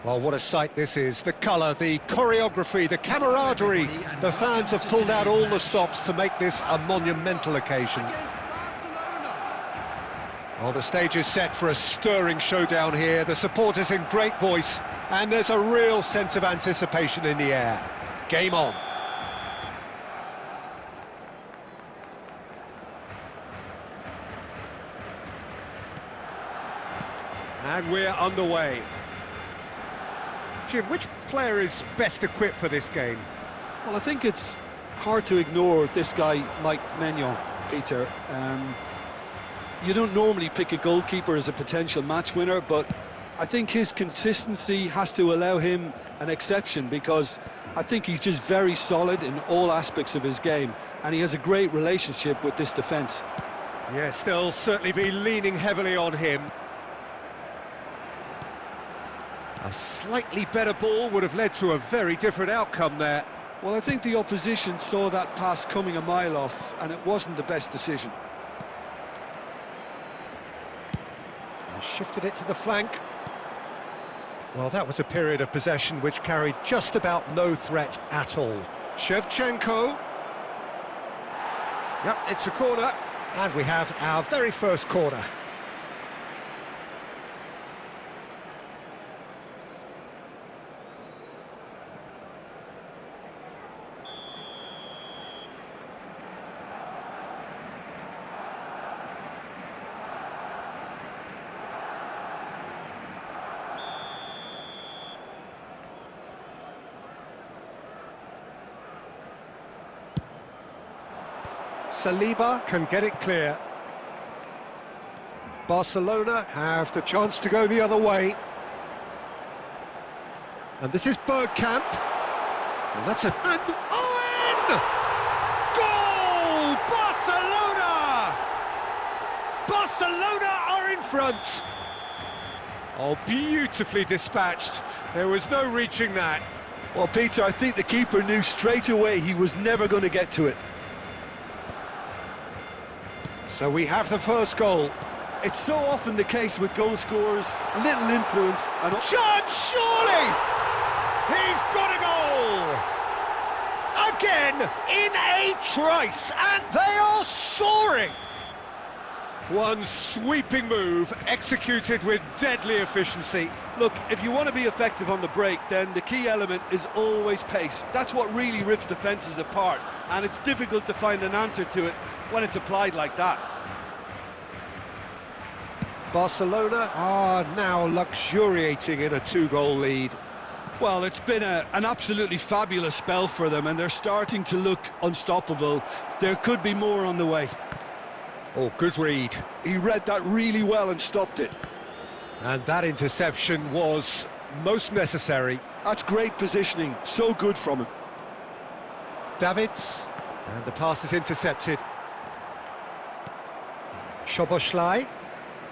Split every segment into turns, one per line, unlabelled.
Well, what a sight this is. The colour, the choreography, the camaraderie. The fans have pulled out all the stops to make this a monumental occasion. Well, the stage is set for a stirring showdown here. The supporters in great voice, and there's a real sense of anticipation in the air. Game on. And we're underway. Jim, which player is best equipped for this game?
Well, I think it's hard to ignore this guy, Mike Maignan, Peter. You don't normally pick a goalkeeper as a potential match winner, but I think his consistency has to allow him an exception, because I think he's just very solid in all aspects of his game, and he has a great relationship with this defence.
Yes, they'll certainly be leaning heavily on him. A slightly better ball would have led to a very different outcome there.
Well, I think the opposition saw that pass coming a mile off, and it wasn't the best decision.
Shifted it to the flank. Well, that was a period of possession which carried just about no threat at all. Shevchenko. Yep, it's a corner. And we have our very first corner. Saliba can get it clear. Barcelona have the chance to go the other way. And this is Bergkamp. And that's a... And Owen! Goal! Barcelona! Barcelona are in front. Oh, beautifully dispatched. There was no reaching that.
Well, Peter, I think the keeper knew straight away he was never going to get to it.
So we have the first goal.
It's so often the case with goal scorers, little influence and...
Chance, surely! He's got a goal! Again, in a trice, and they are soaring! One sweeping move, executed with deadly efficiency.
Look, if you want to be effective on the break, then the key element is always pace. That's what really rips defences apart, and it's difficult to find an answer to it when it's applied like that.
Barcelona are now luxuriating in a two-goal lead.
Well, it's been an absolutely fabulous spell for them, and they're starting to look unstoppable. There could be more on the way.
Oh, good read.
He read that really well and stopped it.
And that interception was most necessary.
That's great positioning, so good from him.
Davids, and the pass is intercepted. Szoboszlai,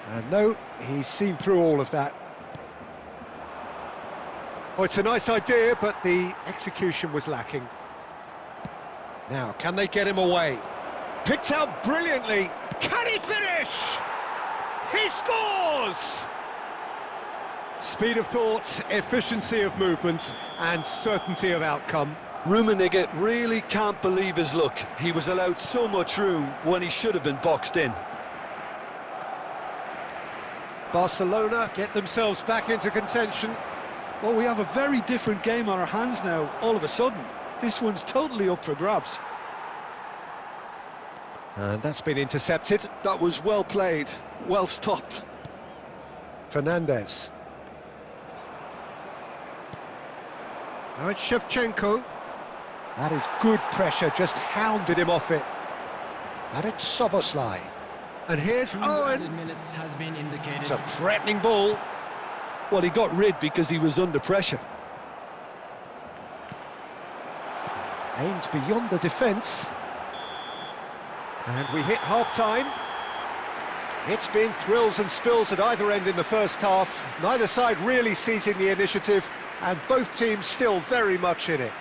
and no, he's seen through all of that. Oh, it's a nice idea, but the execution was lacking. Now, can they get him away? Picked out brilliantly. Can he finish? He scores! Speed of thought, efficiency of movement, and certainty of outcome.
Rummenigge really can't believe his luck. He was allowed so much room when he should have been boxed in.
Barcelona get themselves back into contention.
Well, we have a very different game on our hands now, all of a sudden. This one's totally up for grabs.
And that's been intercepted.
That was well played, well stopped.
Fernandez. Now it's Shevchenko. That is good pressure, just hounded him off it. And it's Szoboszlai. And here's Owen. It's a threatening ball.
Well, he got rid because he was under pressure.
Aimed beyond the defence. And we hit half-time. It's been thrills and spills at either end in the first half. Neither side really seizing the initiative, and both teams still very much in it.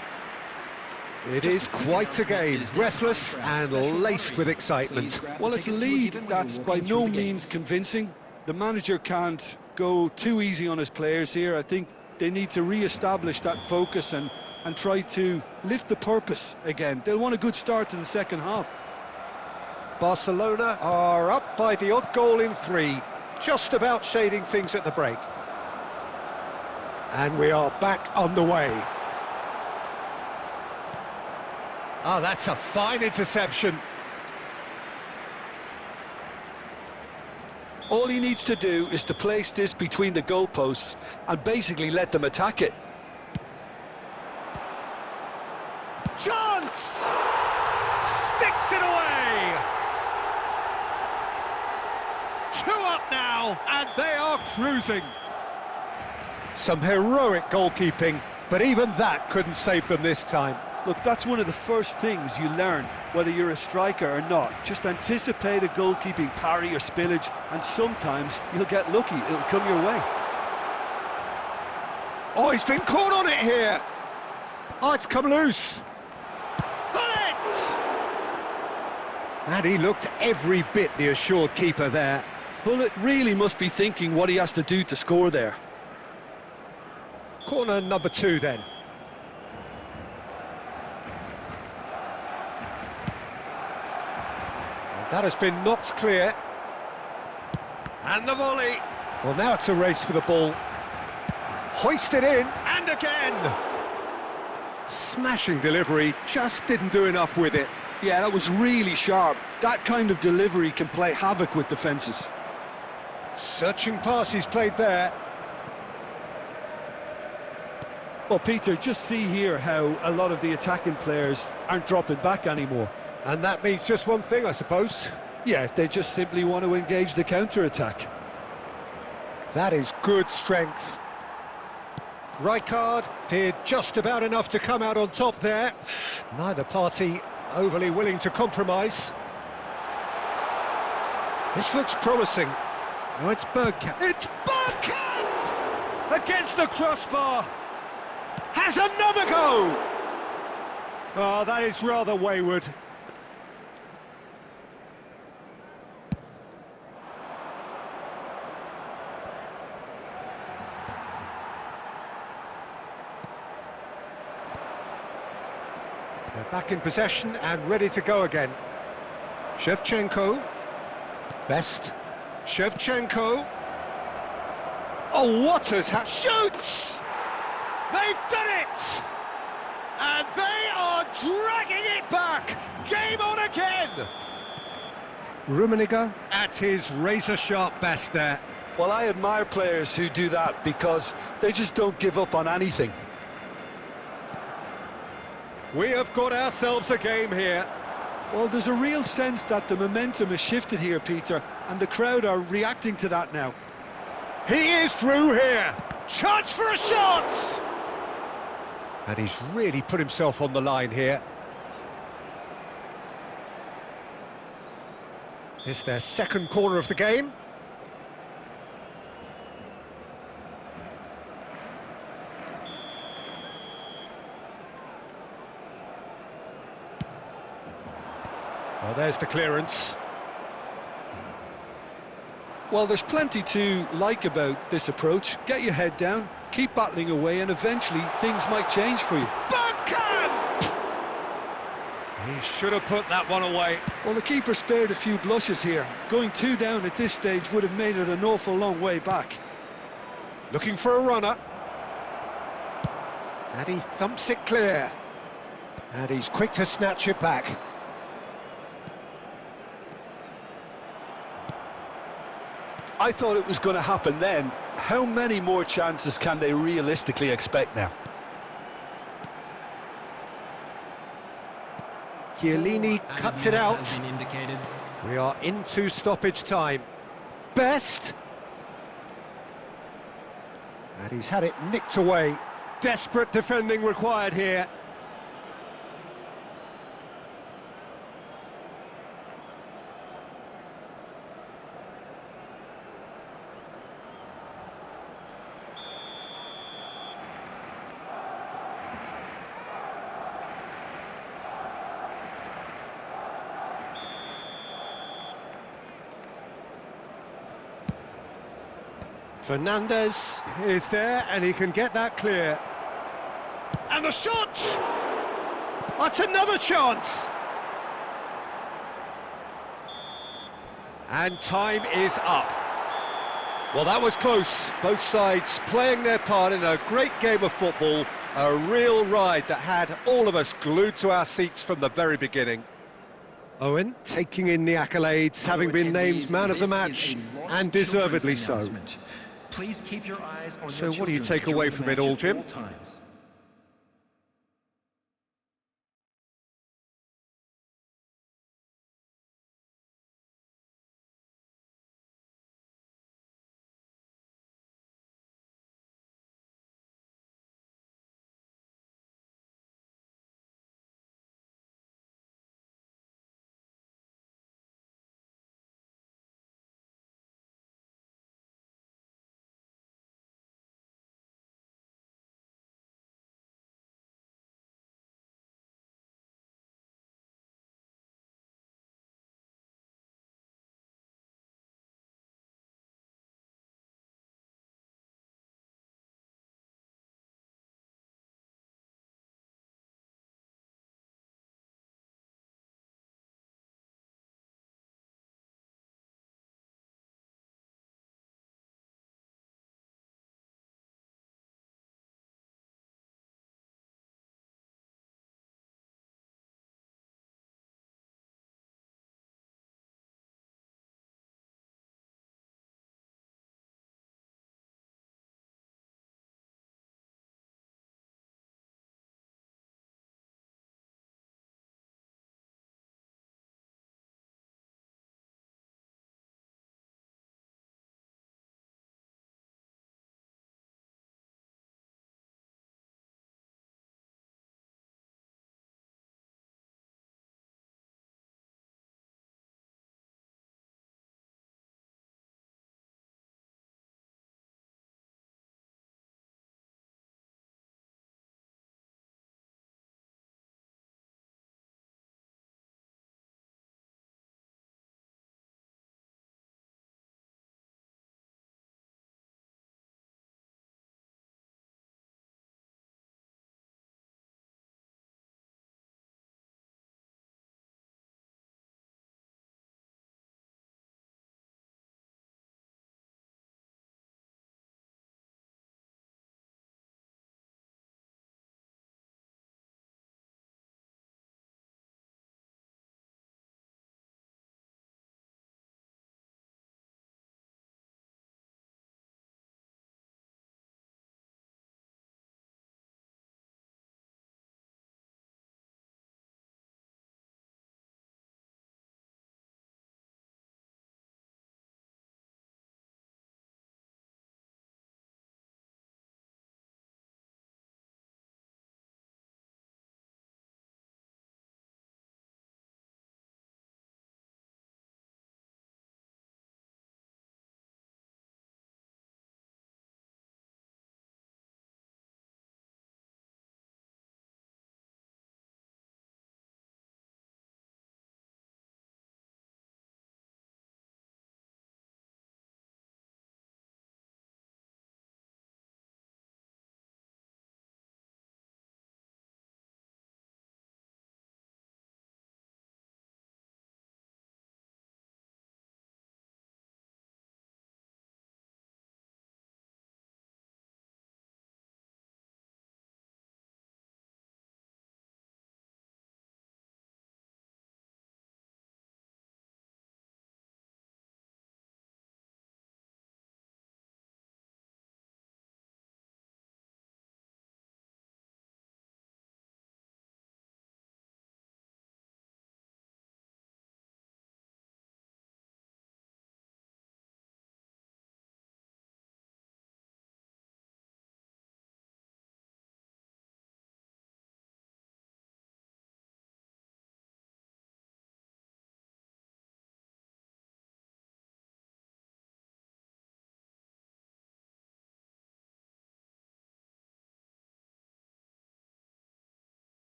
It is quite a game, breathless and laced with excitement.
Well, it's a lead that's by no means convincing. The manager can't go too easy on his players here. I think They need to re-establish that focus and try to lift the purpose again. They'll want a good start to the second half.
Barcelona are up by the odd goal in 3, just about shading things at the break. And we are back underway. Oh, that's a fine interception.
All he needs to do is to place this between the goalposts and basically let them attack it.
Chance! Sticks it away! 2 up now, and they are cruising. Some heroic goalkeeping, but even that couldn't save them this time.
Look, that's one of the first things you learn, whether you're a striker or not. Just anticipate a goalkeeping parry or spillage, and sometimes you'll get lucky, it'll come your way.
Oh, he's been caught on it here! Oh, it's come loose! On it! And he looked every bit the assured keeper there.
Pullet really must be thinking what he has to do to score there.
Corner number 2 then. That has been knocked clear. And the volley. Well, now it's a race for the ball. Hoisted in, and again! Smashing delivery, just didn't do enough with it.
Yeah, that was really sharp. That kind of delivery can play havoc with defences.
Searching pass he's played there.
Well, Peter, just see here how a lot of the attacking players aren't dropping back anymore.
And that means just one thing, I suppose.
Yeah, they just simply want to engage the counter-attack.
That is good strength. Rijkaard did just about enough to come out on top there. Neither party overly willing to compromise. This looks promising. Oh, it's Bergkamp. It's Bergkamp! Against the crossbar. Has another go! Oh, that is rather wayward. They're back in possession and ready to go again. Shevchenko. Best. Shevchenko. Oh, what has happened? Shoots! They've done it! And they are dragging it back! Game on again! Rummenigge at his razor-sharp best there.
Well, I admire players who do that because they just don't give up on anything.
We have got ourselves a game here.
Well, there's a real sense that the momentum has shifted here, Peter, and the crowd are reacting to that now.
He is through here. Chance for a shot! And he's really put himself on the line here. It's their second corner of the game. Well, there's the clearance.
Well, there's plenty to like about this approach. Get your head down, keep battling away, and eventually things might change for you.
Bergkamp! He should have put that one away.
Well, the keeper spared a few blushes here. Going 2 down at this stage would have made it an awful long way back.
Looking for a runner. And he thumps it clear. And he's quick to snatch it back.
I thought it was going to happen then. How many more chances can they realistically expect now?
Chiellini cuts it out. We are into stoppage time. Best. And he's had it nicked away. Desperate defending required here. Fernandez is there, and he can get that clear. And the shot! That's another chance! And time is up. Well, that was close. Both sides playing their part in a great game of football. A real ride that had all of us glued to our seats from the very beginning. Owen taking in the accolades, having been named man of the match, and deservedly so.
Please keep your eyes on
So
your
what do you
children
take away
during the
from it
match
all,
at
Jim?
times.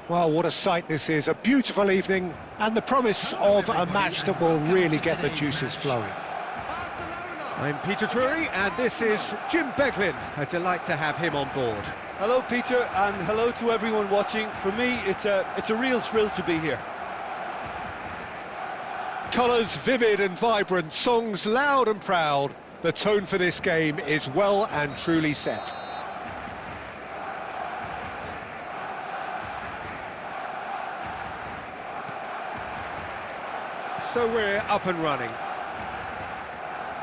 Well, what a sight this is. A beautiful evening and the promise of a match that will really get the juices flowing. I'm Peter Drury and this is Jim Beglin. A delight to have him on board.
Hello, Peter, and hello to everyone watching. For me, it's a real thrill to be here.
Colours vivid and vibrant, songs loud and proud. The tone for this game is well and truly set. So we're up and running.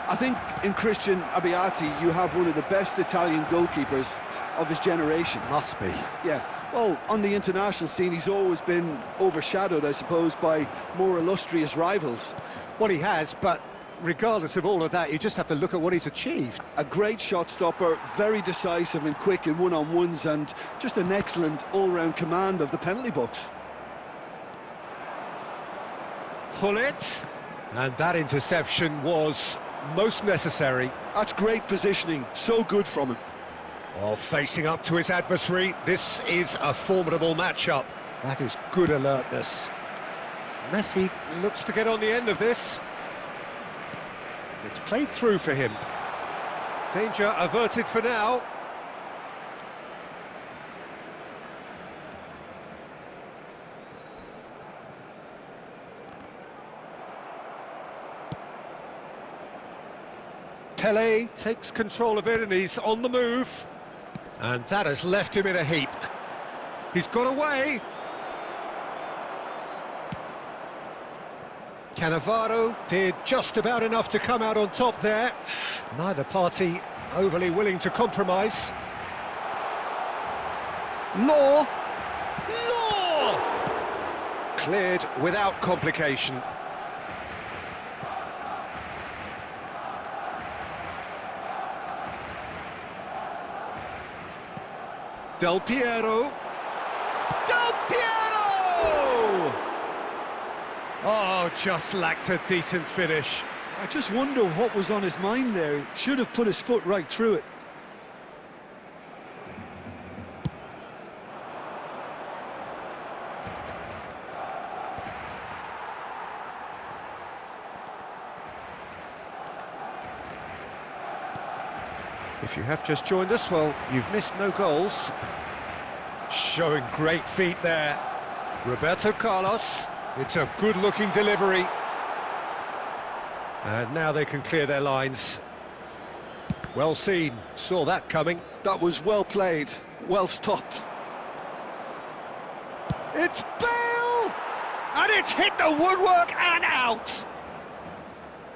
I think in Christian Abbiati you have one of the best Italian goalkeepers of his generation.
Must be.
Yeah, well, on the international scene he's always been overshadowed, I suppose, by more illustrious rivals.
Well, he has, but regardless of all of that, you just have to look at what he's achieved.
A great shot stopper, very decisive and quick in one-on-ones, and just an excellent all-round command of the penalty box.
Hullet, and that interception was most necessary.
That's great positioning, so good from him.
Well, facing up to his adversary, this is a formidable matchup. That is good alertness. Messi looks to get on the end of this. It's played through for him. Danger averted for now. Pele takes control of it and he's on the move. And that has left him in a heap. He's got away. Cannavaro did just about enough to come out on top there. Neither party overly willing to compromise. Law! Cleared without complication. Del Piero! Oh, just lacked a decent finish.
I just wonder what was on his mind there. He should have put his foot right through it.
If you have just joined us, well, you've missed no goals. Showing great feet there. Roberto Carlos. It's a good-looking delivery. And now they can clear their lines. Well seen. Saw that coming.
That was well played, well stopped.
It's Bale! And it's hit the woodwork and out!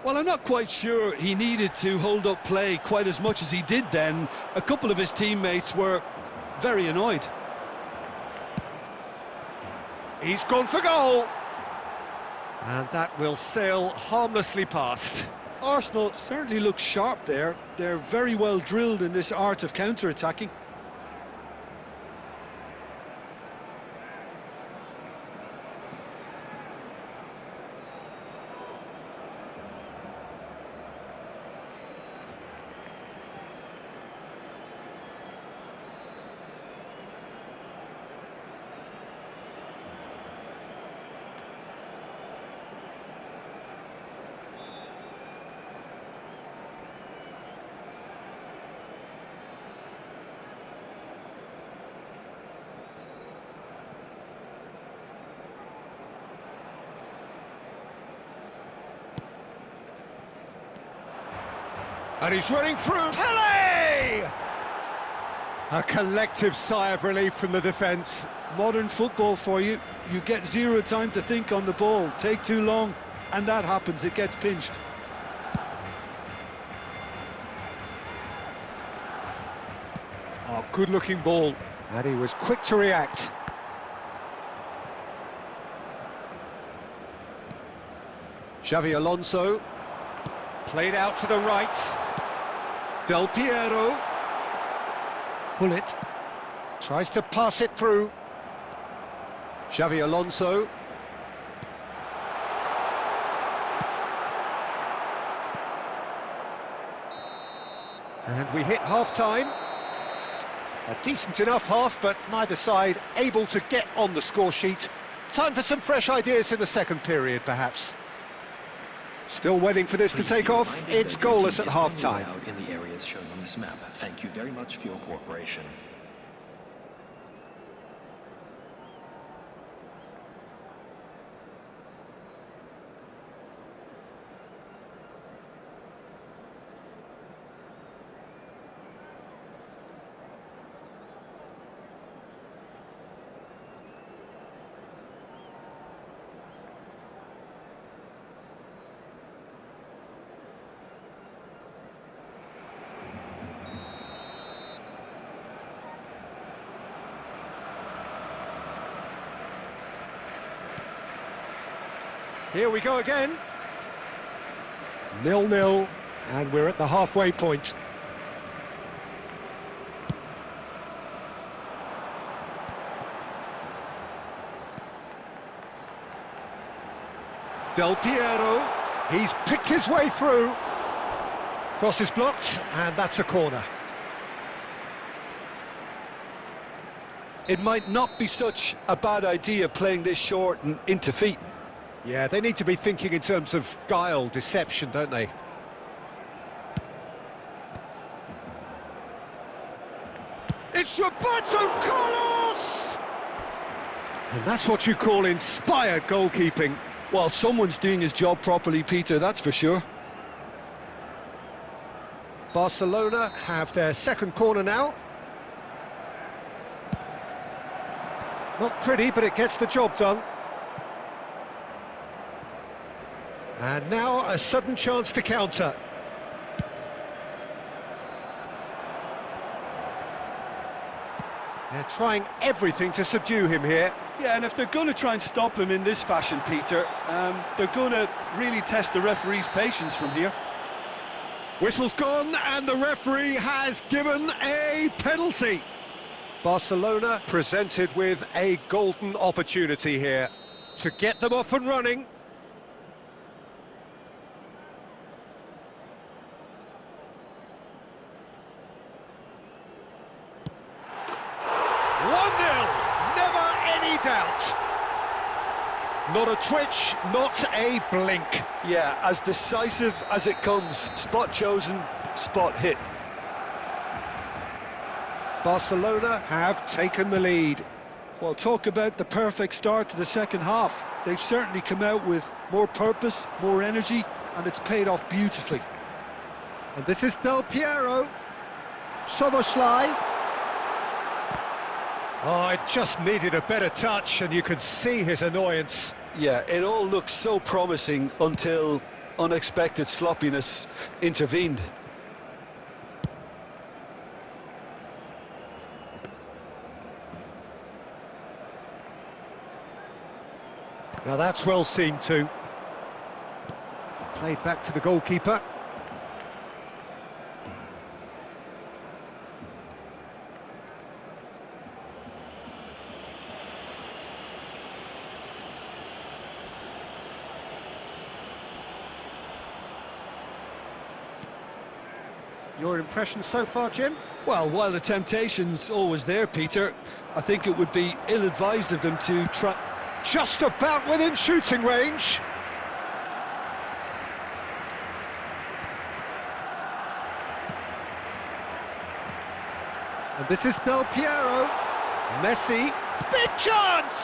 Well, I'm not quite sure he needed to hold up play quite as much as he did then. A couple of his teammates were very annoyed.
He's gone for goal! And that will sail harmlessly past.
Arsenal certainly look sharp there. They're very well drilled in this art of counter-attacking.
And he's running through. Pele! A collective sigh of relief from the defence.
Modern football for you. You get zero time to think on the ball. Take too long, and that happens. It gets pinched.
Oh, good-looking ball. And he was quick to react. Xavi Alonso. Played out to the right. Del Piero. Hullet. Tries to pass it through. Xavi Alonso. And we hit half-time. A decent enough half, but neither side able to get on the score sheet. Time for some fresh ideas in the second period, perhaps. Still waiting for this to take off. It's goalless at half-time.
In the areas shown on this map. Thank you very much for your cooperation.
Here we go again. 0-0, and we're at the halfway point. Del Piero, he's picked his way through. Cross is blocked, and that's a corner.
It might not be such a bad idea playing this short and into feet.
Yeah, they need to be thinking in terms of guile, deception, don't they? It's Roberto Carlos! And that's what you call inspired goalkeeping.
Well, someone's doing his job properly, Peter, that's for sure.
Barcelona have their second corner now. Not pretty, but it gets the job done. And now a sudden chance to counter. They're trying everything to subdue him here.
Yeah, and if they're going to try and stop him in this fashion, Peter, they're going to really test the referee's patience from here.
Whistle's gone, and the referee has given a penalty. Barcelona presented with a golden opportunity here to get them off and running. Doubt. Not a twitch, not a blink.
Yeah, as decisive as it comes. Spot chosen, spot hit.
Barcelona have taken the lead.
Well, talk about the perfect start to the second half. They've certainly come out with more purpose, more energy, and it's paid off beautifully.
And this is Del Piero. Soboslai. Oh, it just needed a better touch, and you could see his annoyance.
Yeah, it all looked so promising until unexpected sloppiness intervened.
Now that's well seen too. Played back to the goalkeeper. Your impression so far, Jim?
Well, while the temptation's always there, Peter, I think it would be ill-advised of them to try...
Just about within shooting range. And this is Del Piero. Messi. Big chance!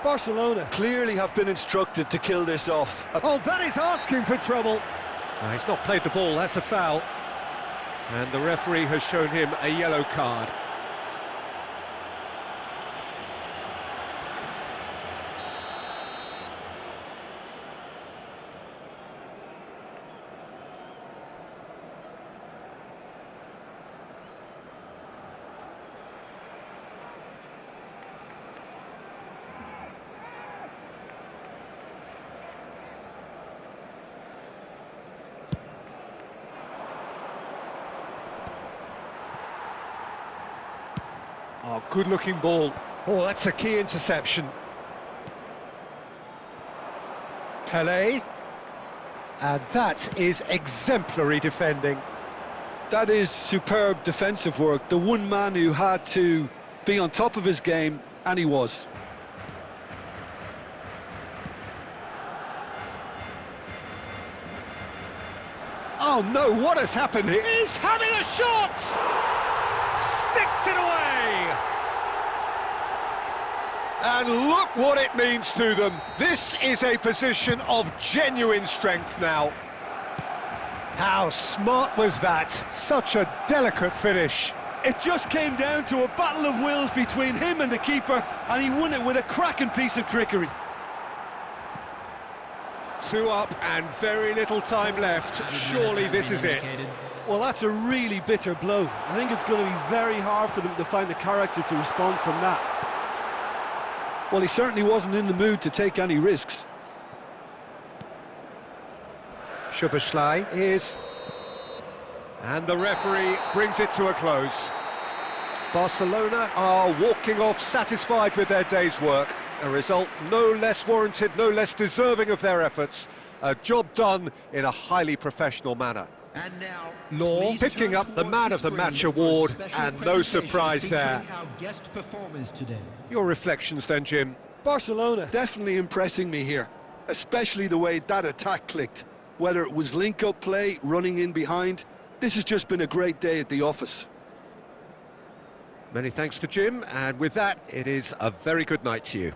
Barcelona clearly have been instructed to kill this off.
Oh, that is asking for trouble. No, he's not played the ball, that's a foul. And the referee has shown him a yellow card. Oh, good-looking ball. Oh, that's a key interception. Pelé. And that is exemplary defending.
That is superb defensive work. The one man who had to be on top of his game, and he was.
Oh no, what has happened here? He's having a shot! Sticks it away! And look what it means to them. This is a position of genuine strength now. How smart was that? Such a delicate finish.
It just came down to a battle of wills between him and the keeper, and he won it with a cracking piece of trickery.
2 up and very little time left. Surely this is it.
Well, that's a really bitter blow. I think it's going to be very hard for them to find the character to respond from that. Well, he certainly wasn't in the mood to take any risks.
Szoboszlai is... And the referee brings it to a close. Barcelona are walking off satisfied with their day's work. A result no less warranted, no less deserving of their efforts. A job done in a highly professional manner.
And now,
Law picking up the Man of the Match award, and no surprise there.
our guest performers today.
Your reflections then, Jim?
Barcelona definitely impressing me here, especially the way that attack clicked. Whether it was link-up play, running in behind, this has just been a great day at the office.
Many thanks to Jim, and with that, it is a very good night to you.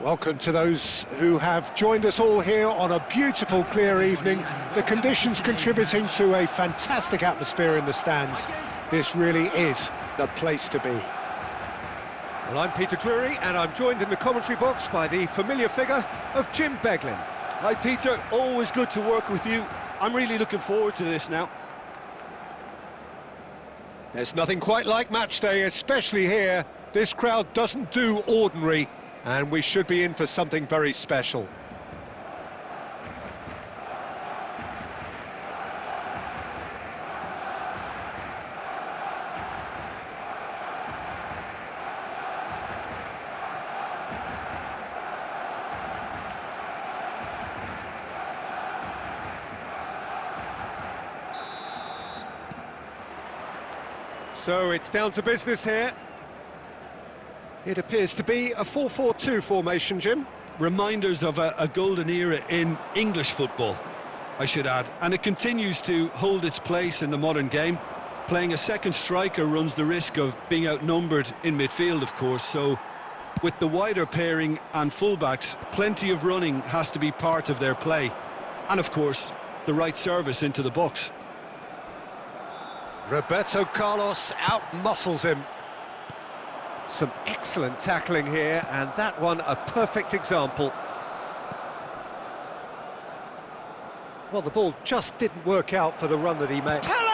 Welcome to those who have joined us all here on a beautiful, clear evening. The conditions contributing to a fantastic atmosphere in the stands. This really is the place to be. Well, I'm Peter Drury, and I'm joined in the commentary box by the familiar figure of Jim Beglin.
Hi Peter, always good to work with you. I'm really looking forward to this now.
There's nothing quite like match day, especially here. This crowd doesn't do ordinary, and we should be in for something very special. So it's down to business here. It appears to be a 4-4-2 formation, Jim.
Reminders of a golden era in English football, I should add. And it continues to hold its place in the modern game. Playing a second striker runs the risk of being outnumbered in midfield, of course. So with the wider pairing and fullbacks, plenty of running has to be part of their play. And of course, the right service into the box.
Roberto Carlos out-muscles him. Some excellent tackling here, and that one a perfect example. Well, the ball just didn't work out for the run that he made. Pele!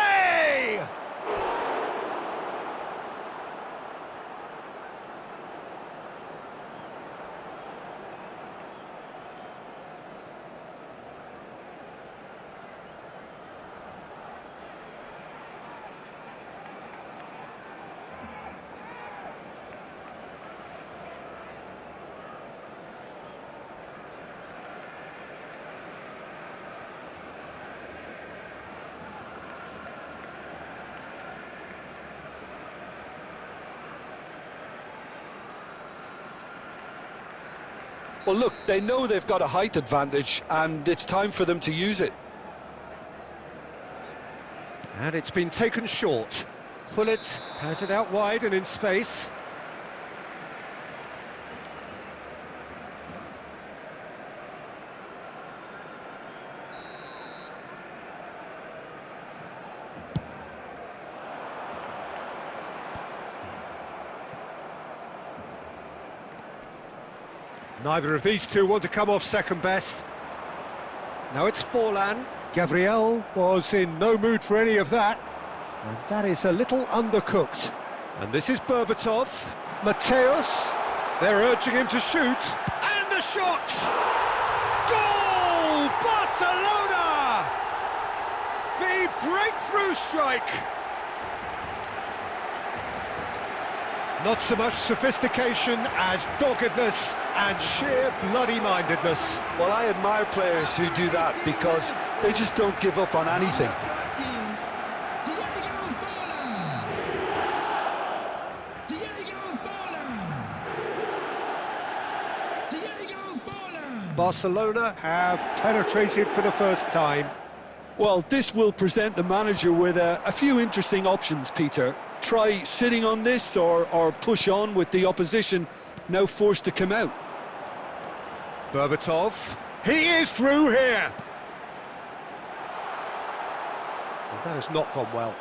Well, look, they know they've got a height advantage, and it's time for them to use it.
And it's been taken short. Pullet has it out wide and in space. Neither of these two want to come off second best. Now it's Forlan. Gabriel was in no mood for any of that. And that is a little undercooked. And this is Berbatov. Mateus. They're urging him to shoot. And the shot! Goal! Barcelona! The breakthrough strike! Not so much sophistication as doggedness and sheer bloody-mindedness.
Well, I admire players who do that because they just don't give up on anything.
Barcelona have penetrated for the first time.
Well, this will present the manager with a few interesting options, Peter. Try sitting on this or push on with the opposition now forced to come out.
Berbatov, he is through here. Well, that has not gone well.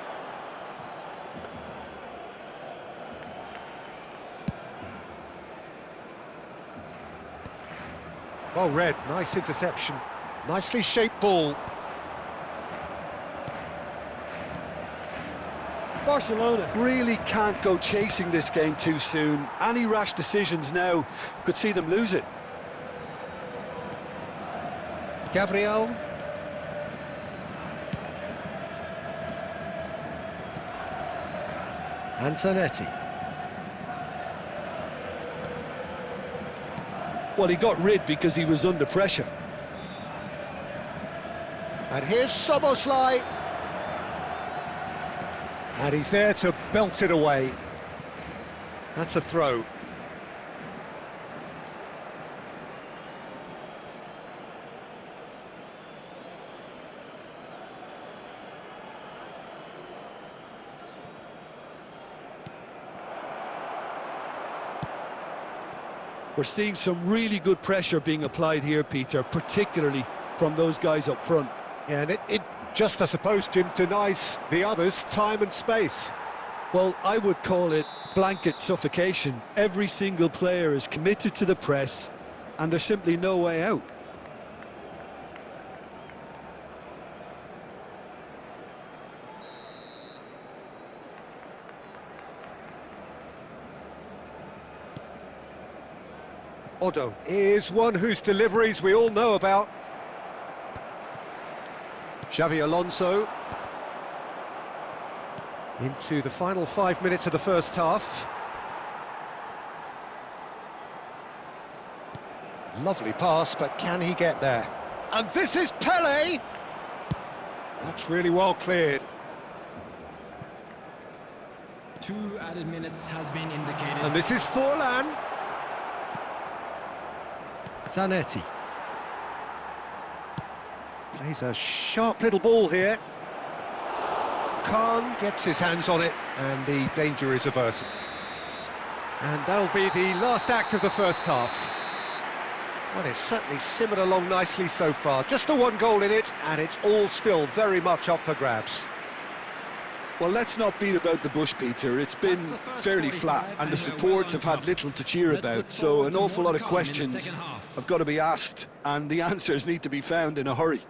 Well read, nice interception, nicely shaped ball.
Barcelona really can't go chasing this game too soon. Any rash decisions now could see them lose it.
Gabriel. Antonetti.
Well, he got rid because he was under pressure.
And here's Soboslai. And he's there to belt it away. That's a throw.
We're seeing some really good pressure being applied here, Peter, particularly from those guys up front.
Yeah, and it just, I suppose, Jim, denies the others time and space.
Well, I would call it blanket suffocation. Every single player is committed to the press, and there's simply no way out.
Odo is one whose deliveries we all know about. Xavi Alonso into the final 5 minutes of the first half. Lovely pass, but can he get there? And this is Pele! That's really well cleared.
2 added minutes has been indicated.
And this is Forlan. Zanetti. Plays a sharp little ball here. Khan gets his hands on it, and the danger is averted. And that'll be the last act of the first half. Well, it's certainly simmered along nicely so far. Just the one goal in it, and it's all still very much up for grabs.
Well, let's not beat about the bush, Peter. It's been fairly flat, and the support have had little to cheer about, so an awful lot of questions have got to be asked, and the answers need to be found in a hurry.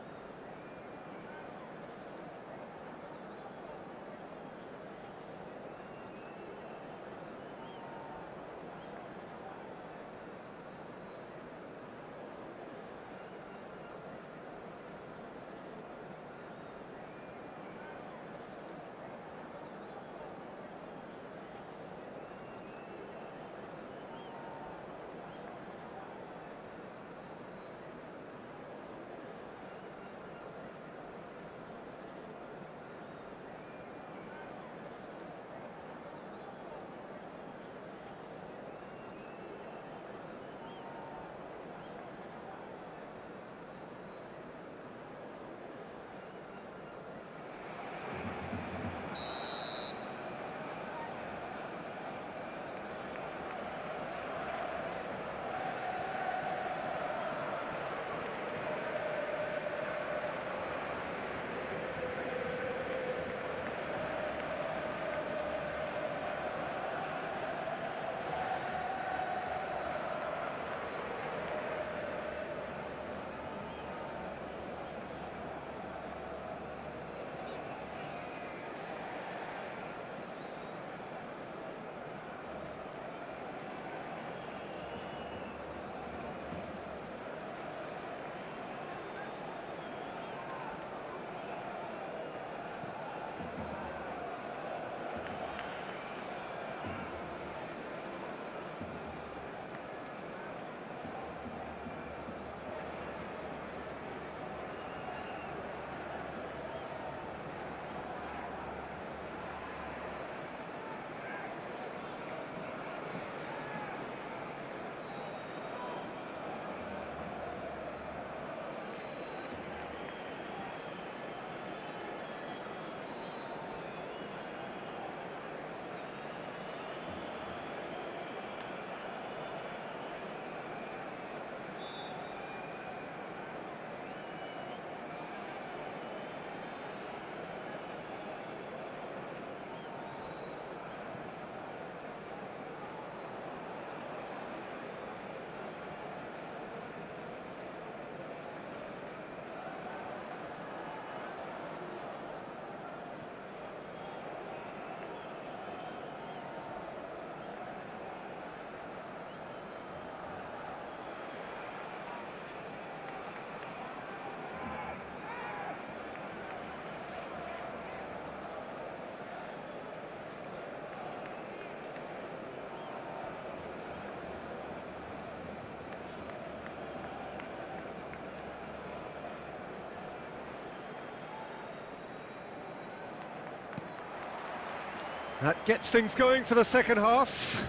That gets things going for the second half.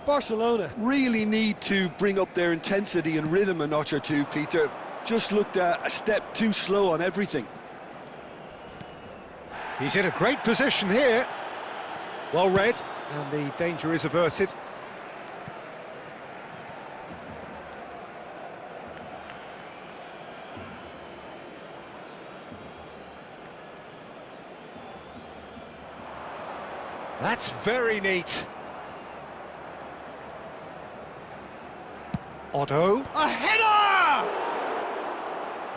Barcelona really need to bring up their intensity and rhythm a notch or two, Peter. Just looked a step too slow on everything.
He's in a great position here. Well read, and the danger is averted. That's very neat. Otto. A header!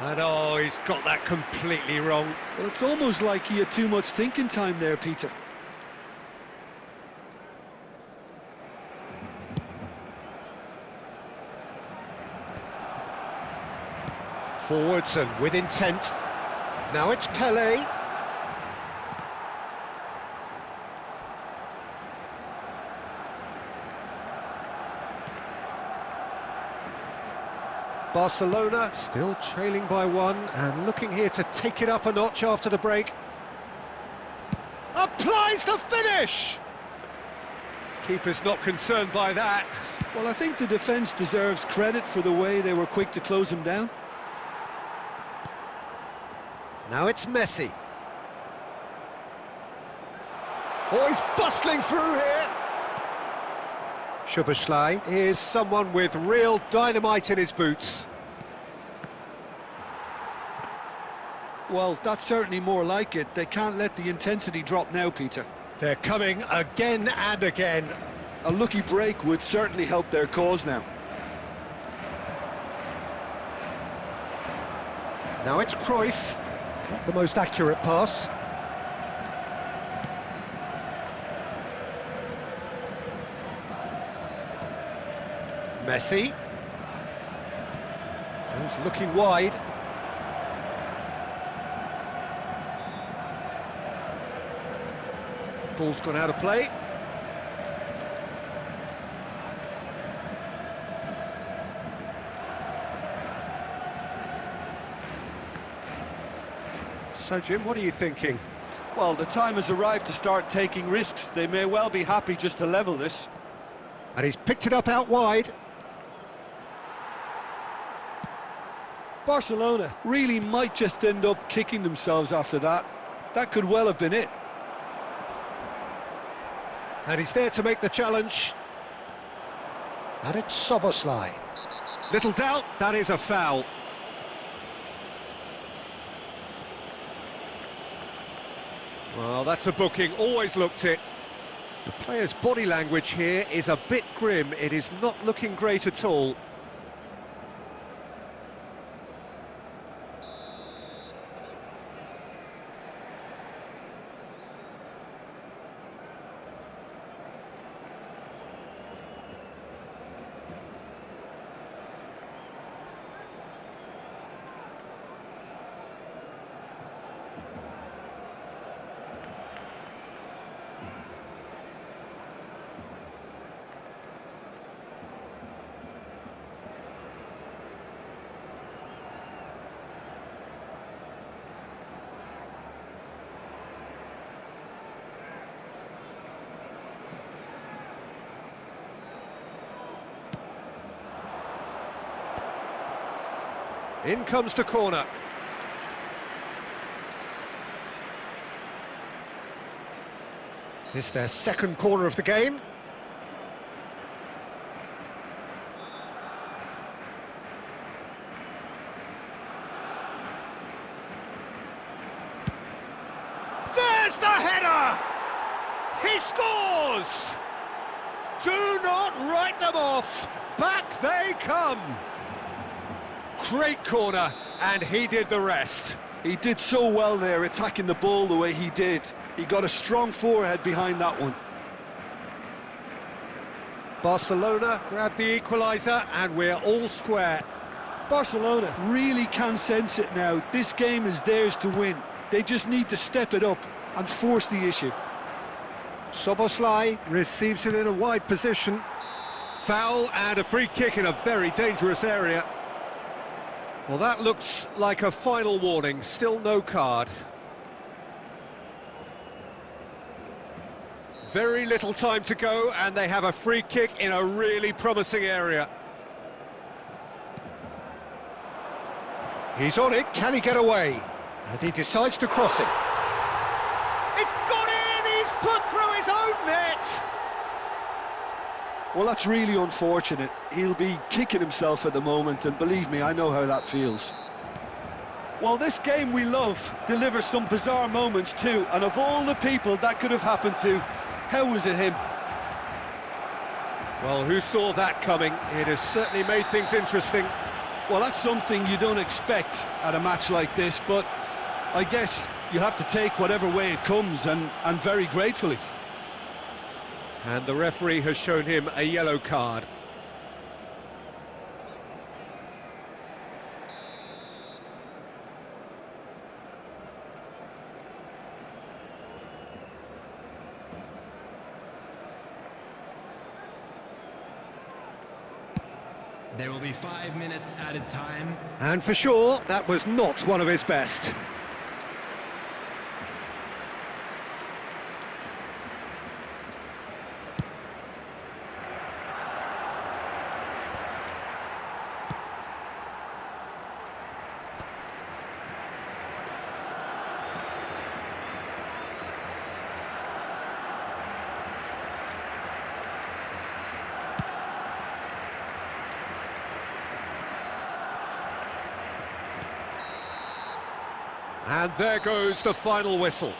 And oh, he's got that completely wrong.
Well, it's almost like he had too much thinking time there, Peter.
Forwards and with intent. Now it's Pelé. Barcelona still trailing by one and looking here to take it up a notch after the break. Applies the finish! Keeper's not concerned by that.
Well, I think the defence deserves credit for the way they were quick to close him down.
Now it's Messi. Oh, he's bustling through here. Szoboszlai is someone with real dynamite in his boots.
Well, that's certainly more like it. They can't let the intensity drop now, Peter.
They're coming again and again.
A lucky break would certainly help their cause now.
Now it's Cruyff. Not the most accurate pass. Messi. He's looking wide. Ball's gone out of play. So, Jim, what are you thinking?
Well, the time has arrived to start taking risks. They may well be happy just to level this.
And he's picked it up out wide.
Barcelona really might just end up kicking themselves after that. That could well have been it.
And he's there to make the challenge. And it's Szoboszlai. Little doubt, that is a foul. Well, that's a booking, always looked it. The player's body language here is a bit grim. It is not looking great at all. In comes the corner. This is their second corner of the game. There's the header! He scores! Do not write them off. Back they come. Great corner, and he did the rest.
He did so well there, attacking the ball the way he did. He got a strong forehead behind that one.
Barcelona grabbed the equaliser, and we're all square.
Barcelona really can sense it now. This game is theirs to win. They just need to step it up and force the issue.
Szoboszlai receives it in a wide position. Foul and a free kick in a very dangerous area. Well, that looks like a final warning, still no card. Very little time to go, and they have a free kick in a really promising area. He's on it, can he get away? And he decides to cross it. It's gone in, he's put through his own net!
Well, that's really unfortunate. He'll be kicking himself at the moment, and believe me, I know how that feels. Well, this game we love delivers some bizarre moments too, and of all the people that could have happened to, How was it him?
Well, who saw that coming? It has certainly made things interesting.
Well, that's something you don't expect at a match like this, but I guess you have to take whatever way it comes, and very gratefully.
And the referee has shown him a yellow card.
There will be 5 minutes added time.
And for sure, that was not one of his best. And there goes the final whistle.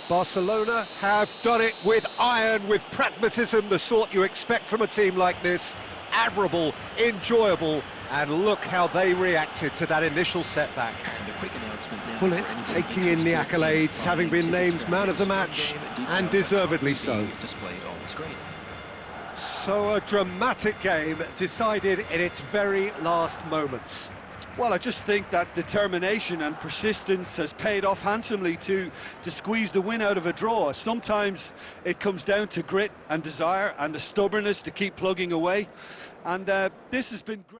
Barcelona have done it with iron, with pragmatism, the sort you expect from a team like this. Admirable, enjoyable, and look how they reacted to that initial setback.
And a quick announcement now.
Pullet taking in the accolades, having been named man of the match, and deservedly so.
Displayed on the screen.
So a dramatic game decided in its very last moments.
Well, I just think that determination and persistence has paid off handsomely to squeeze the win out of a draw. Sometimes it comes down to grit and desire and the stubbornness to keep plugging away. And this has been great.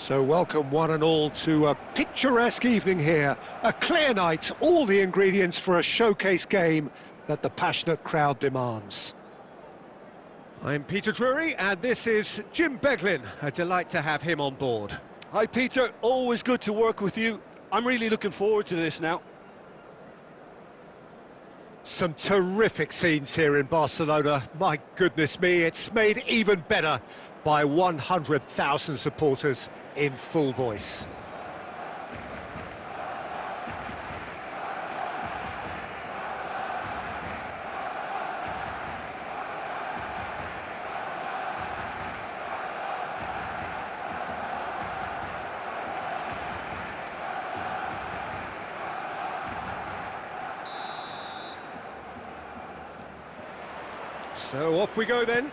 So welcome one and all to a picturesque evening here. A clear night, all the ingredients for a showcase game that the passionate crowd demands. I'm Peter Drury and this is Jim Beglin. A delight to have him on board.
Hi Peter, always good to work with you. I'm really looking forward to this now.
Some terrific scenes here in Barcelona. My goodness me, it's made even better by 100,000 supporters in full voice. So off we go then.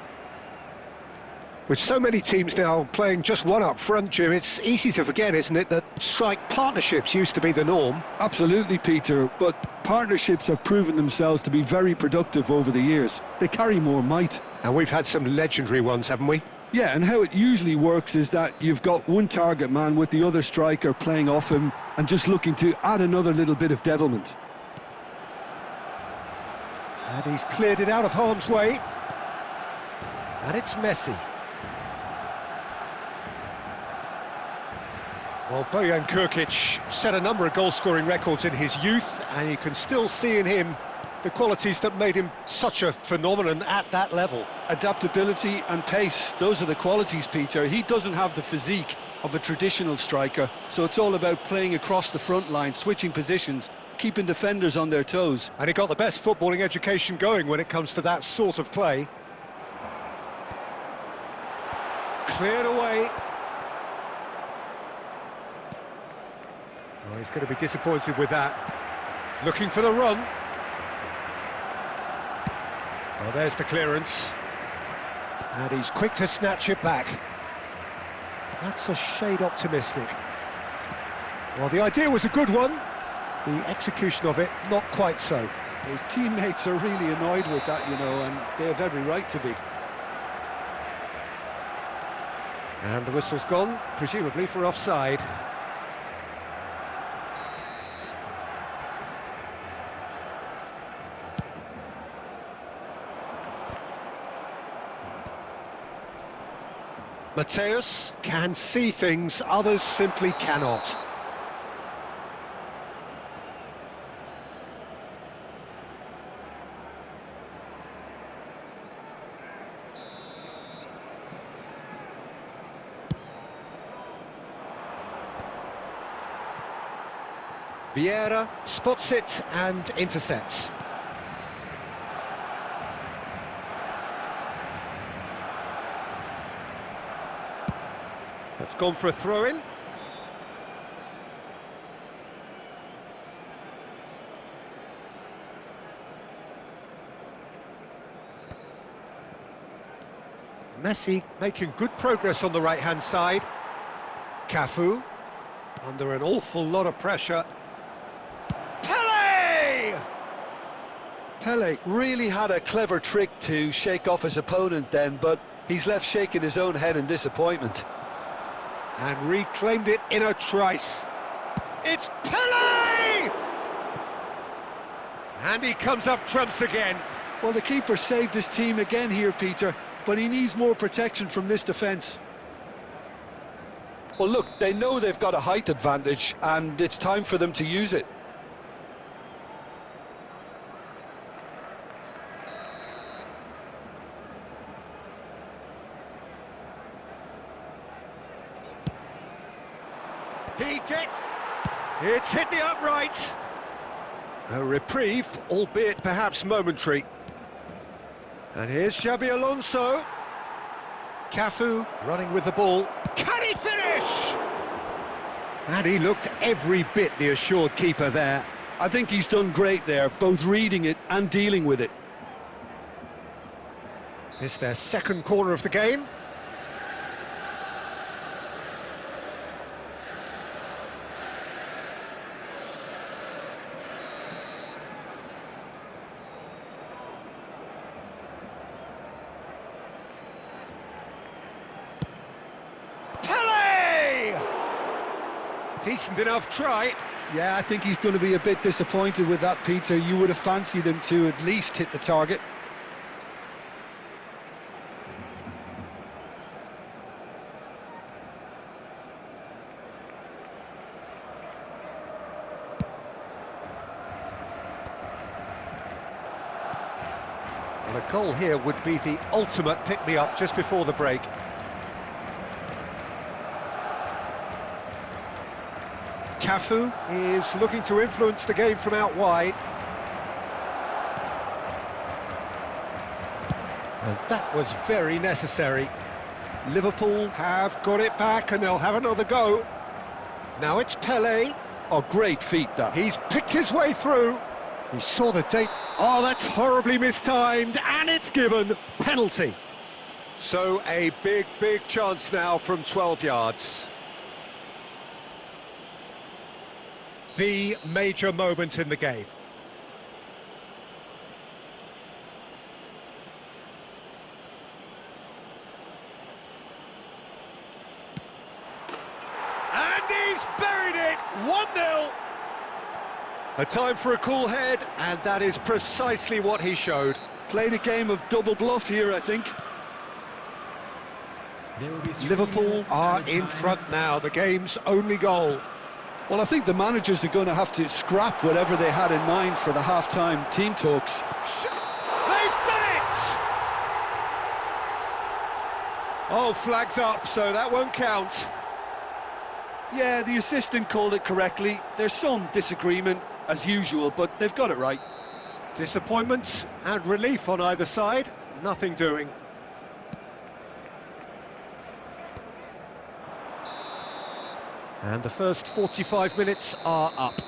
With so many teams now playing just one up front, Jim, it's easy to forget, isn't it, that strike partnerships used to be the norm.
Absolutely, Peter, but partnerships have proven themselves to be very productive over the years. They carry more might.
And we've had some legendary ones, haven't we?
Yeah, and how it usually works is that you've got one target man with the other striker playing off him and just looking to add another little bit of devilment.
And he's cleared it out of harm's way. And it's Messi. Well, Bojan Krkić set a number of goal-scoring records in his youth, and you can still see in him the qualities that made him such a phenomenon at that level.
Adaptability and pace, those are the qualities, Peter. He doesn't have the physique of a traditional striker, so it's all about playing across the front line, switching positions, keeping defenders on their toes.
And he got the best footballing education going when it comes to that sort of play. Cleared away. Oh, he's going to be disappointed with that. Looking for the run. Oh, there's the clearance. And he's quick to snatch it back. That's a shade optimistic. Well, the idea was a good one. The execution of it, not quite so.
His teammates are really annoyed with that, you know, and they have every right to be.
And the whistle's gone, presumably for offside. Mateus can see things others simply cannot. Vieira spots it and intercepts. That's gone for a throw-in. Messi making good progress on the right-hand side. Cafu under an awful lot of pressure.
Pele really had a clever trick to shake off his opponent then, but he's left shaking his own head in disappointment.
And reclaimed it in a trice. It's Pele! And he comes up trumps again.
Well, the keeper saved his team again here, Peter, but he needs more protection from this defence. Well, look, they know they've got a height advantage, and it's time for them to use it.
It's hit the upright. A reprieve, albeit perhaps momentary. And here's Xabi Alonso. Cafu running with the ball. Can he finish? And he looked every bit the assured keeper there.
I think he's done great there, both reading it and dealing with it.
It's their second corner of the game. Pele! Decent enough try.
Yeah, I think he's going to be a bit disappointed with that, Peter. You would have fancied him to at least hit the target.
Well, a goal here would be the ultimate pick-me-up just before the break. Cafu is looking to influence the game from out wide. And that was very necessary. Liverpool have got it back and they'll have another go. Now it's Pele.
Oh, great feat, that.
He's picked his way through. He saw the date. Oh, that's horribly mistimed, and it's given. Penalty. So a big chance now from 12 yards. The major moment in the game. And he's buried it, 1-0. A time for a cool head, and that is precisely what he showed.
Played a game of double bluff here, I think.
Liverpool are in front now, the game's only goal.
Well, I think the managers are going to have to scrap whatever they had in mind for the half-time team talks.
They've done it! Oh, flags up, so that won't count.
Yeah, the assistant called it correctly. There's some disagreement, as usual, but they've got it right.
Disappointment and relief on either side, nothing doing. And the first 45 minutes are up.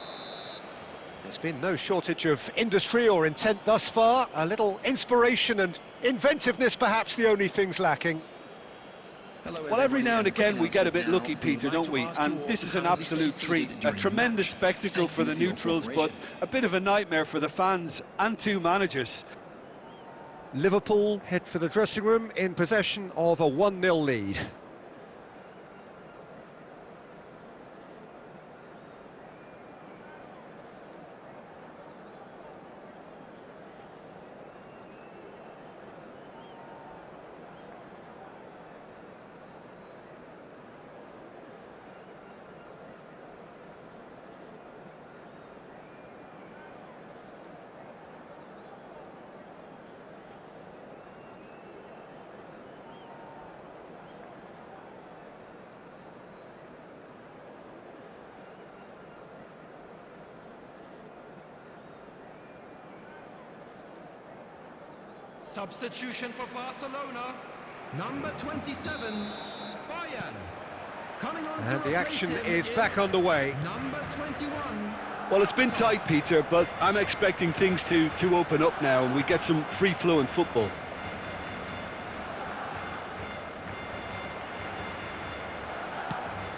There's been no shortage of industry or intent thus far. A little inspiration and inventiveness, perhaps the only things lacking.
Well, every now and again we get a bit lucky, Peter, don't we? And this is an absolute treat. A tremendous spectacle for the neutrals, but a bit of a nightmare for the fans and two managers.
Liverpool head for the dressing room in possession of a 1-0 lead.
Substitution for Barcelona, number 27, Bayern. Coming on
And the action is back on the way.
Number 21.
Well, it's been tight, Peter, but I'm expecting things to open up now and we get some free-flowing football.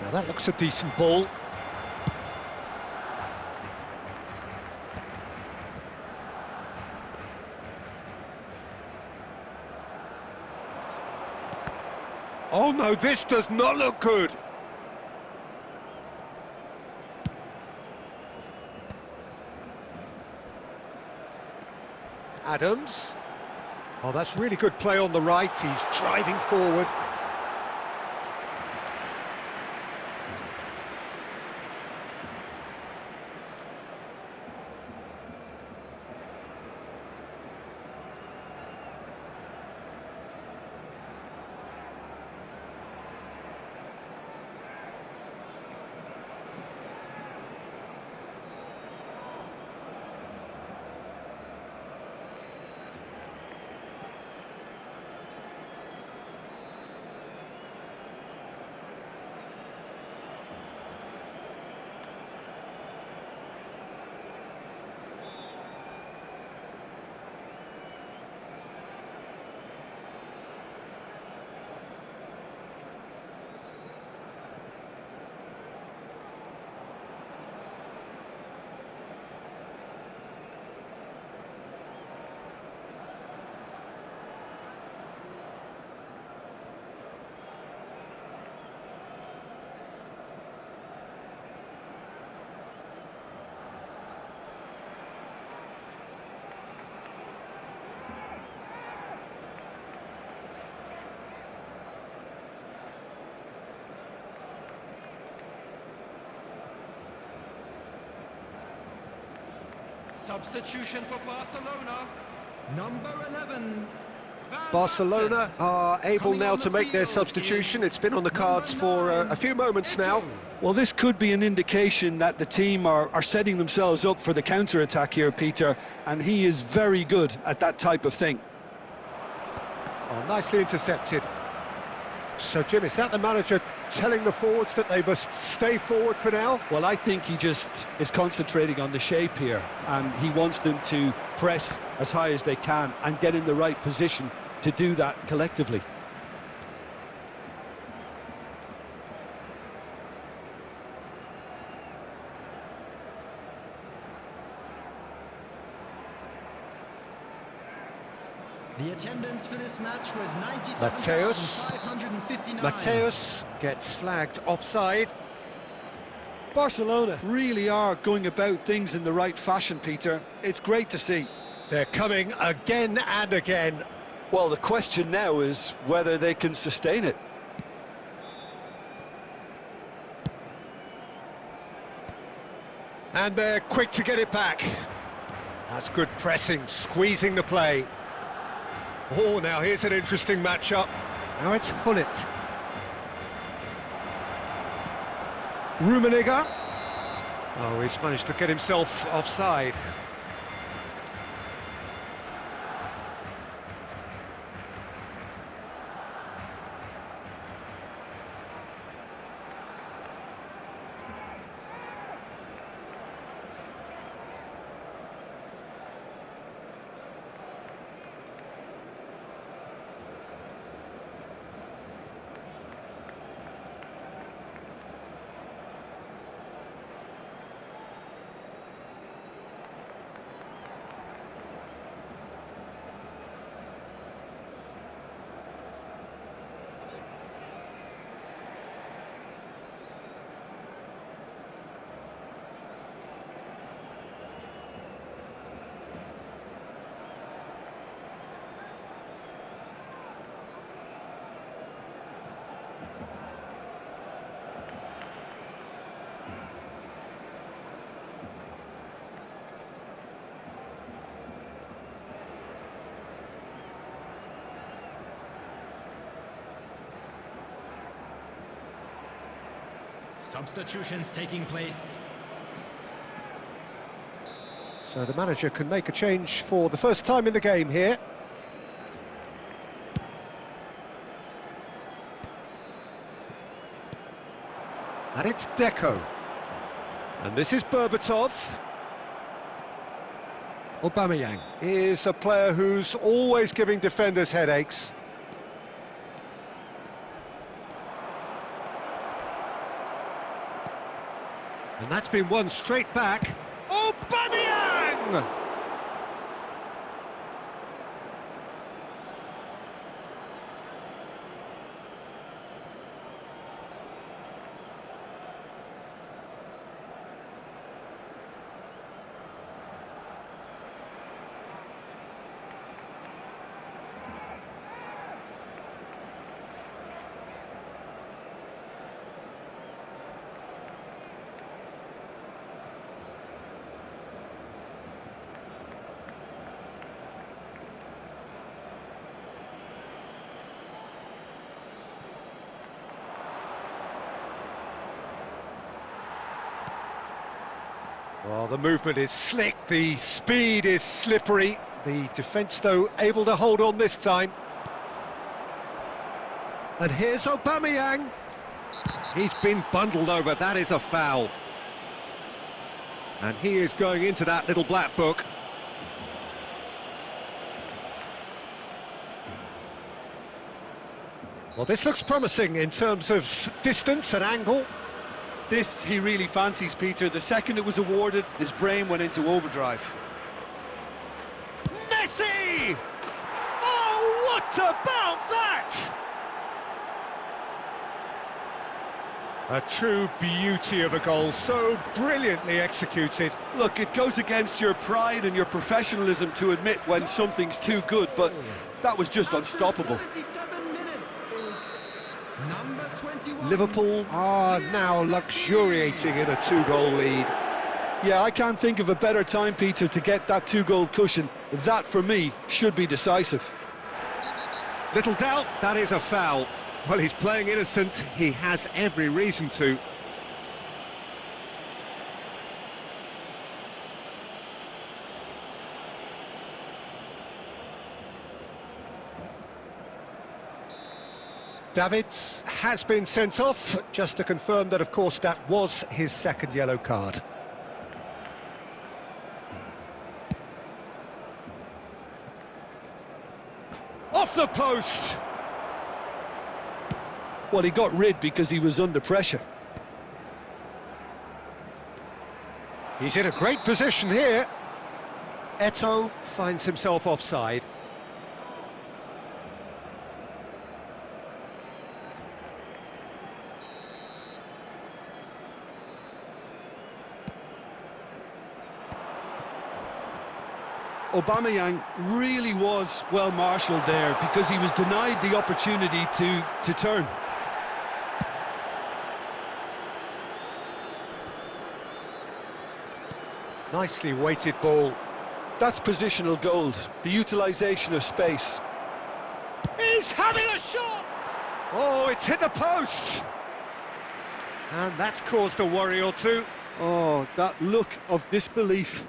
Now that looks a decent ball. Oh no, this does not look good. Adams. Oh, that's really good play on the right. He's driving forward.
Substitution for Barcelona. Number 11.
Barcelona are able now to make their substitution. It's been on the cards for a few moments now.
Well, this could be an indication that the team are setting themselves up for the counter-attack here, Peter, and he is very good at that type of thing.
Oh, nicely intercepted. So, Jim, is that the manager telling the forwards that they must stay forward for now?
Well, I think he just is concentrating on the shape here, and he wants them to press as high as they can and get in the right position to do that collectively.
The attendance for this match was 97,559.
Mateus gets flagged offside.
Barcelona really are going about things in the right fashion, Peter. It's great to see.
They're coming again and again.
Well, the question now is whether they can sustain it.
And they're quick to get it back. That's good pressing, squeezing the play. Oh, now here's an interesting matchup. Now it's Hullet. Rummenigge. Oh, he's managed to get himself offside.
Substitutions taking place.
So the manager can make a change for the first time in the game here. And it's Deco. And this is Berbatov. Aubameyang is a player who's always giving defenders headaches. And that's been won straight back. Aubameyang! Well, the movement is slick, the speed is slippery. The defence, though, able to hold on this time. And here's Aubameyang. He's been bundled over, that is a foul. And he is going into that little black book. Well, this looks promising in terms of distance and angle.
This he really fancies, Peter. The second it was awarded, his brain went into overdrive.
Messi! Oh, what about that? A true beauty of a goal, so brilliantly executed.
Look, it goes against your pride and your professionalism to admit when something's too good, but that was just unstoppable.
37 minutes is number 21.
Liverpool are now luxuriating in a two-goal lead.
Yeah, I can't think of a better time, Peter, to get that two-goal cushion. That, for me, should be decisive.
Little doubt, that is a foul. Well, he's playing innocent. He has every reason to. Davids has been sent off, just to confirm that, of course, that was his second yellow card. Off the post!
Well, he got rid because he was under pressure.
He's in a great position here. Eto'o finds himself offside.
Aubameyang really was well marshalled there because he was denied the opportunity to turn.
Nicely weighted ball.
That's positional gold, the utilisation of space.
He's having a shot! Oh, it's hit the post! And that's caused a worry or two.
Oh, that look of disbelief.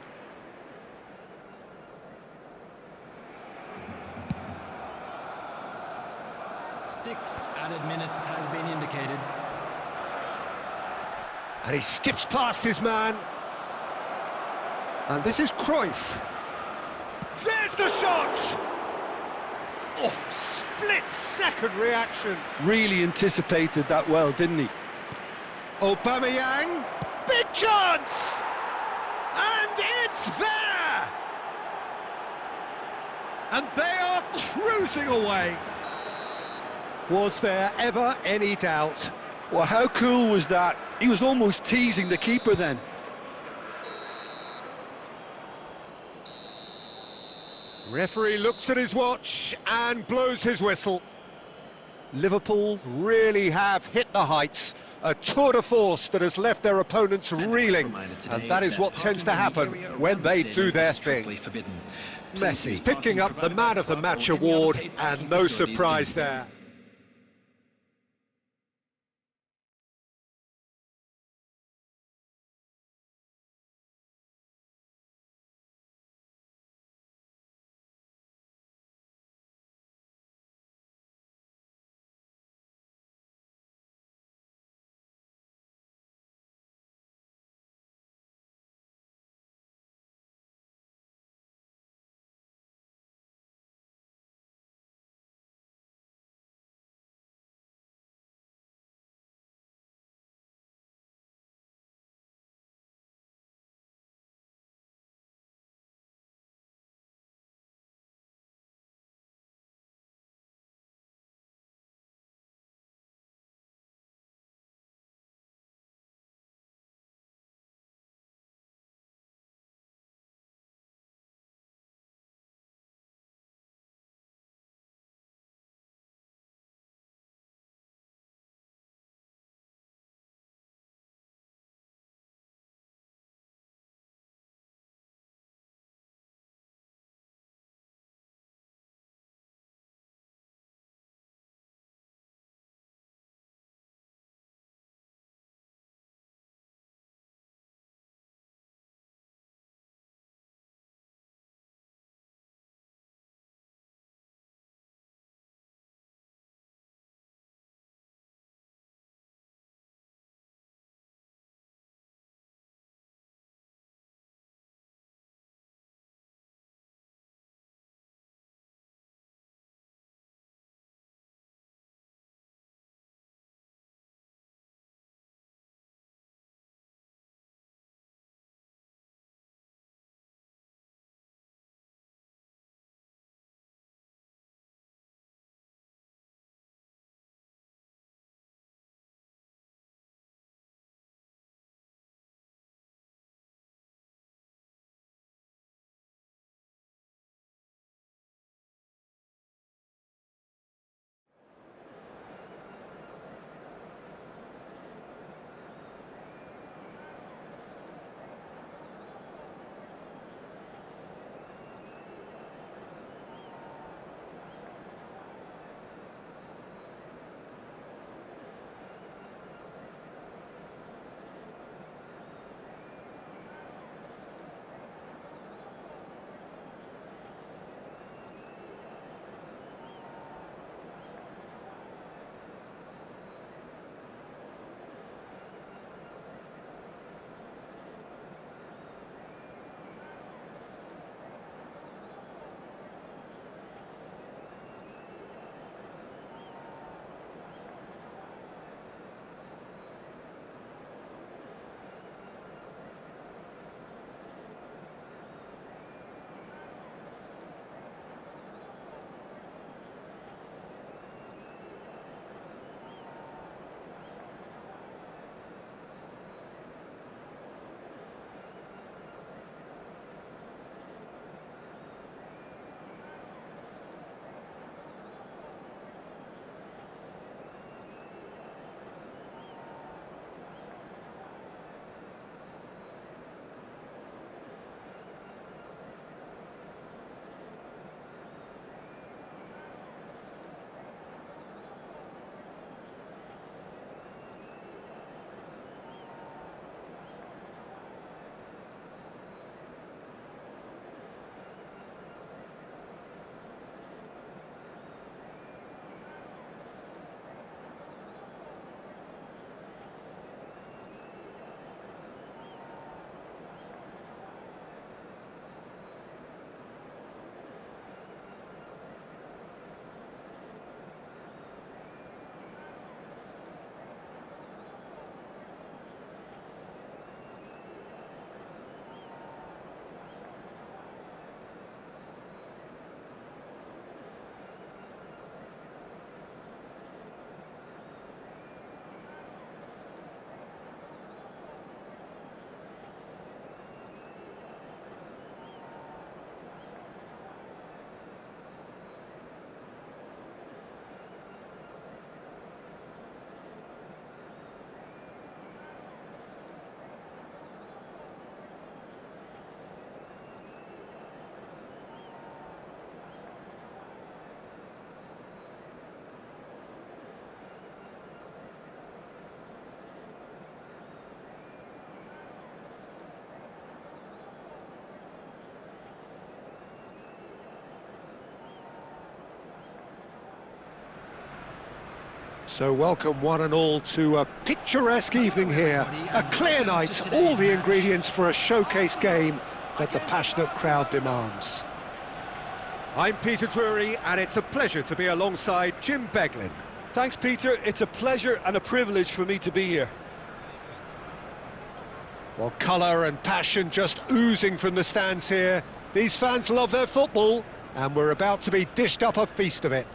Six added minutes has been indicated.
And he skips past his man. And this is Cruyff. There's the shot! Oh, split-second reaction.
Really anticipated that well, didn't he?
Aubameyang, big chance! And it's there! And they are cruising away. Was there ever any doubt?
Well, how cool was that? He was almost teasing the keeper then.
Referee looks at his watch and blows his whistle. Liverpool really have hit the heights. A tour de force that has left their opponents reeling. And that is what tends to happen when they do their thing. Messi picking up the Man of the Match award, and no surprise there. So welcome one and all to a picturesque evening here. A clear night, all the ingredients for a showcase game that the passionate crowd demands. I'm Peter Drury, and it's a pleasure to be alongside Jim Beglin.
Thanks, Peter. It's a pleasure and a privilege for me to be here.
Well, colour and passion just oozing from the stands here. These fans love their football, and we're about to be dished up a feast of it.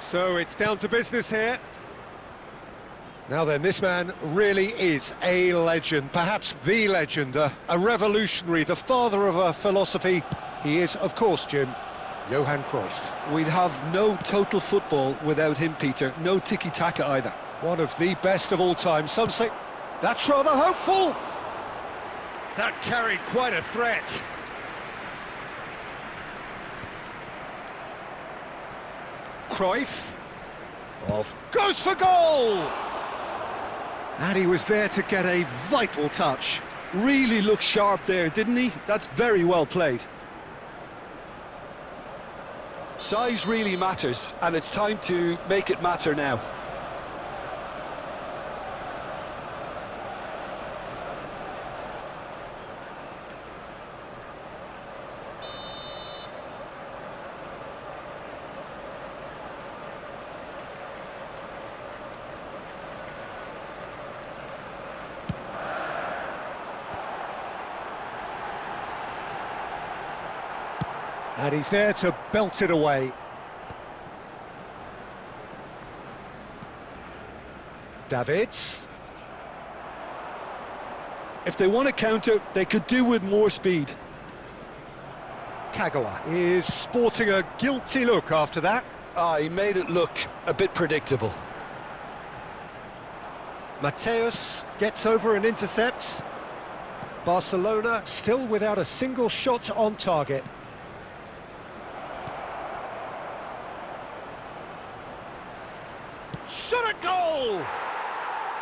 So it's down to business here. Now then, this man really is a legend, perhaps the legend, a revolutionary, the father of a philosophy. He is, of course, Jim, Johan Cruyff.
We'd have no total football without him, Peter. No tiki-taka either.
One of the best of all time. Some say that's rather hopeful. That carried quite a threat. Cruyff goes for goal! And he was there to get a vital touch.
Really looked sharp there, didn't he? That's very well played. Size really matters, and it's time to make it matter now.
And he's there to belt it away. Davids.
If they want to counter, they could do with more speed.
Kagawa is sporting a guilty look after that.
He made it look a bit predictable.
Mateus gets over and intercepts. Barcelona still without a single shot on target. Shot at goal!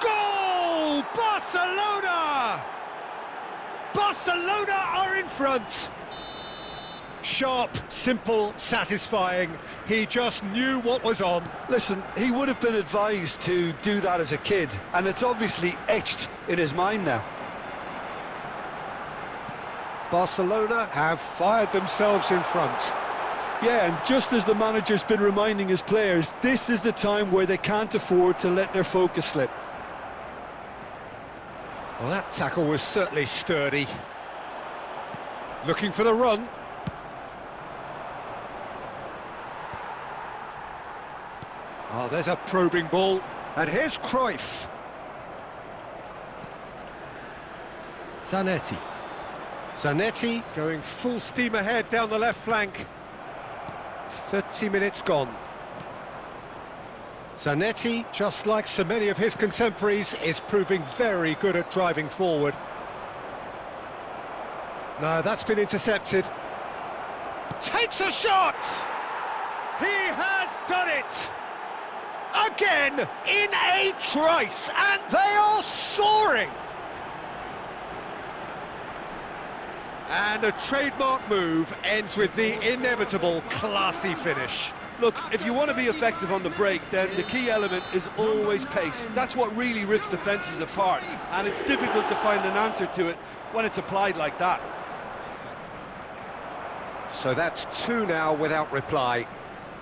Goal! Barcelona! Barcelona are in front! Sharp, simple, satisfying. He just knew what was on.
Listen, he would have been advised to do that as a kid, and it's obviously etched in his mind now.
Barcelona have fired themselves in front.
Yeah, and just as the manager's been reminding his players, this is the time where they can't afford to let their focus slip.
Well, that tackle was certainly sturdy. Looking for the run. Oh, there's a probing ball. And here's Cruyff. Zanetti. Zanetti going full steam ahead down the left flank. 30 minutes gone. Zanetti, just like so many of his contemporaries, is proving very good at driving forward. No, that's been intercepted. Takes a shot! He has done it! Again, in a trice, and they are soaring! And a trademark move ends with the inevitable classy finish.
Look, if you want to be effective on the break, then the key element is always pace. That's what really rips defences apart, and it's difficult to find an answer to it when it's applied like that.
So that's two now without reply.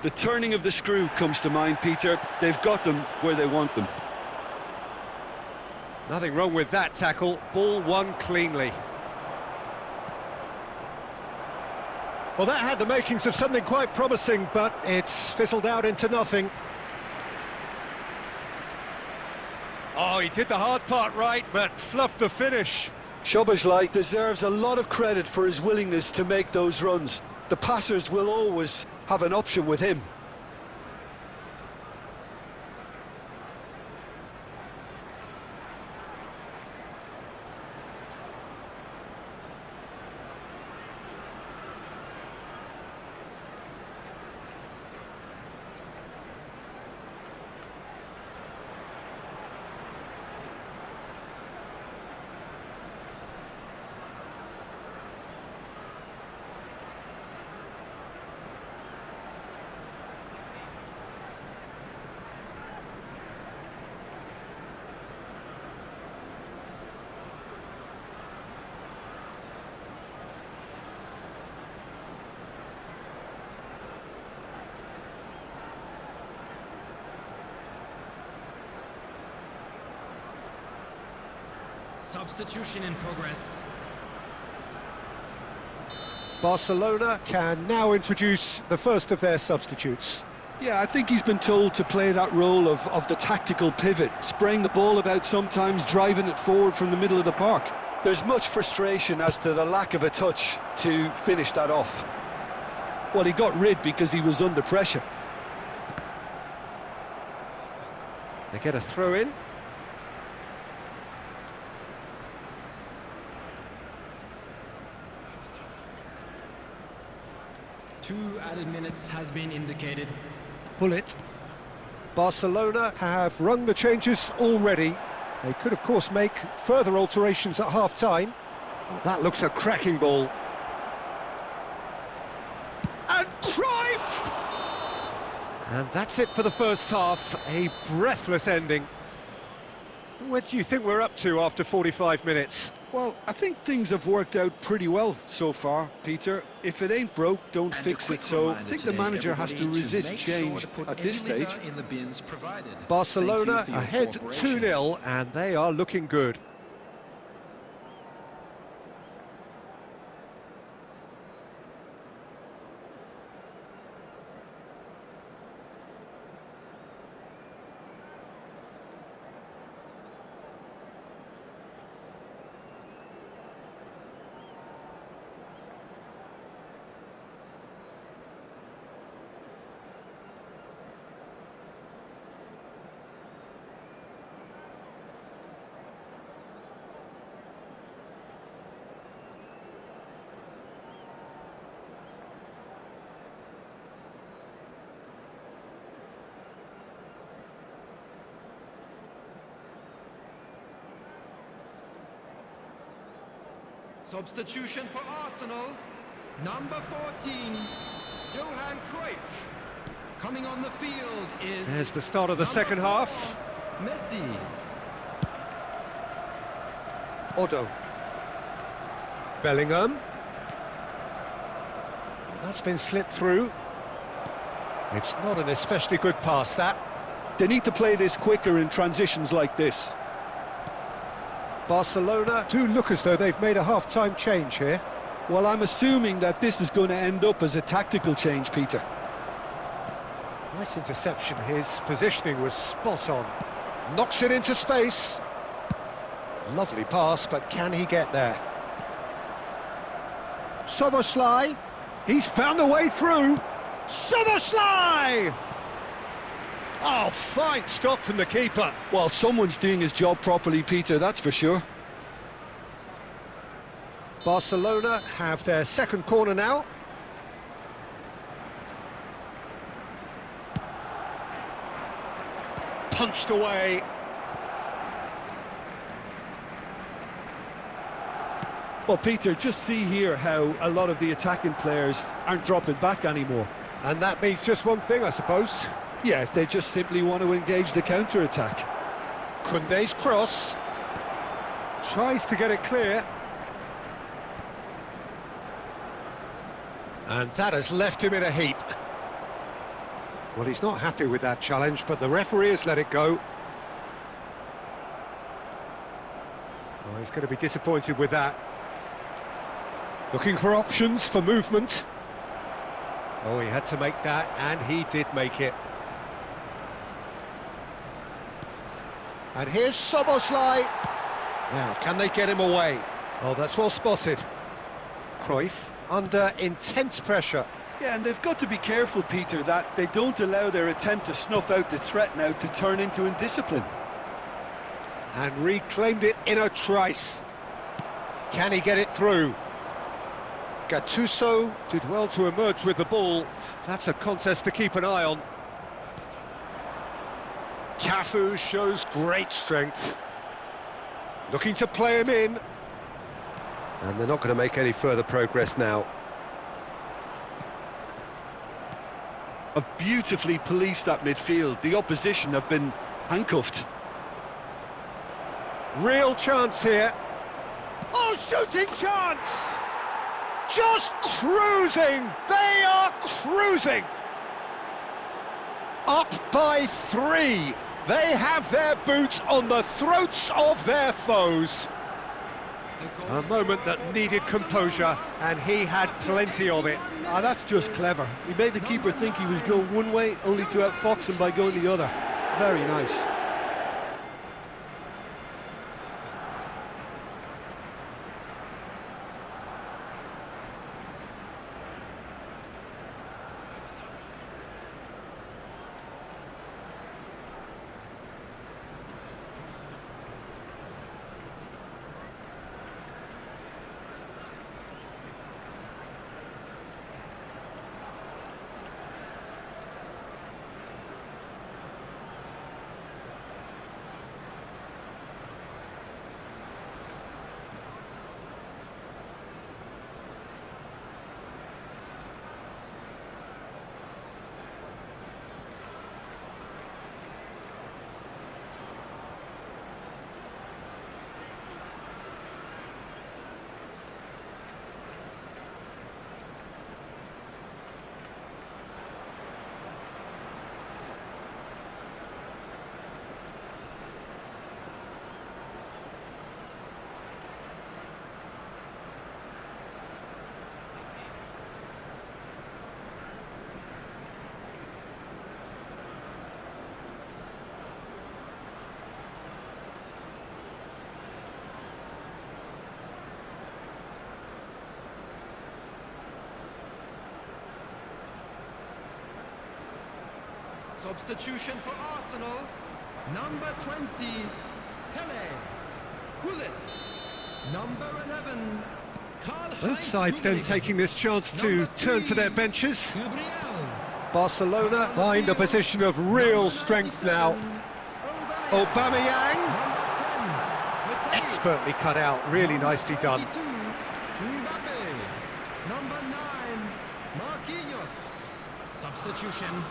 The turning of the screw comes to mind, Peter. They've got them where they want them.
Nothing wrong with that tackle. Ball won cleanly. Well, that had the makings of something quite promising, but it's fizzled out into nothing. Oh, he did the hard part right, but fluffed the finish.
Szoboszlai deserves a lot of credit for his willingness to make those runs. The passers will always have an option with him.
Substitution in progress.
Barcelona can now introduce the first of their substitutes.
Yeah, I think he's been told to play that role of the tactical pivot, spraying the ball about sometimes, driving it forward from the middle of the park. There's much frustration as to the lack of a touch to finish that off. Well, he got rid because he was under pressure.
They get a throw in.
Two added minutes has been indicated.
Pull it. Barcelona have rung the changes already. They could, of course, make further alterations at half-time. Oh, that looks a cracking ball. And Cruyff! And that's it for the first half. A breathless ending. What do you think we're up to after 45 minutes?
Well, I think things have worked out pretty well so far, Peter. If it ain't broke, don't fix it. So I think the manager has to resist change at this stage.
In the bins provided.
Barcelona
Thank you for your
ahead
cooperation.
2-0, and they are looking good.
Substitution for Arsenal. Number 14, Johan Cruyff. Coming on the field is...
There's the start of the second half.
Messi.
Otto. Bellingham. That's been slipped through. It's not an especially good pass, that.
They need to play this quicker in transitions like this.
Barcelona do look as though they've made a half-time change here.
Well, I'm assuming that this is going to end up as a tactical change, Peter.
Nice interception. His positioning was spot on. Knocks it into space. Lovely pass, but can he get there? Szoboszlai. He's found a way through. Szoboszlai! Oh, fine stop from the keeper.
Well, someone's doing his job properly, Peter, that's for sure.
Barcelona have their second corner now. Punched away.
Well, Peter, just see here how a lot of the attacking players aren't dropping back anymore.
And that means just one thing, I suppose.
Yeah, they just simply want to engage the counter-attack.
Koundé's cross. Tries to get it clear. And that has left him in a heap. Well, he's not happy with that challenge, but the referee has let it go. Oh, he's going to be disappointed with that. Looking for options for movement. Oh, he had to make that, and he did make it. And here's Szoboszlai. Now, can they get him away? Oh, that's well spotted. Cruyff under intense pressure.
Yeah, and they've got to be careful, Peter, that they don't allow their attempt to snuff out the threat now to turn into indiscipline.
And reclaimed it in a trice. Can he get it through? Gattuso did well to emerge with the ball. That's a contest to keep an eye on. Cafu shows great strength. Looking to play him in. And they're not going to make any further progress now.
Have beautifully policed that midfield. The opposition have been handcuffed.
Real chance here. Oh, shooting chance! Just cruising! They are cruising! Up by 3. They have their boots on the throats of their foes. A moment that needed composure, and he had plenty of it.
Ah, that's just clever. He made the keeper think he was going one way, only to outfox him by going the other. Very nice.
Substitution for Arsenal, number 20, Pele. Gullit, number 11,
Both sides then taking this chance to turn to their benches. Barcelona find a position of real strength now. Aubameyang, expertly cut out, really nicely done.
Number 9, Marquinhos. Substitution.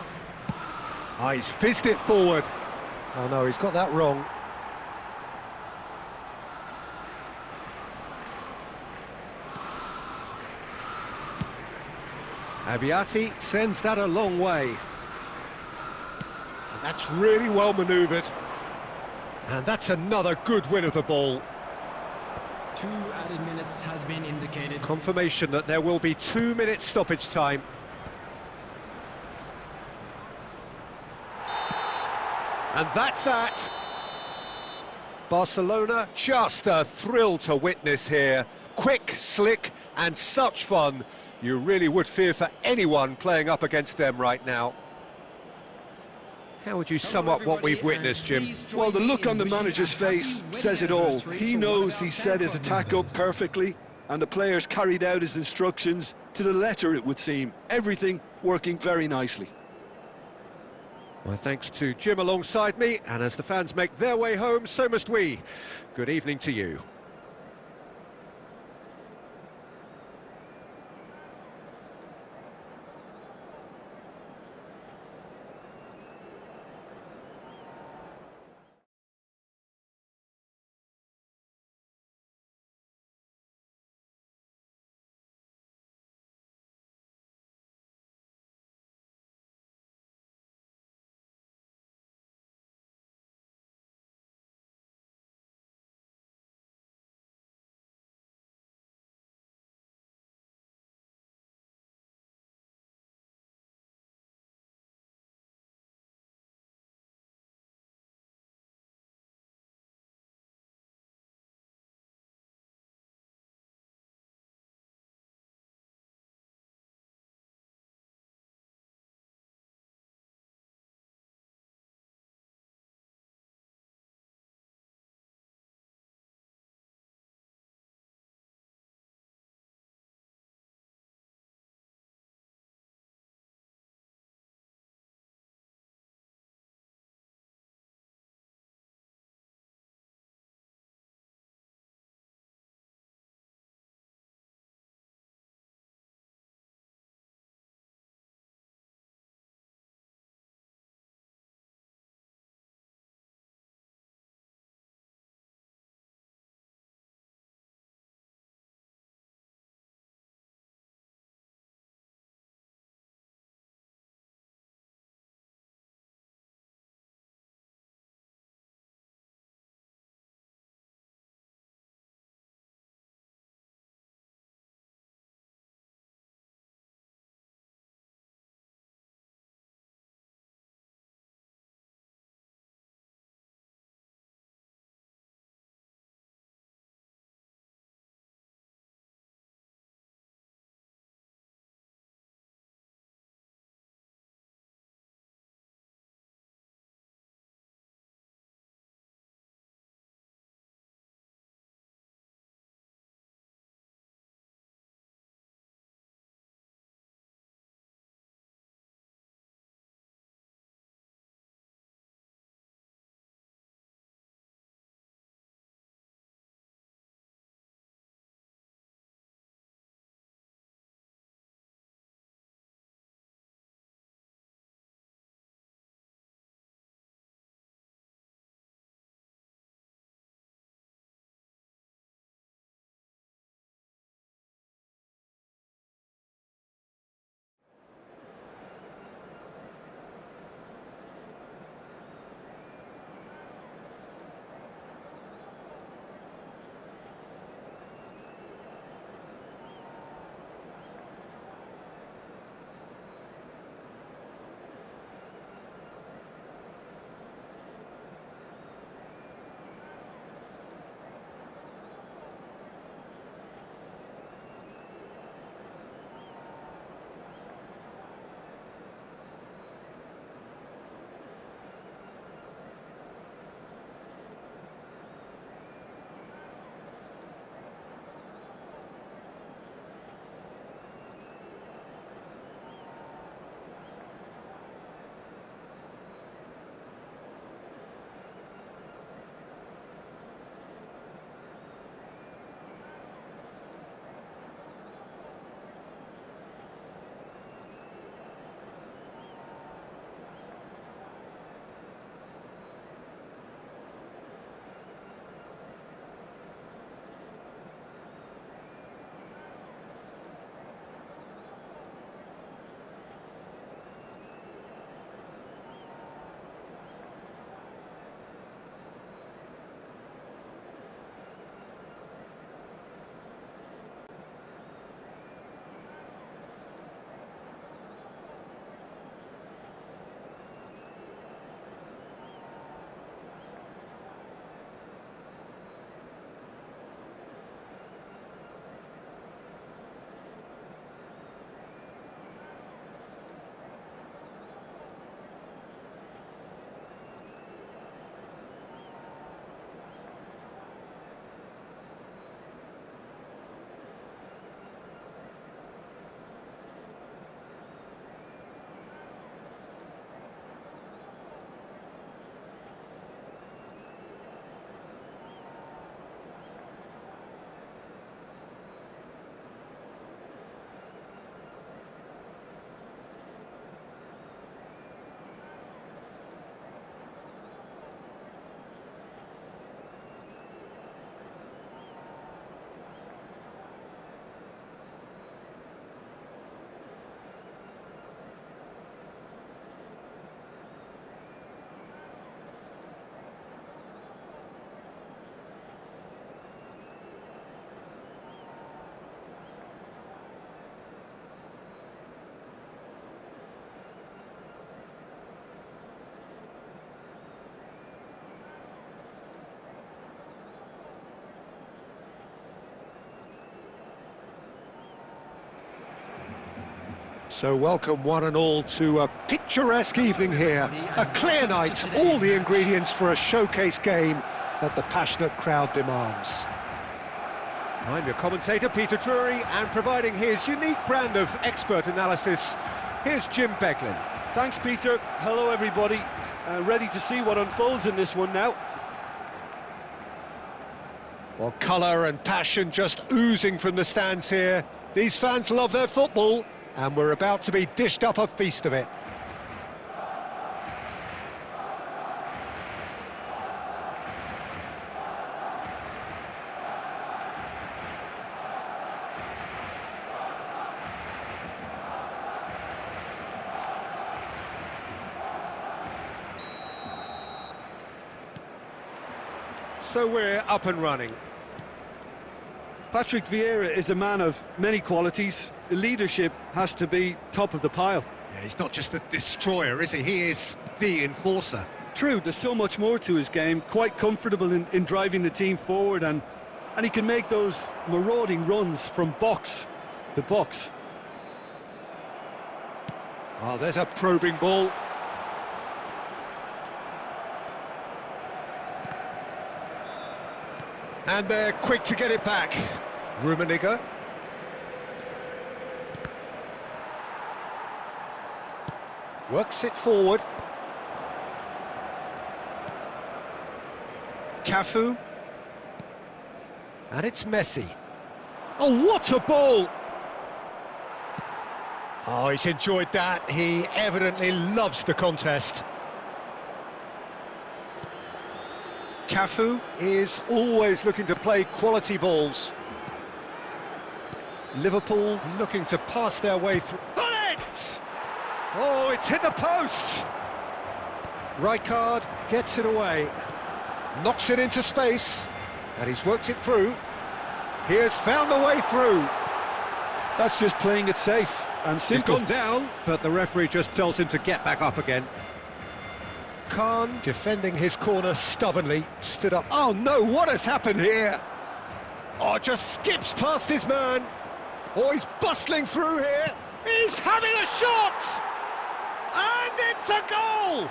Ah, he's fizzed it forward. Oh no, he's got that wrong. Abiati sends that a long way. And that's really well manoeuvred. And that's another good win of the ball.
2 added minutes has been indicated.
Confirmation that there will be 2 minutes stoppage time. And that's that. Barcelona, just a thrill to witness here. Quick, slick, and such fun. You really would fear for anyone playing up against them right now. How would you sum up what we've witnessed, Jim?
Well, the look on the manager's face says it all. He knows he set his attack up perfectly, and the players carried out his instructions to the letter, it would seem. Everything working very nicely.
My thanks to Jim alongside me, and as the fans make their way home, so must we. Good evening to you. So welcome one and all to a picturesque evening here. A clear night, all the ingredients for a showcase game that the passionate crowd demands. I'm your commentator, Peter Drury, and providing his unique brand of expert analysis, here's Jim Beglin.
Thanks, Peter. Hello, everybody. Ready to see what unfolds in this one now.
Well, colour and passion just oozing from the stands here. These fans love their football, and we're about to be dished up a feast of it. So we're up and running.
Patrick Vieira is a man of many qualities. The leadership has to be top of the pile.
Yeah, he's not just a destroyer, is he? He is the enforcer.
True, there's so much more to his game. Quite comfortable in driving the team forward, and he can make those marauding runs from box to box.
Oh, there's a probing ball. And they're quick to get it back. Rummenigge. Works it forward. Cafu. And it's Messi. Oh, what a ball! Oh, he's enjoyed that. He evidently loves the contest. Cafu is always looking to play quality balls. Liverpool looking to pass their way through. On it! Oh, it's hit the post! Rijkaard gets it away. Knocks it into space. And he's worked it through. He has found the way through.
That's just playing it safe and simple.
He's gone down, but the referee just tells him to get back up again. Khan, defending his corner stubbornly, stood up. Oh no, what has happened here? Oh, just skips past his man. Oh, he's bustling through here. He's having a shot! And it's a goal!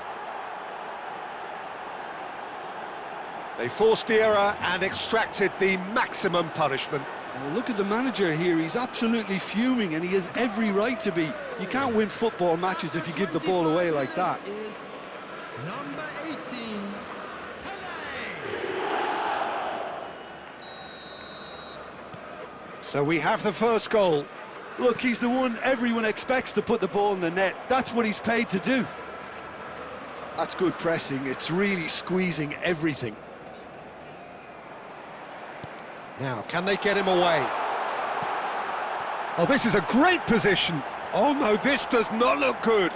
They forced the error and extracted the maximum punishment.
Well, look at the manager here. He's absolutely fuming, and he has every right to be. You can't win football matches if you give the ball away like that.
Number 18, Pele.
So we have the first goal.
Look, he's the one everyone expects to put the ball in the net. That's what he's paid to do. That's good pressing. It's really squeezing everything.
Now, can they get him away? Oh, this is a great position. Oh no, this does not look good.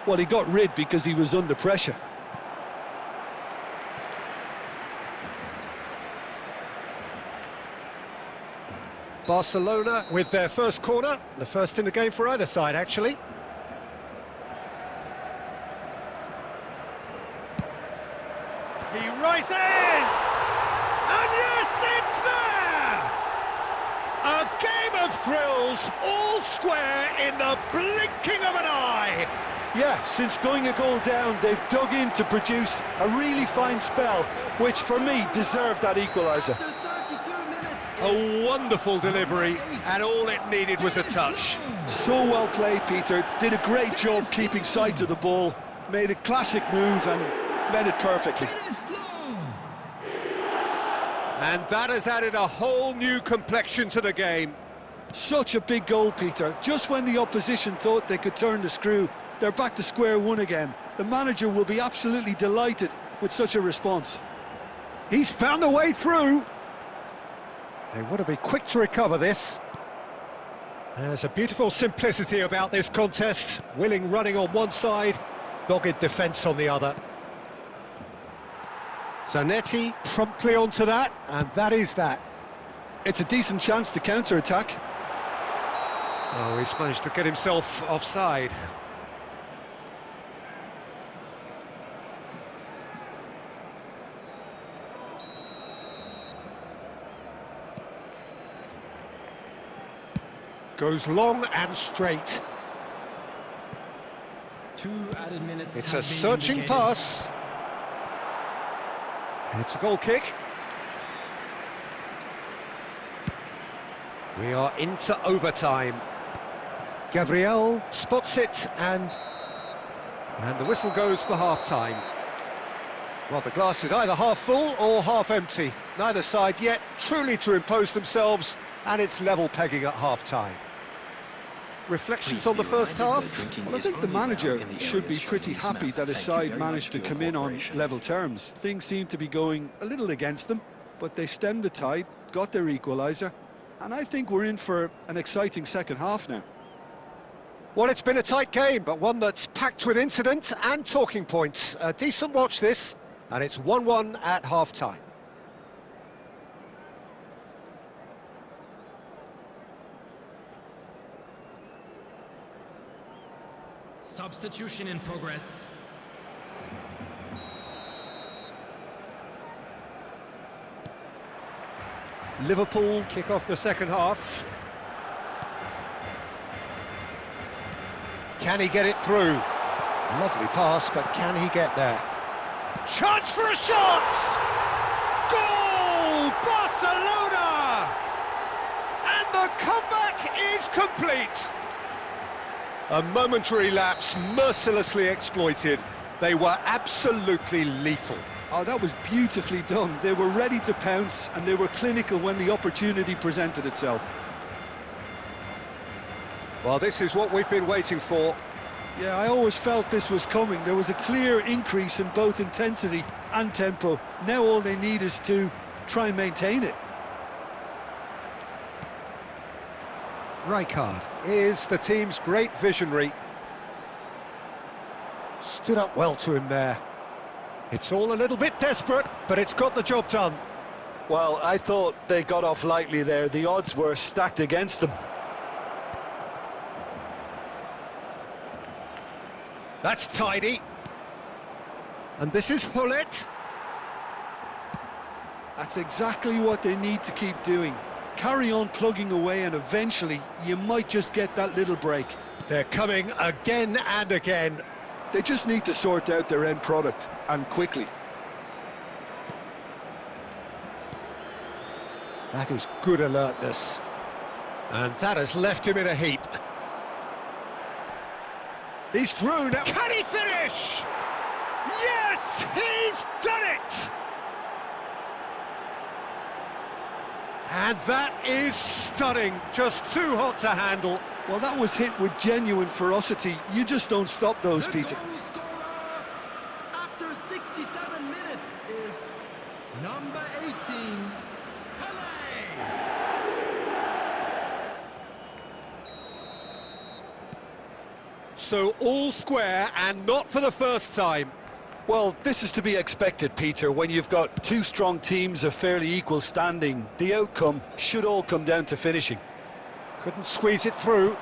Well, he got rid because he was under pressure.
Barcelona with their first corner, the first in the game for either side, actually. He rises! And yes, it's there! A game of thrills, all square in the blinking of an eye.
Yeah, since going a goal down, they've dug in to produce a really fine spell, which for me deserved that equaliser.
After 32 minutes,
A wonderful delivery, and all it needed was a touch.
So well played, Peter. Did a great job keeping sight of the ball, made a classic move and met it perfectly.
it is flown.
And that has added a whole new complexion to the game.
Such a big goal, Peter. Just when the opposition thought they could turn the screw, they're back to square one again. The manager will be absolutely delighted with such a response.
He's found a way through. They want to be quick to recover this. There's a beautiful simplicity about this contest. Willing running on one side, dogged defence on the other. Zanetti promptly onto that, and that is that.
It's a decent chance to counter-attack.
Oh, he's managed to get himself offside. Goes long and straight.
2 added minutes.
It's
have
a
been
searching
indicated.
pass. It's a goal kick. We are into overtime. Gabriel spots it, and the whistle goes for half-time. Well, the glass is either half full or half empty. Neither side yet truly to impose themselves, and it's level pegging at half-time. Reflections on the first half?
Well, I think the manager should be pretty happy that his side managed to come in on level terms. Things seem to be going a little against them, but they stemmed the tide, got their equaliser, and I think we're in for an exciting second half now.
Well, it's been a tight game, but one that's packed with incident and talking points. A decent watch this, and it's 1-1 at half-time.
Substitution in progress.
Liverpool kick off the second half. Can he get it through? Lovely pass, but can he get there? Chance for a shot! Goal! Barcelona! And the comeback is complete! A momentary lapse mercilessly exploited. They were absolutely lethal.
Oh, that was beautifully done. They were ready to pounce, and they were clinical when the opportunity presented itself.
Well, this is what we've been waiting for.
Yeah, I always felt this was coming. There was a clear increase in both intensity and tempo. Now all they need is to try and maintain it.
Rijkaard is the team's great visionary. Stood up well to him there. It's all a little bit desperate, but it's got the job done.
Well, I thought they got off lightly there. The odds were stacked against them.
That's tidy. And this is Hullet.
That's exactly what they need to keep doing. Carry on plugging away, and eventually you might just get that little break.
They're coming again and again.
They just need to sort out their end product, and quickly.
That is good alertness. And that has left him in a heap. He's through now. Can he finish? Yes, he's done it! And that is stunning. Just too hot to handle.
Well, that was hit with genuine ferocity. You just don't stop those, Peter.
The goal scorer after 67 minutes is number 18, Pele.
So all square, and not for the first time.
Well, this is to be expected, Peter. When you've got two strong teams of fairly equal standing, the outcome should all come down to finishing.
Couldn't squeeze it through.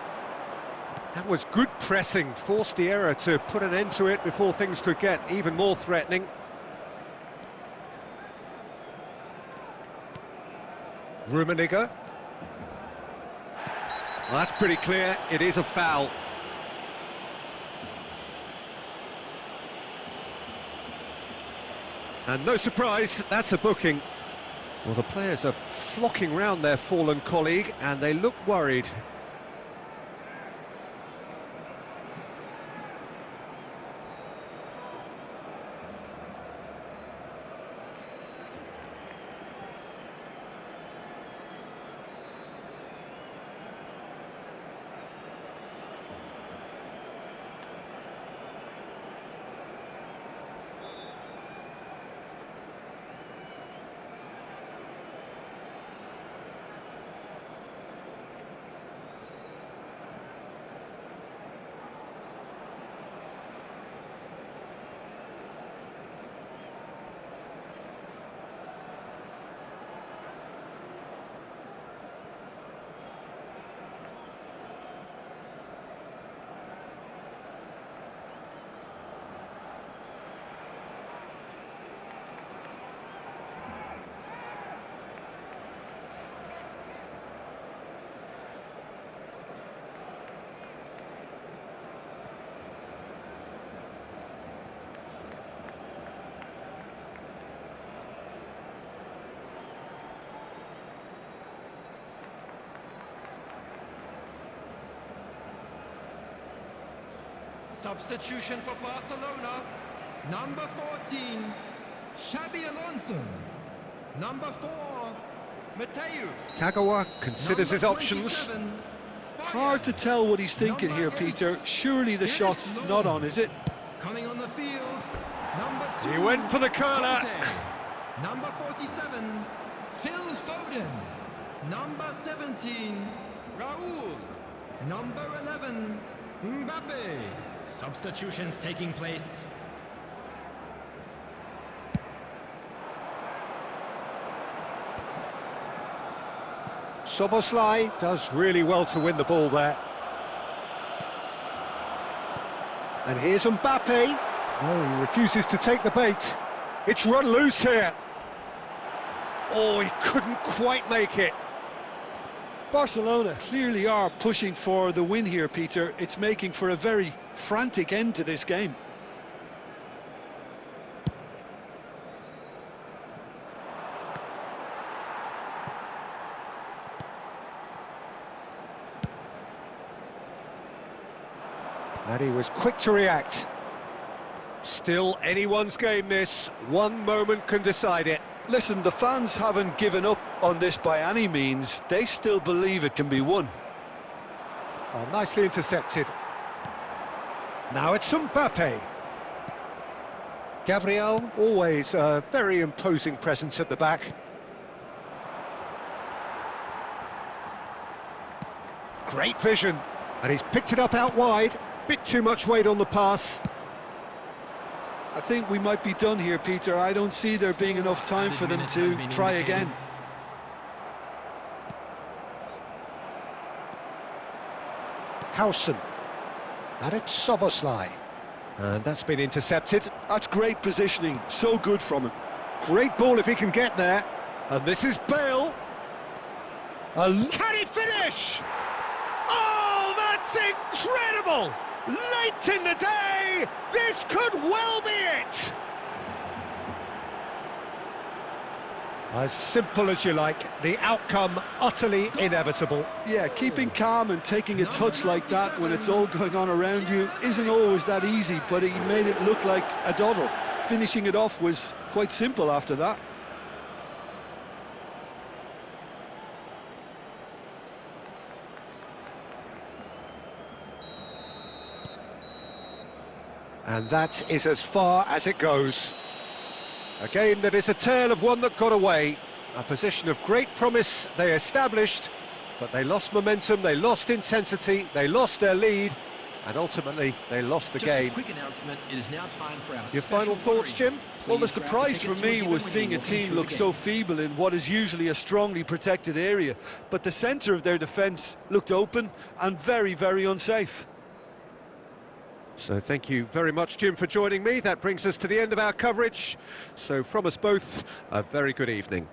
That was good pressing, forced the error to put an end to it before things could get even more threatening. Rummenigge. Well, that's pretty clear, it is a foul. And no surprise, that's a booking. Well, the players are flocking round their fallen colleague, and they look worried.
Substitution for Barcelona. Number 14, Xabi Alonso. Number 4, Mateus.
Kagawa considers his
Number
options.
27,
Hard to tell what he's thinking here, Peter. Surely the shot's not on, is it?
Coming on the field, number 2.
He went for the curler.
Conte. Number 47, Phil Foden. Number 17, Raul. Number 11, Mbappe. Substitutions taking place.
Szoboszlai does really well to win the ball there. And here's Mbappe. No, he refuses to take the bait. It's run loose here. Oh, he couldn't quite make it.
Barcelona clearly are pushing for the win here, Peter. It's making for a very frantic end to this game.
And he was quick to react. Still anyone's game this. One moment can decide it.
Listen, the fans haven't given up on this by any means. They still believe it can be won.
Oh, nicely intercepted. Now it's Mbappe. Gabriel, always a very imposing presence at the back. Great vision. And he's picked it up out wide. Bit too much weight on the pass.
I think we might be done here, Peter. I don't see there being enough time for them to try again.
Howson. And it's Szoboszlai. And that's been intercepted.
That's great positioning. So good from him.
Great ball if he can get there. And this is Bale. Can he finish? Oh, that's incredible! Late in the day, this could well be it! As simple as you like, the outcome utterly inevitable.
Yeah, keeping calm and taking a touch like that when it's all going on around you isn't always that easy, but he made it look like a doddle. Finishing it off was quite simple after that.
And that is as far as it goes. A game that is a tale of one that got away. A position of great promise they established, but they lost momentum, they lost intensity, they lost their lead, and ultimately they lost the game.
Quick announcement, it is now time for our
Your final thoughts, Jim?
Well, the surprise for me was seeing a team look so feeble in what is usually a strongly protected area, but the centre of their defence looked open and very, very unsafe.
So thank you very much, Jim, for joining me. That brings us to the end of our coverage. So from us both, a very good evening.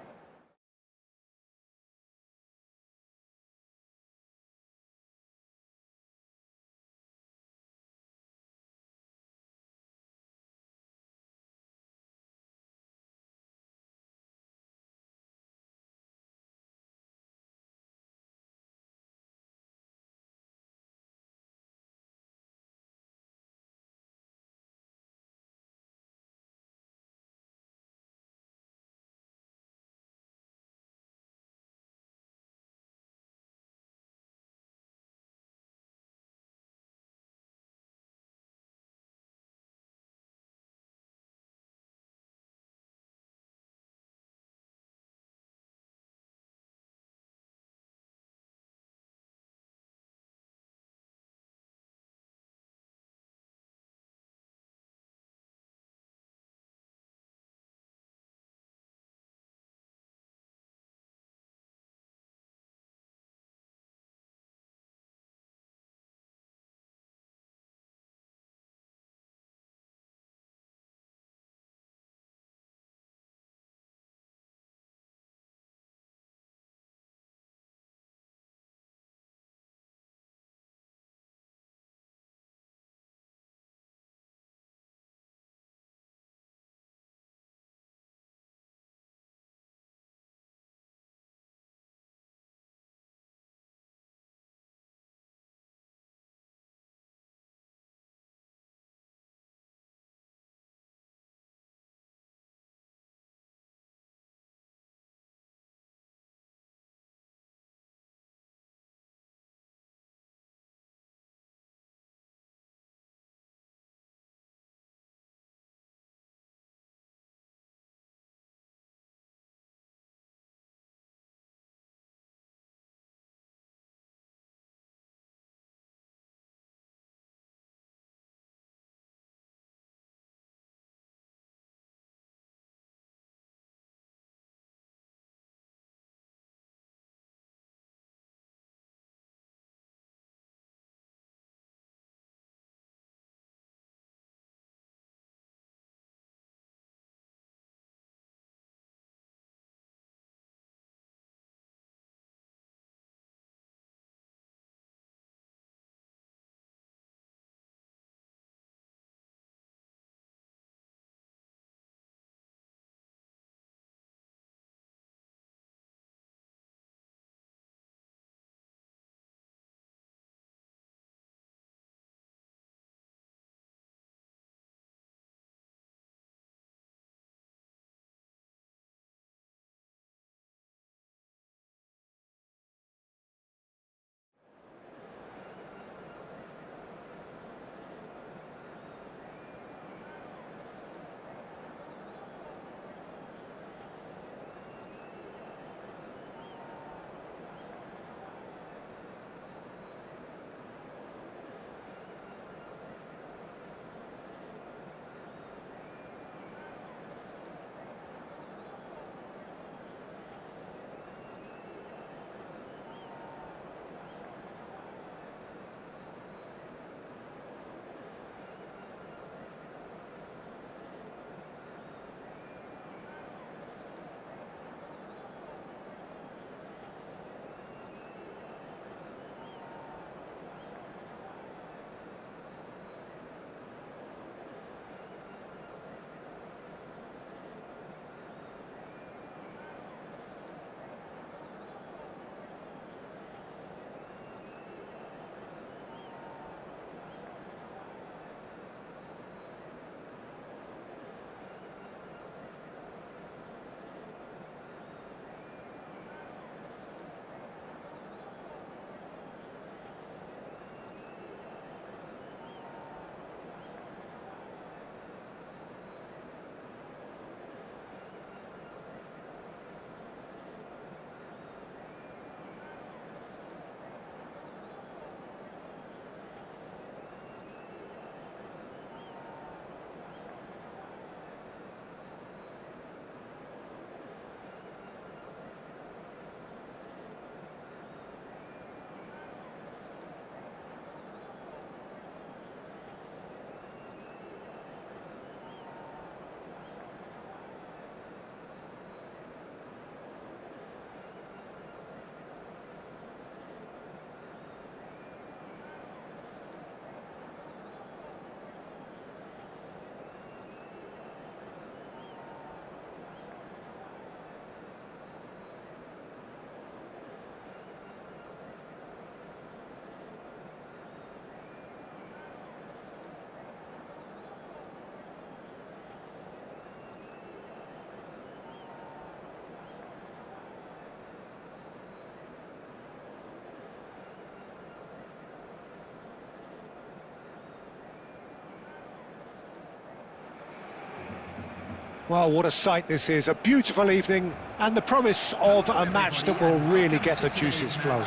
Well, what a sight this is, a beautiful evening, and the promise of a match that will really get the juices flowing.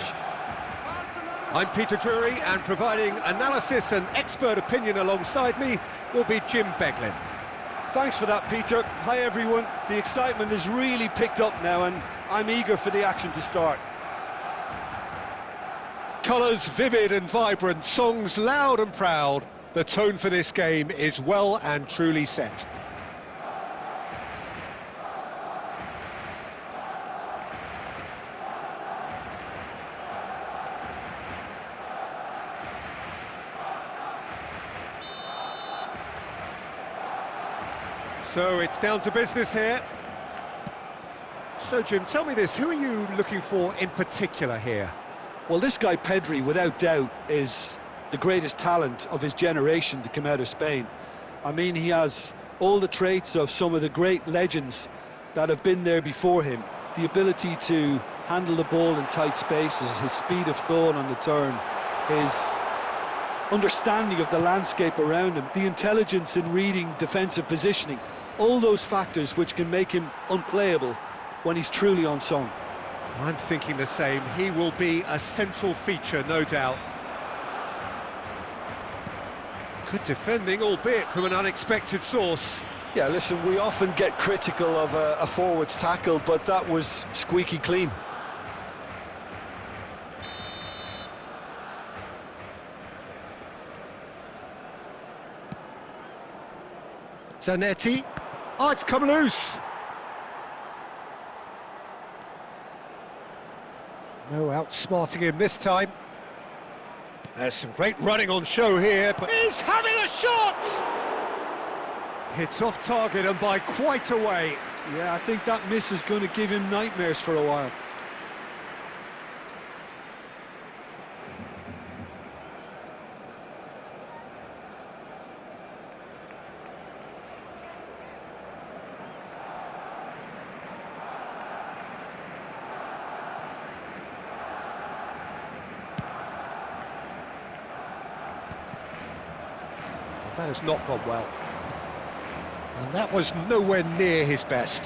I'm Peter Drury, and providing analysis and expert opinion alongside me will be Jim Beglin.
Thanks for that, Peter. Hi, everyone. The excitement has really picked up now, and I'm eager for the action to start.
Colours vivid and vibrant, songs loud and proud. The tone for this game is well and truly set. So it's down to business here. So Jim, tell me this, who are you looking for in particular here?
Well, this guy Pedri, without doubt, is the greatest talent of his generation to come out of Spain. I mean, he has all the traits of some of the great legends that have been there before him. The ability to handle the ball in tight spaces, his speed of thought on the turn, his understanding of the landscape around him, the intelligence in reading defensive positioning, all those factors which can make him unplayable when he's truly on song.
I'm thinking the same. He will be a central feature, no doubt. Good defending, albeit from an unexpected source.
Yeah, listen, we often get critical of a forward's tackle, but that was squeaky clean.
Zanetti. Oh, it's come loose. No outsmarting him this time. There's some great running on show here, but he's having a shot! Hits off target and by quite a way.
Yeah, I think that miss is going to give him nightmares for a while.
That has not gone well. And that was nowhere near his best.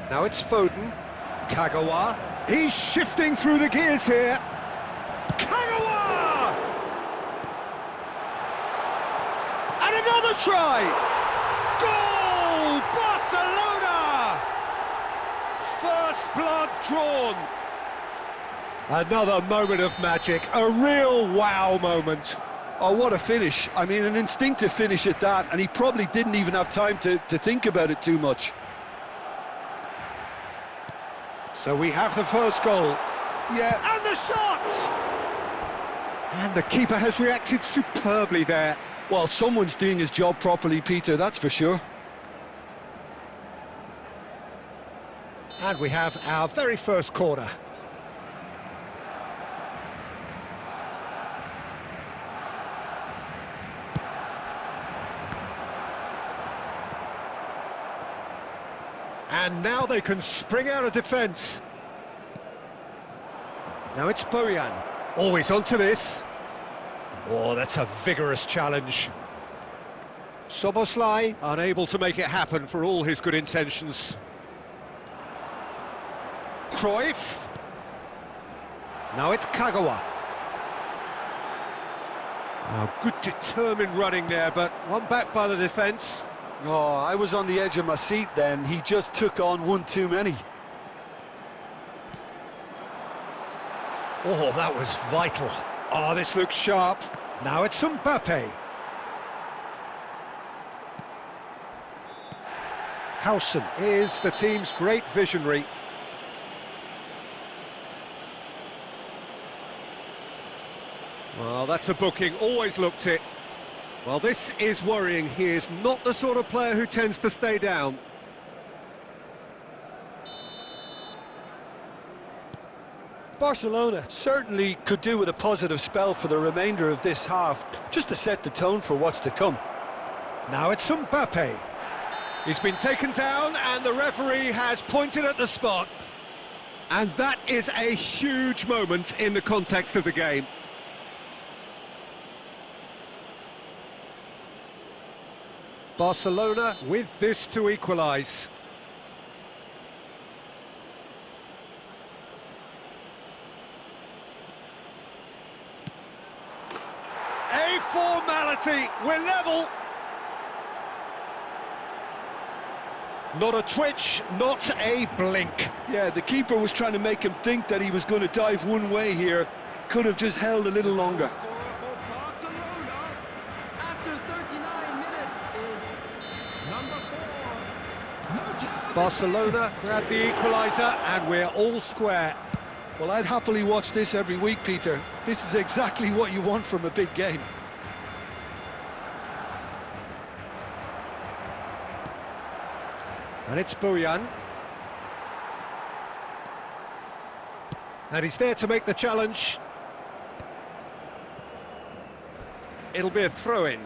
Now it's Foden. Kagawa. He's shifting through the gears here. Kagawa! And another try! Goal! Barcelona! First blood drawn. Another moment of magic, a real wow moment.
Oh, what a finish. I mean, an instinctive finish at that, and he probably didn't even have time to think about it too much.
So we have the first goal.
Yeah.
And the shot! And the keeper has reacted superbly there.
Well, someone's doing his job properly, Peter, that's for sure.
And we have our very first corner. And now they can spring out of defence. Now it's Bojan. Always onto this. Oh, that's a vigorous challenge. Soboslai unable to make it happen for all his good intentions. Cruyff. Now it's Kagawa. Oh, good determined running there, but one back by the defence.
Oh, I was on the edge of my seat then. He just took on one too many.
Oh, that was vital. Oh, this looks sharp. Now it's Mbappe. Howson is the team's great visionary. Well, that's a booking, always looked it. Well, this is worrying. He is not the sort of player who tends to stay down.
Barcelona certainly could do with a positive spell for the remainder of this half, just to set the tone for what's to come.
Now it's Mbappe. He's been taken down and the referee has pointed at the spot. And that is a huge moment in the context of the game. Barcelona with this to equalise. A formality, we're level. Not a twitch, not a blink.
Yeah, the keeper was trying to make him think that he was going to dive one way here. Could have just held a little longer.
Score for Barcelona after 39 minutes is number 4. No chance.
Barcelona grab the equaliser and we're all square.
Well, I'd happily watch this every week, Peter. This is exactly what you want from a big game.
And it's Bojan. And he's there to make the challenge. It'll be a throw-in.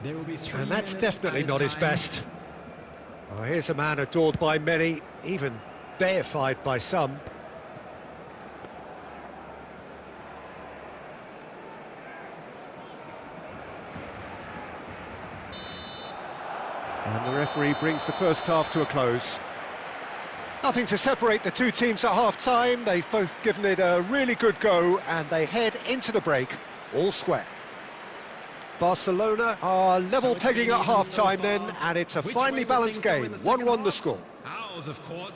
There will be 3
And that's
minutes
definitely
added
not his
time.
best. Oh, here's a man adored by many, even deified by some. And the referee brings the first half to a close. Nothing to separate the two teams at half-time. They've both given it a really good go, and they head into the break all square. Barcelona are level pegging at half-time then, and it's a
Which
finely
way will
balanced
things go in
game.
the second
1-1 the
half?
score.
Ours, of course.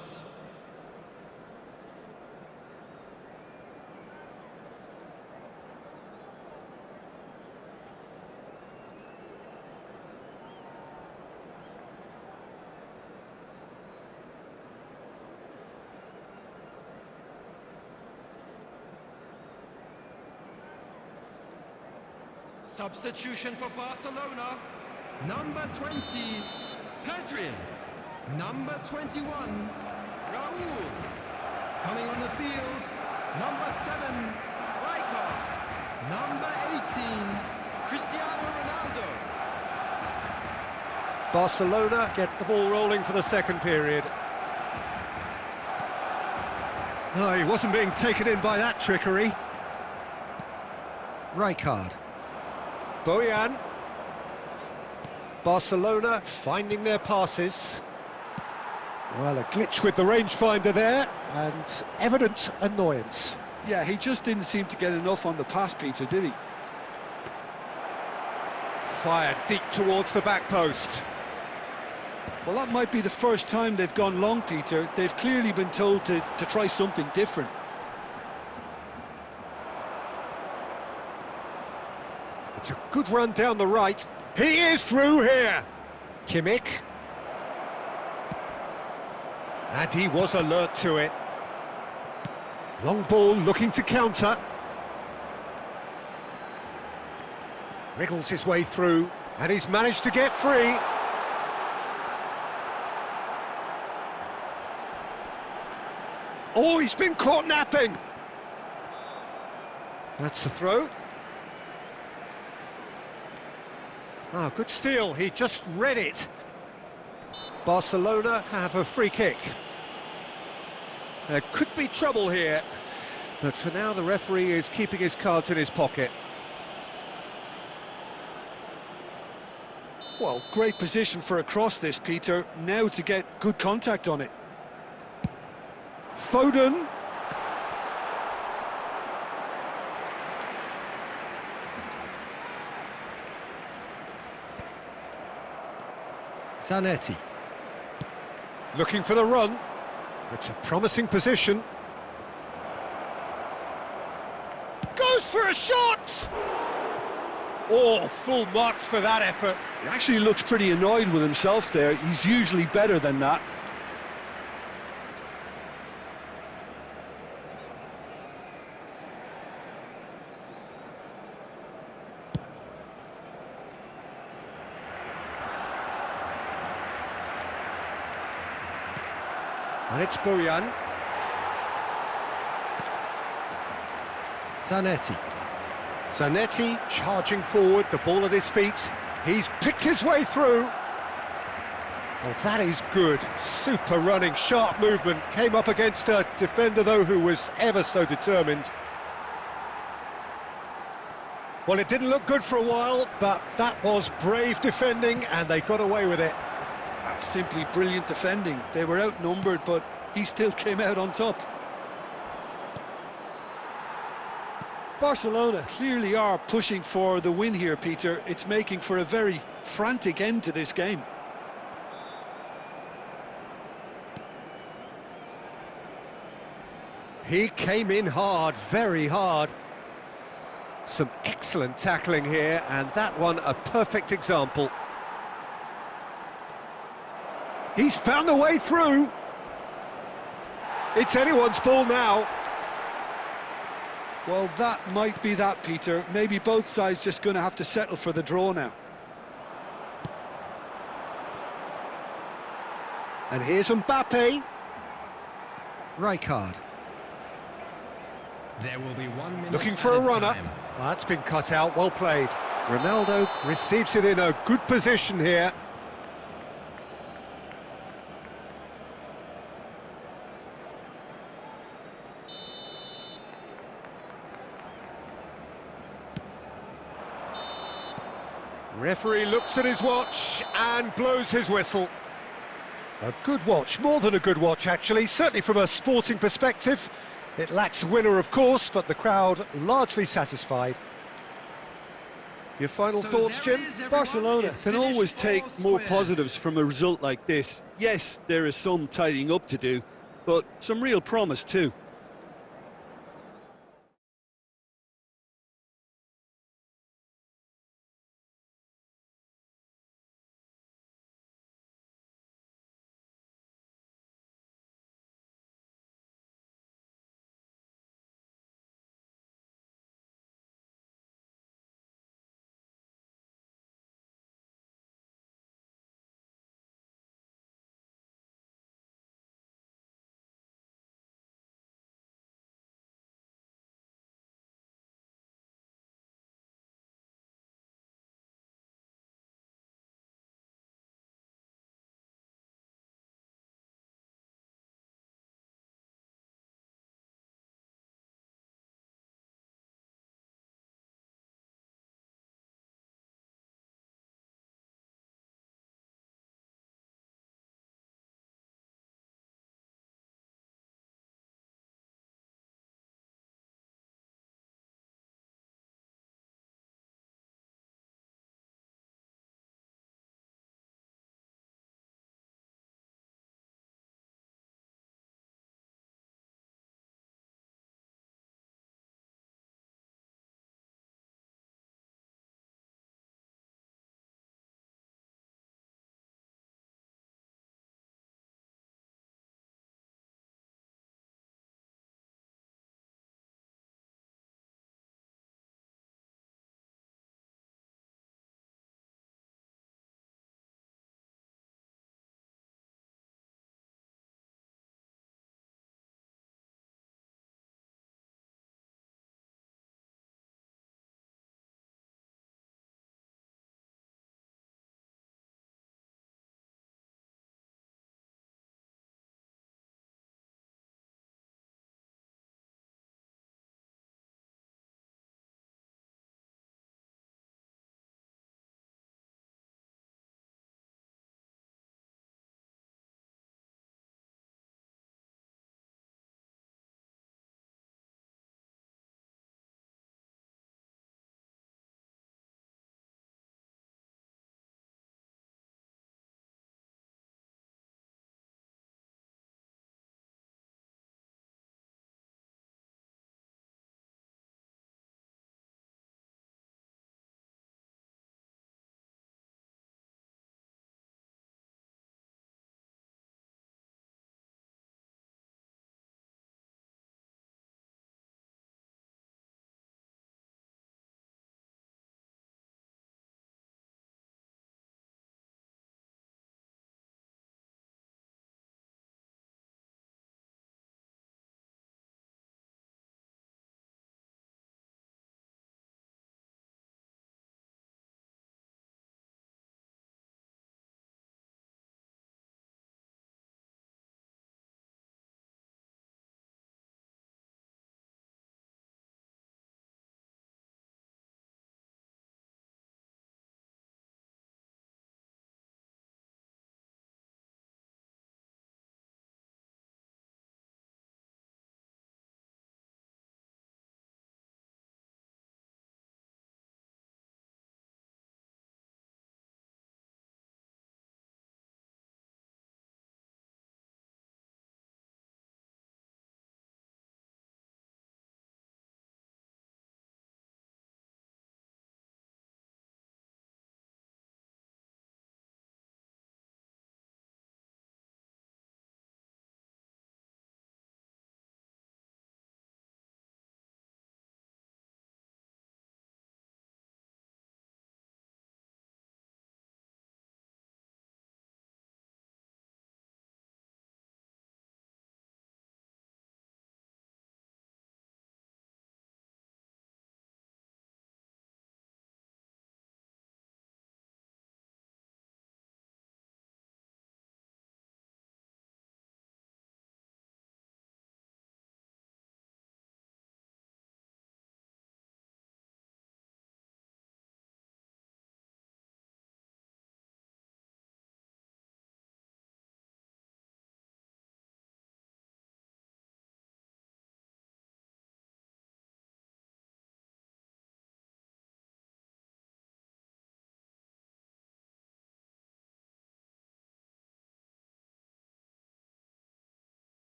Substitution for Barcelona. Number 20, Pedri. Number 21, Raúl. Coming on the field, number 7, Rijkaard. Number 18, Cristiano Ronaldo.
Barcelona get the ball rolling for the second period. No, he wasn't being taken in by that trickery. Rijkaard. Bojan. Barcelona finding their passes. Well, a glitch with the rangefinder there, and evident annoyance.
Yeah, he just didn't seem to get enough on the pass, Peter, did he?
Fired deep towards the back post.
Well, that might be the first time they've gone long, Peter. They've clearly been told to try something different.
It's a good run down the right. He is through here. Kimmich. And he was alert to it. Long ball looking to counter. Wriggles his way through, and he's managed to get free. Oh, he's been caught napping. That's the throw. Ah, good steal, he just read it. Barcelona have a free kick. There could be trouble here, but for now the referee is keeping his cards in his pocket.
Well, great position for a cross this, Peter. Now to get good contact on it.
Foden. Zanetti. Looking for the run. It's a promising position. Goes for a shot! Oh, full marks for that effort.
He actually looks pretty annoyed with himself there. He's usually better than that.
And it's Bojan. Zanetti. Zanetti charging forward, the ball at his feet. He's picked his way through. Well, that is good. Super running, sharp movement. Came up against a defender, though, who was ever so determined. Well, it didn't look good for a while, but that was brave defending, and they got away with it.
That's simply brilliant defending. They were outnumbered, but he still came out on top. Barcelona clearly are pushing for the win here, Peter. It's making for a very frantic end to this game.
He came in hard, very hard. Some excellent tackling here, and that one a perfect example. He's found a way through. It's anyone's ball now.
Well, that might be that, Peter. Maybe both sides just going to have to settle for the draw now.
And here's Mbappe. Rijkaard.
There will be 1 minute.
Looking for a runner.
time.
Well, that's been cut out, well played. Ronaldo receives it in a good position here. Referee looks at his watch and blows his whistle. A good watch, more than a good watch actually, certainly from a sporting perspective. It lacks a winner, of course, but the crowd largely satisfied. Your final thoughts,
there
Jim?
it is, everyone.
Barcelona
It's
can
finished
always take
all
more
square.
positives from a result like this. Yes, there is some tidying up to do, but some real promise too.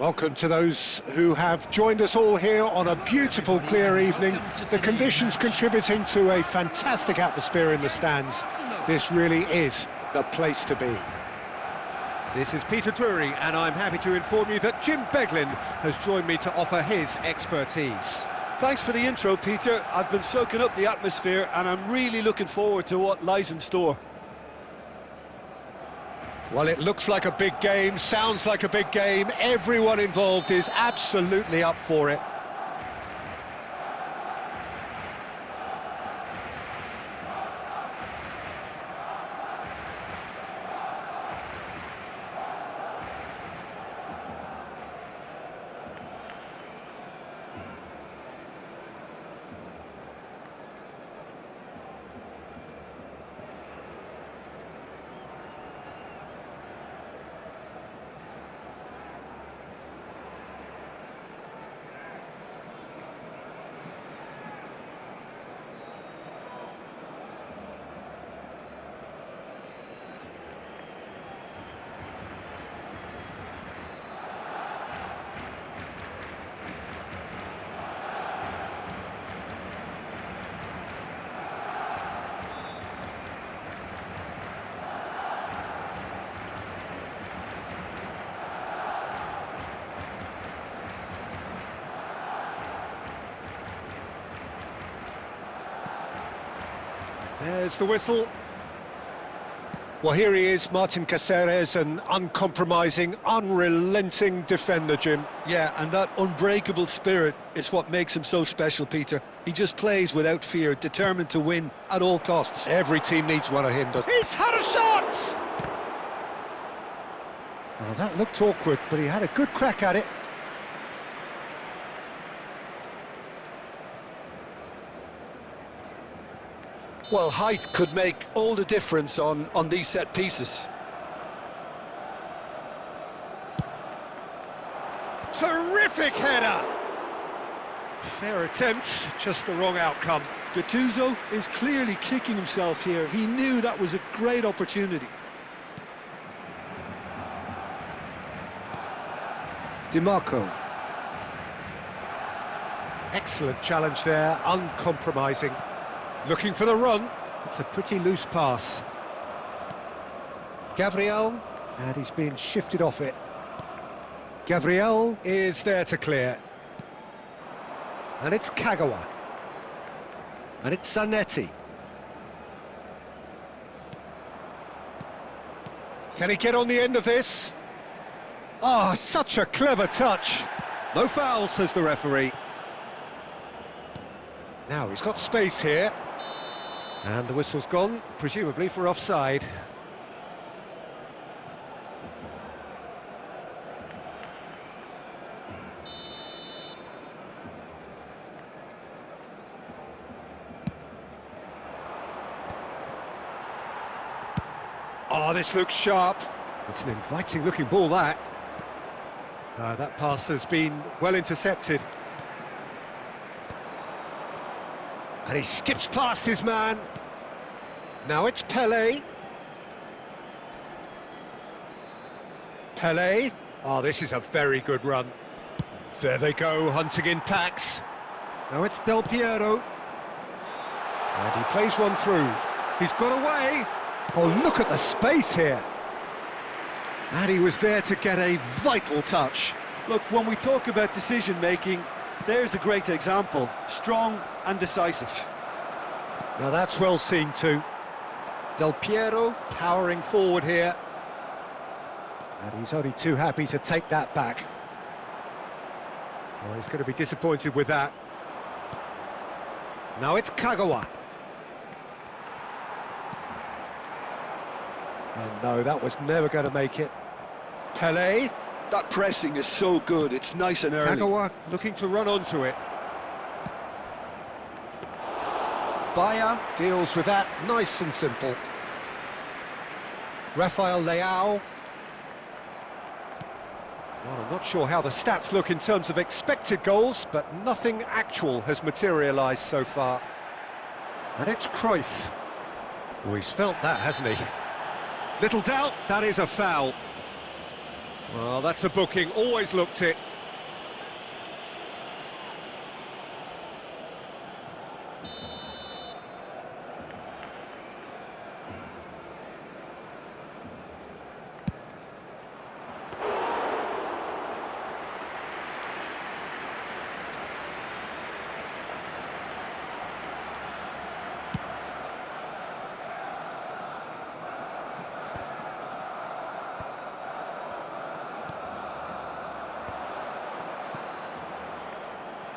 Welcome to those who have joined us all here on a beautiful, clear evening. The conditions contributing to a fantastic atmosphere in the stands. This really is the place to be. This is Peter Drury, and I'm happy to inform you that Jim Beglin has joined me to offer his expertise.
Thanks for the intro, Peter. I've been soaking up the atmosphere, and I'm really looking forward to what lies in store.
Well, it looks like a big game, sounds like a big game. Everyone involved is absolutely up for it. There's the whistle. Well, here he is, Martin Caceres, an uncompromising, unrelenting defender, Jim.
Yeah, and that unbreakable spirit is what makes him so special, Peter. He just plays without fear, determined to win at all costs.
Every team needs one of him, doesn't it? He's had a shot! Well, that looked awkward, but he had a good crack at it.
Well, height could make all the difference on these set pieces.
Terrific header! Fair attempt, just the wrong outcome.
Gattuso is clearly kicking himself here. He knew that was a great opportunity.
DiMarco. Excellent challenge there, uncompromising. Looking for the run. It's a pretty loose pass. Gabriel, and he's being shifted off it. Gabriel is there to clear. And it's Kagawa. And it's Zanetti. Can he get on the end of this? Oh, such a clever touch. No foul, says the referee. Now he's got space here. And the whistle's gone, presumably for offside. Oh, this looks sharp. It's an inviting looking ball, that. That pass has been well intercepted. And he skips past his man. Now it's Pelé. Pelé. Oh, this is a very good run. There they go, hunting in packs. Now it's Del Piero. And he plays one through. He's got away. Oh, look at the space here. And he was there to get a vital touch.
Look, when we talk about decision-making, there's a great example. Strong and decisive.
Now that's well seen too. Del Piero powering forward here. And he's only too happy to take that back. Oh, he's going to be disappointed with that. Now it's Kagawa. And no, that was never going to make it. Pelé.
That pressing is so good, it's nice and early.
Kagawa looking to run onto it. Bayer deals with that, nice and simple. Rafael Leao. Well, I'm not sure how the stats look in terms of expected goals, but nothing actual has materialised so far. And it's Cruyff. Oh, he's felt that, hasn't he? Little doubt, that is a foul. Well, that's a booking, always looked it.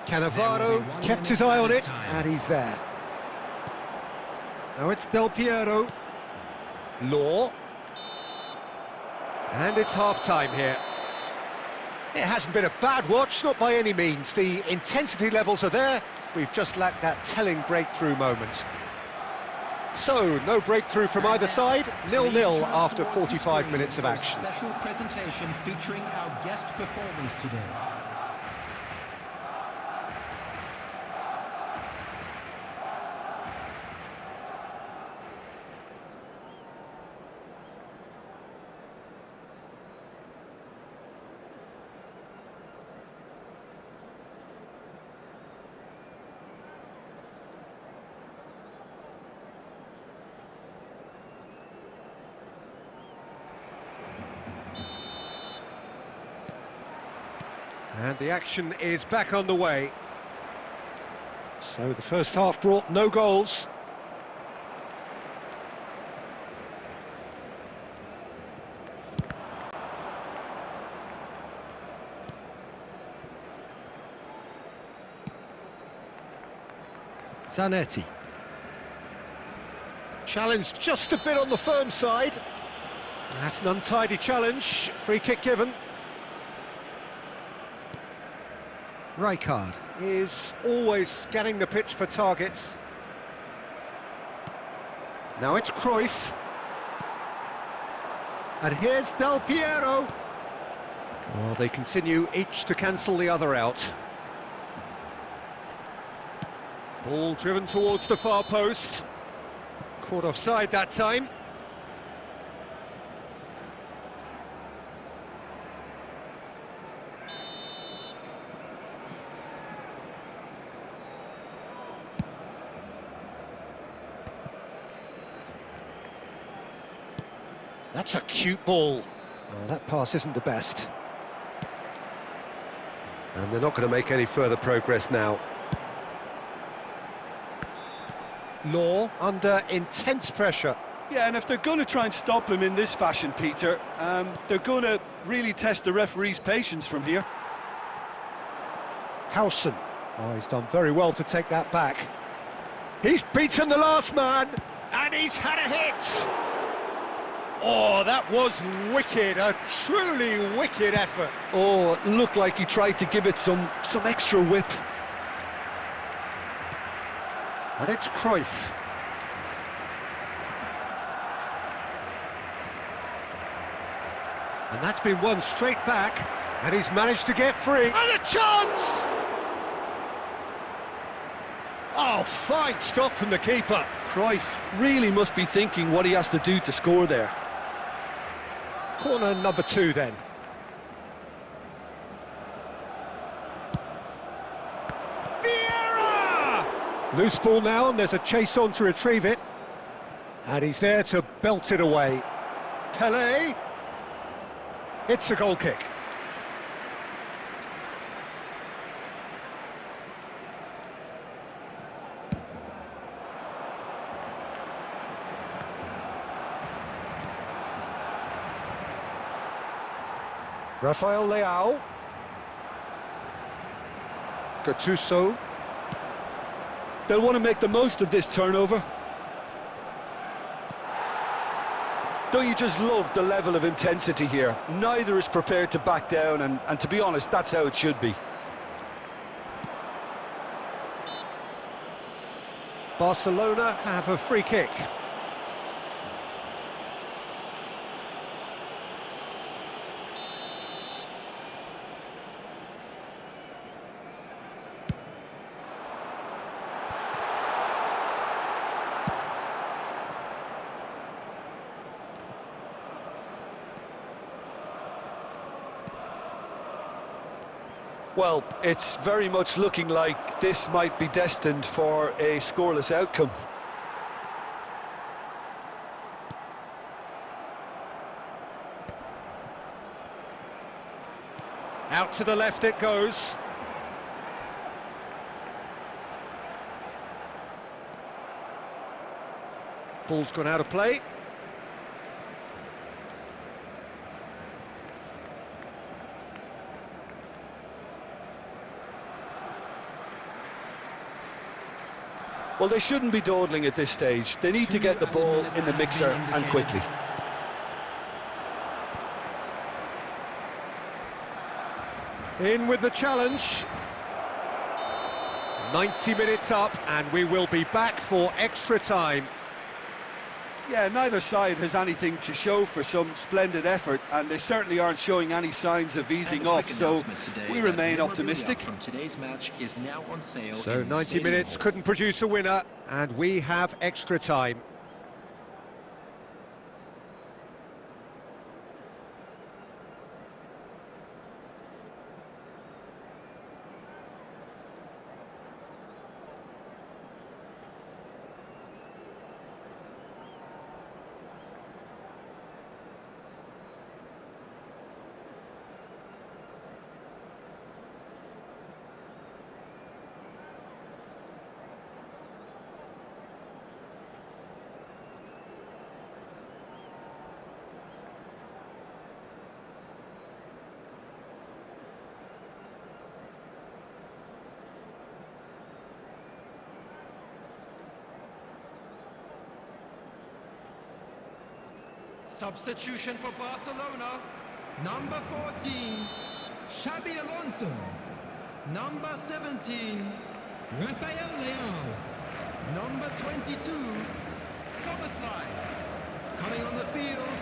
Cannavaro kept his eye on it, and he's there. Now it's Del Piero. Law. And it's half-time here. It hasn't been a bad watch, not by any means. The intensity levels are there. We've just lacked that telling breakthrough moment. So, no breakthrough from either side. 0-0 after 45 minutes of action.
Special presentation featuring our guest performers today.
And the action is back on the way. So the first half brought no goals. Zanetti. Challenge just a bit on the firm side. That's an untidy challenge. Free kick given. Rijkaard is always scanning the pitch for targets. Now it's Cruyff. And here's Del Piero. Well, they continue each to cancel the other out. Ball driven towards the far post. Caught offside that time. That's a cute ball. Well, that pass isn't the best. And they're not going to make any further progress now. Law under intense pressure.
Yeah, and if they're going to try and stop him in this fashion, Peter, they're going to really test the referee's patience from here.
Howson. Oh, he's done very well to take that back. He's beaten the last man, and he's had a hit. Oh, that was wicked, a truly wicked effort.
Oh, it looked like he tried to give it some extra whip.
And it's Cruyff. And that's been won straight back, and he's managed to get free. And a chance! Oh, fine stop from the keeper.
Cruyff really must be thinking what he has to do to score there.
Corner number 2 then. Vieira! Loose ball now, and there's a chase on to retrieve it. And he's there to belt it away. Tele. It's a goal kick. Rafael Leao. Gattuso.
They'll want to make the most of this turnover. Don't you just love the level of intensity here? Neither is prepared to back down, and to be honest, that's how it should be.
Barcelona have a free kick.
Well, it's very much looking like this might be destined for a scoreless outcome.
Out to the left it goes. Ball's gone out of play.
Well, they shouldn't be dawdling at this stage. They need to get the ball in the mixer and quickly.
In with the challenge. 90 minutes up, and we will be back for extra time.
Yeah, neither side has anything to show for some splendid effort, and they certainly aren't showing any signs of easing off, so we remain optimistic.
From today's match is now on sale.
So 90 minutes couldn't produce a winner, and we have extra time.
Substitution for Barcelona. Number 14, Xabi Alonso. Number 17, Rafael Leao. Number 22, Soboslai. Coming on the field,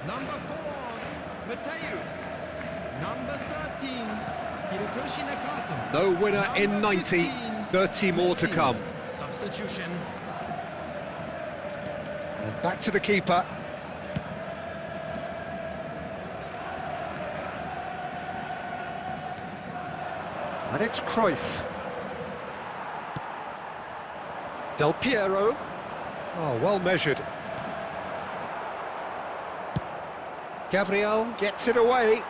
number 4, Mateus. Number 13, Hirotoshi Nakata.
No winner in 90, 30 more to come.
Substitution.
And back to the keeper. And it's Cruyff. Del Piero. Oh, well measured. Gabriel gets it away.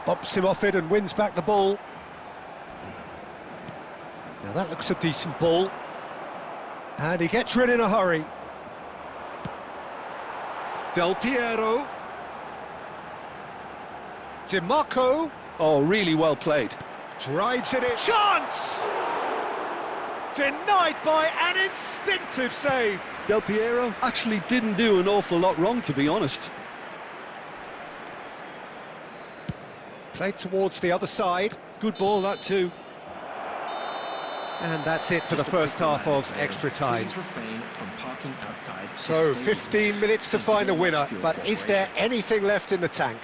Bumps him off it and wins back the ball. Now that looks a decent ball. And he gets rid in a hurry. Del Piero. Di Marco.
Oh, really well played.
Drives it in. Chance! Denied by an instinctive save.
Del Piero actually didn't do an awful lot wrong, to be honest.
Played towards the other side.
Good ball, that too.
And that's it for the first half of extra time.
Please refrain from parking outside.
So 15 minutes to find a winner, but is there anything left in the tank?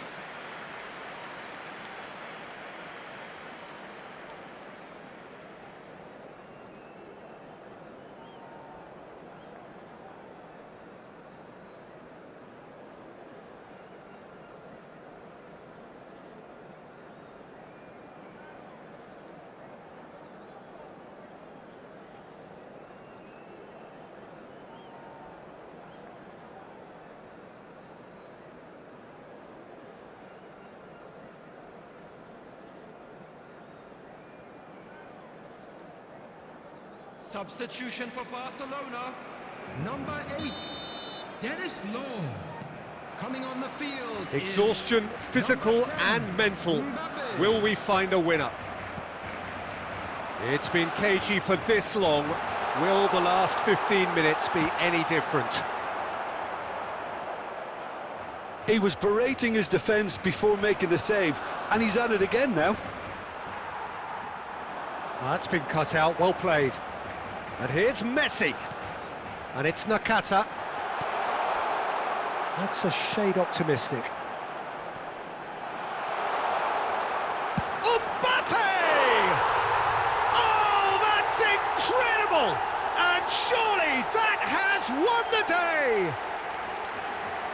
Substitution for Barcelona. Number 8, Dennis Law. Coming on the field.
Exhaustion, physical and mental. Will we find a winner? It's been cagey for this long. Will the last 15 minutes be any different?
He was berating his defence before making the save, and he's at it again now.
That's been cut out, well played. And here's Messi. And it's Nakata. That's a shade optimistic. Mbappe! Oh, that's incredible! And surely that has won the day!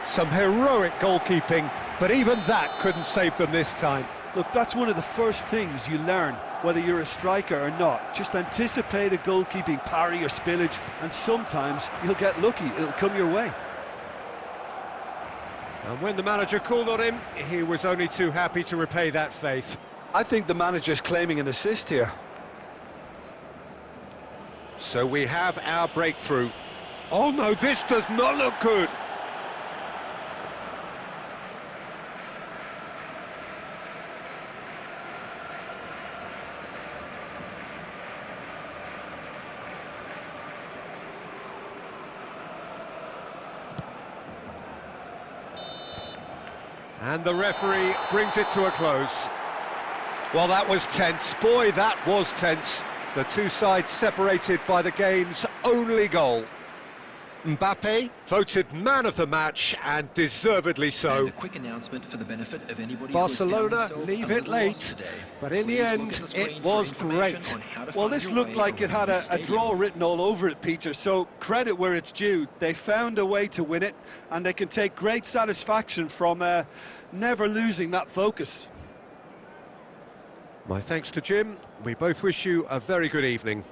Some heroic goalkeeping, but even that couldn't save them this time.
Look, that's one of the first things you learn, whether you're a striker or not. Just anticipate a goalkeeping parry or spillage, and sometimes you'll get lucky, it'll come your way.
And when the manager called on him, he was only too happy to repay that faith.
I think the manager's claiming an assist here.
So we have our breakthrough. Oh no, this does not look good. And the referee brings it to a close. Well, that was tense. Boy, that was tense. The two sides separated by the game's only goal. Mbappe voted man of the match, and deservedly so.
And a quick announcement for the benefit of anybody
Barcelona
who has found
leave
themselves
it
a little
late,
lost today.
but in the
Please look
end,
at the screen
it
for
was
information
great.
on how to
Well,
find
this
your
looked
way
like it had
around the
a draw
stadium.
written all over it, Peter, so credit where it's due. They found a way to win it, and they can take great satisfaction from never losing that focus.
My thanks to Jim. We both wish you a very good evening.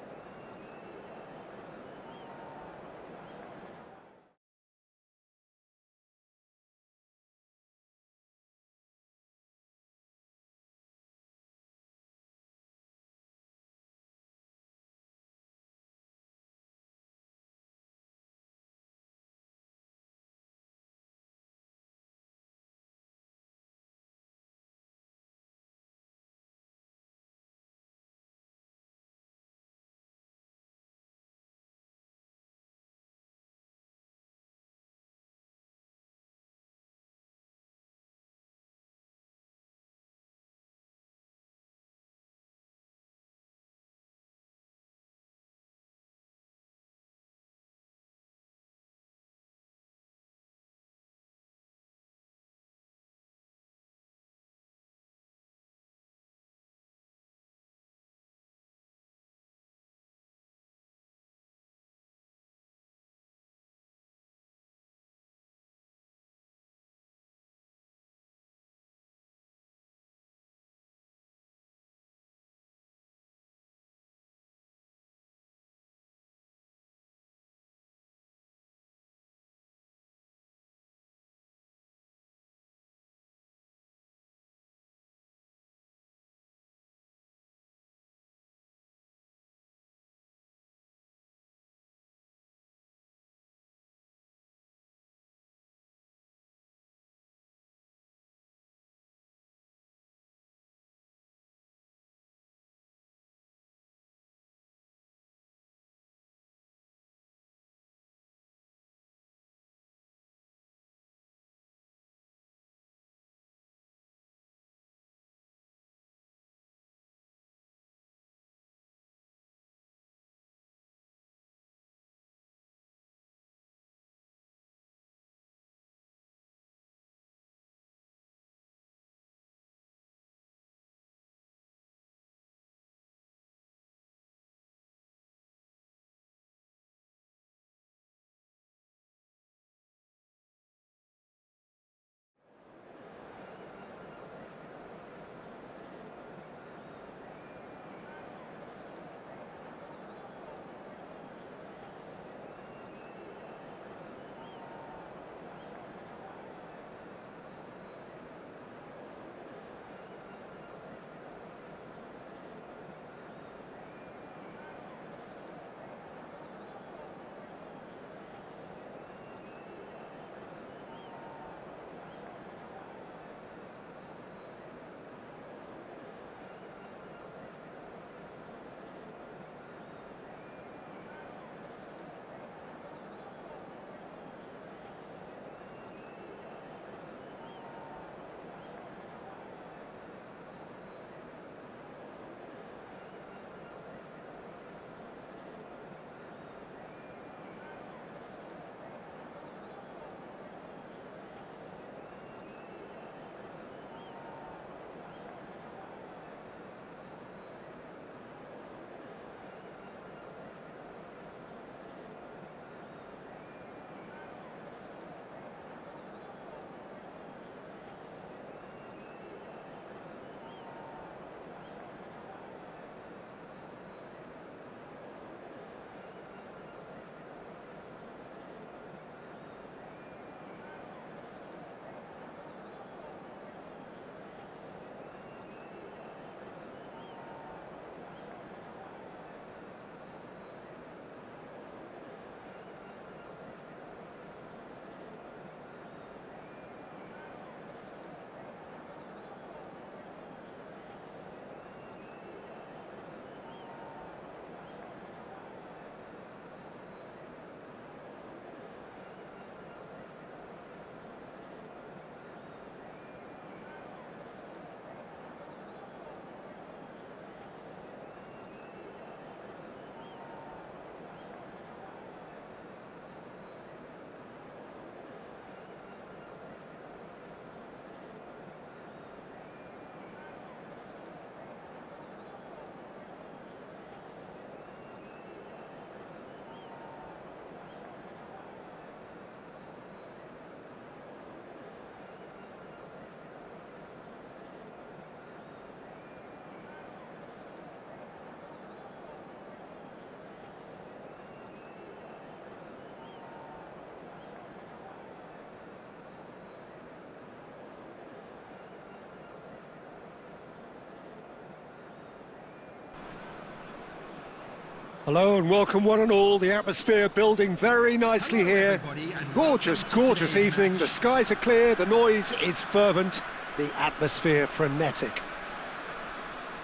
Hello and welcome one and all. The atmosphere building very nicely here.
Everybody, and
Gorgeous,
welcome to
gorgeous
today's
evening.
match.
The skies are clear, the noise is fervent, the atmosphere frenetic.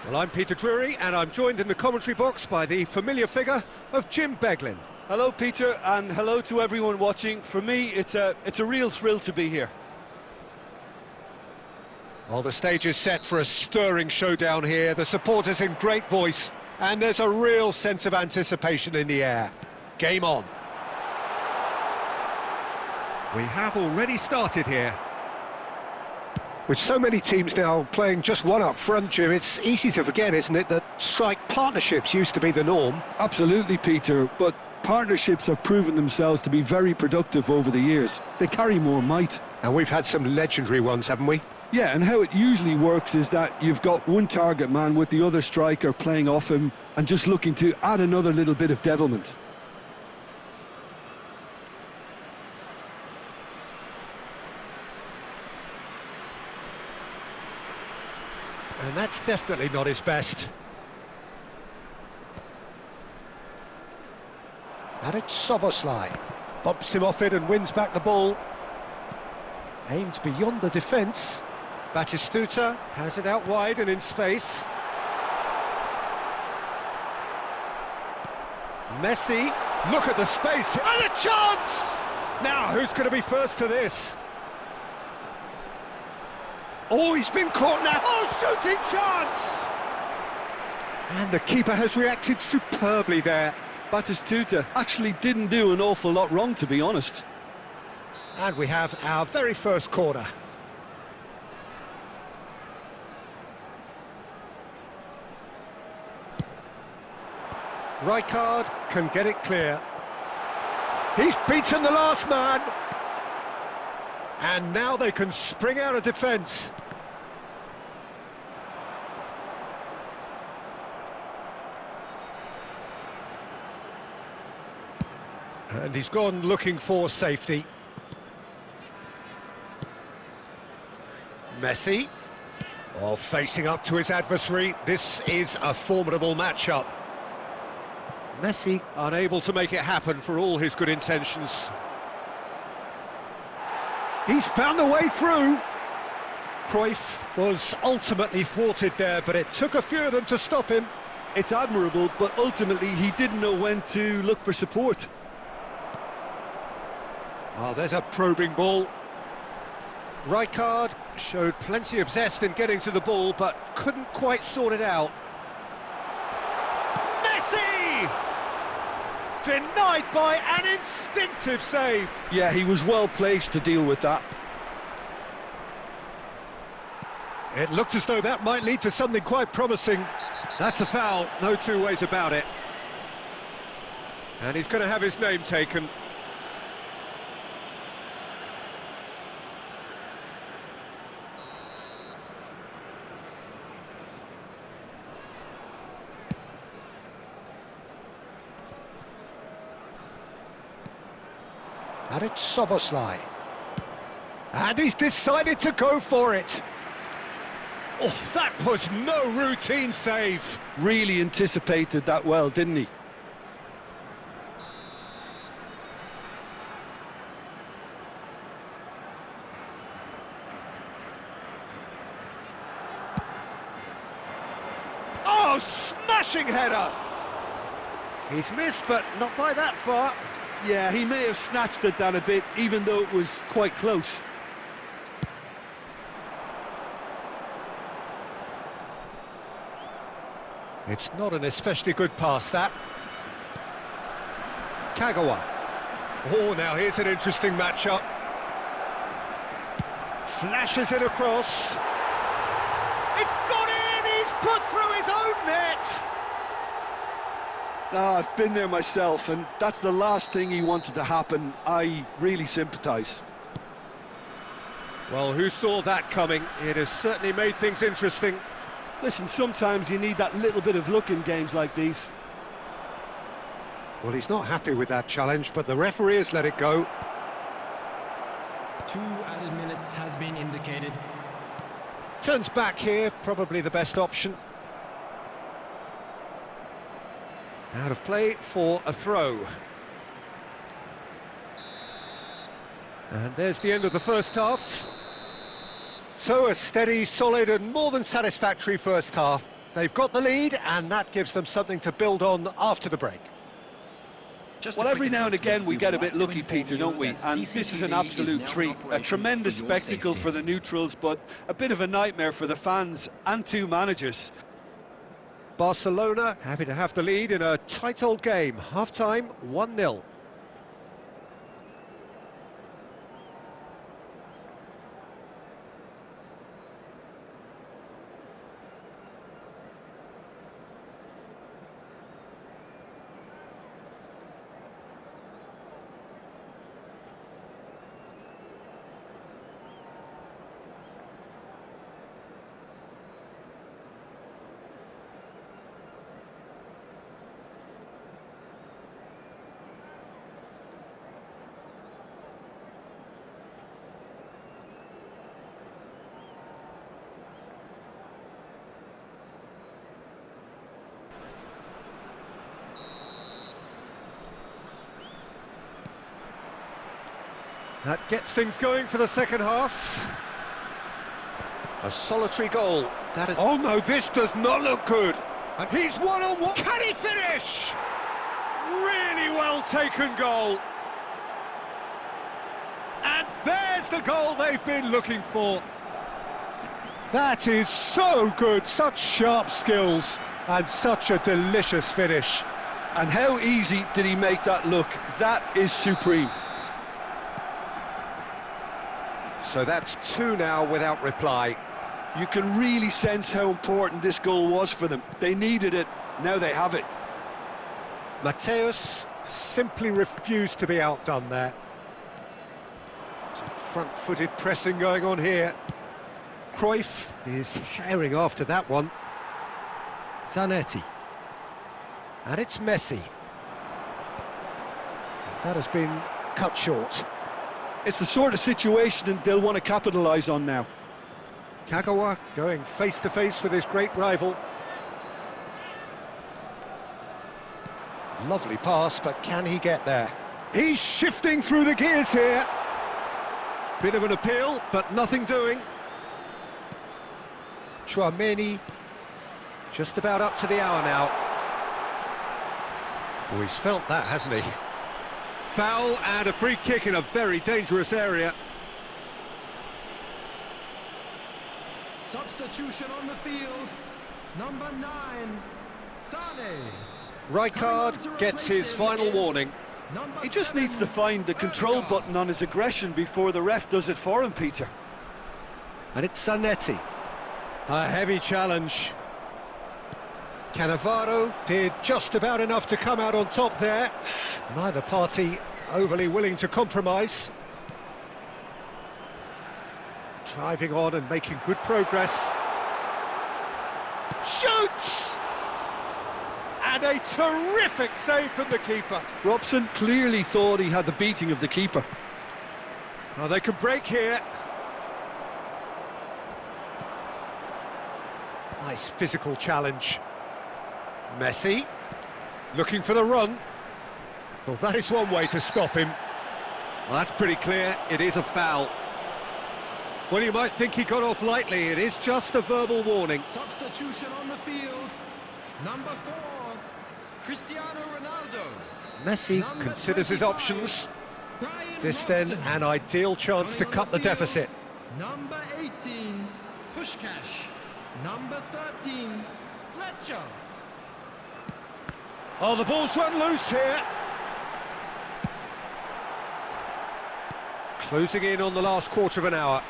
Well, I'm Peter Drury and I'm joined in the commentary box by the familiar figure of Jim Beglin.
Hello, Peter, and hello to everyone watching. For me, it's a real thrill to be here.
Well, the stage is set for a stirring showdown here. The supporters in great voice, and there's a real sense of anticipation in the air. Game on. We have already started here. With so many teams now playing just one up front, Jim, it's easy to forget, isn't it, that strike partnerships used to be the norm.
Absolutely, Peter, but partnerships have proven themselves to be very productive over the years. They carry more might.
And we've had some legendary ones, haven't we?
Yeah, and how it usually works is that you've got one target man with the other striker playing off him and just looking to add another little bit of devilment.
And that's definitely not his best. And it's Soboslai. Bumps him off it and wins back the ball. Aimed beyond the defence. Batistuta has it out wide and in space. Messi, look at the space, and a chance! Now, who's going to be first to this? Oh, he's been caught now. Oh, shooting chance! And the keeper has reacted superbly there.
Batistuta actually didn't do an awful lot wrong, to be honest.
And we have our very first corner. Rijkaard can get it clear. He's beaten the last man. And now they can spring out of defence. And he's gone looking for safety. Messi, facing up to his adversary. This is a formidable matchup. Messi unable to make it happen for all his good intentions. He's found a way through. Cruyff was ultimately thwarted there, but it took a few of them to stop him.
It's admirable, but ultimately he didn't know when to look for support.
Oh, there's a probing ball. Rijkaard showed plenty of zest in getting to the ball, but couldn't quite sort it out. Messi! Denied by an instinctive save.
Yeah, he was well placed to deal with that.
It looked as though that might lead to something quite promising. That's a foul, no two ways about it. And he's going to have his name taken. And it's Soboslai. And he's decided to go for it. Oh, that was no routine save.
Really anticipated that well, didn't he?
Oh, smashing header. He's missed, but not by that far.
Yeah, he may have snatched it down a bit, even though it was quite close.
It's not an especially good pass, that. Kagawa. Oh, now here's an interesting matchup. Flashes it across. It's gone in! He's put through his own net!
I've been there myself, and that's the last thing he wanted to happen. I really sympathise.
Well, who saw that coming? It has certainly made things interesting.
Listen, sometimes you need that little bit of luck in games like these.
Well, he's not happy with that challenge, but the referee has let it go.
2 added minutes has been indicated.
Turns back here, probably the best option. Out of play for a throw. And there's the end of the first half. So a steady, solid and more than satisfactory first half. They've got the lead and that gives them something to build on after the break.
Well, every now and again we get a bit lucky, Peter, don't we? And this is an absolute treat. A tremendous spectacle for the neutrals, but a bit of a nightmare for the fans and two managers.
Barcelona happy to have the lead in a tight old game. Half-time, 1-0. That gets things going for the second half. A solitary goal. That is... Oh no, this does not look good. And he's one-on-one. Can he finish? Really well taken goal. And there's the goal they've been looking for. That is so good. Such sharp skills and such a delicious finish.
And how easy did he make that look? That is supreme.
So that's 2 now without reply.
You can really sense how important this goal was for them. They needed it, now they have it.
Mateus simply refused to be outdone there. Some front-footed pressing going on here. Cruyff is herring after that one. Zanetti. And it's Messi. That has been cut short.
It's the sort of situation they'll want to capitalise on now.
Kagawa going face-to-face with his great rival. Lovely pass, but can he get there? He's shifting through the gears here. Bit of an appeal, but nothing doing. Chouameni, just about up to the hour now. Oh, he's felt that, hasn't he? Foul and a free kick in a very dangerous area.
Substitution on the field. Number 9, Sane.
Rijkaard gets his final warning.
He just needs to find the control button on his aggression before the ref does it for him, Peter.
And it's Zanetti. A heavy challenge. Cannavaro did just about enough to come out on top there. Neither party overly willing to compromise. Driving on and making good progress. Shoots! And a terrific save from the keeper.
Robson clearly thought he had the beating of the keeper.
Oh, they can break here. Nice physical challenge. Messi, looking for the run. Well, that is one way to stop him. Well, that's pretty clear, it is a foul. Well, you might think he got off lightly, it is just a verbal warning.
Substitution on the field. Number 4, Cristiano Ronaldo.
Messi
Number
considers his
25,
options.
Brian
This then,
Robson.
an ideal chance to
Coming
cut
on
the
field,
deficit.
Number 18, Pushkash. Number 13, Fletcher.
Oh, the ball's run loose here. Closing in on the last quarter of an hour.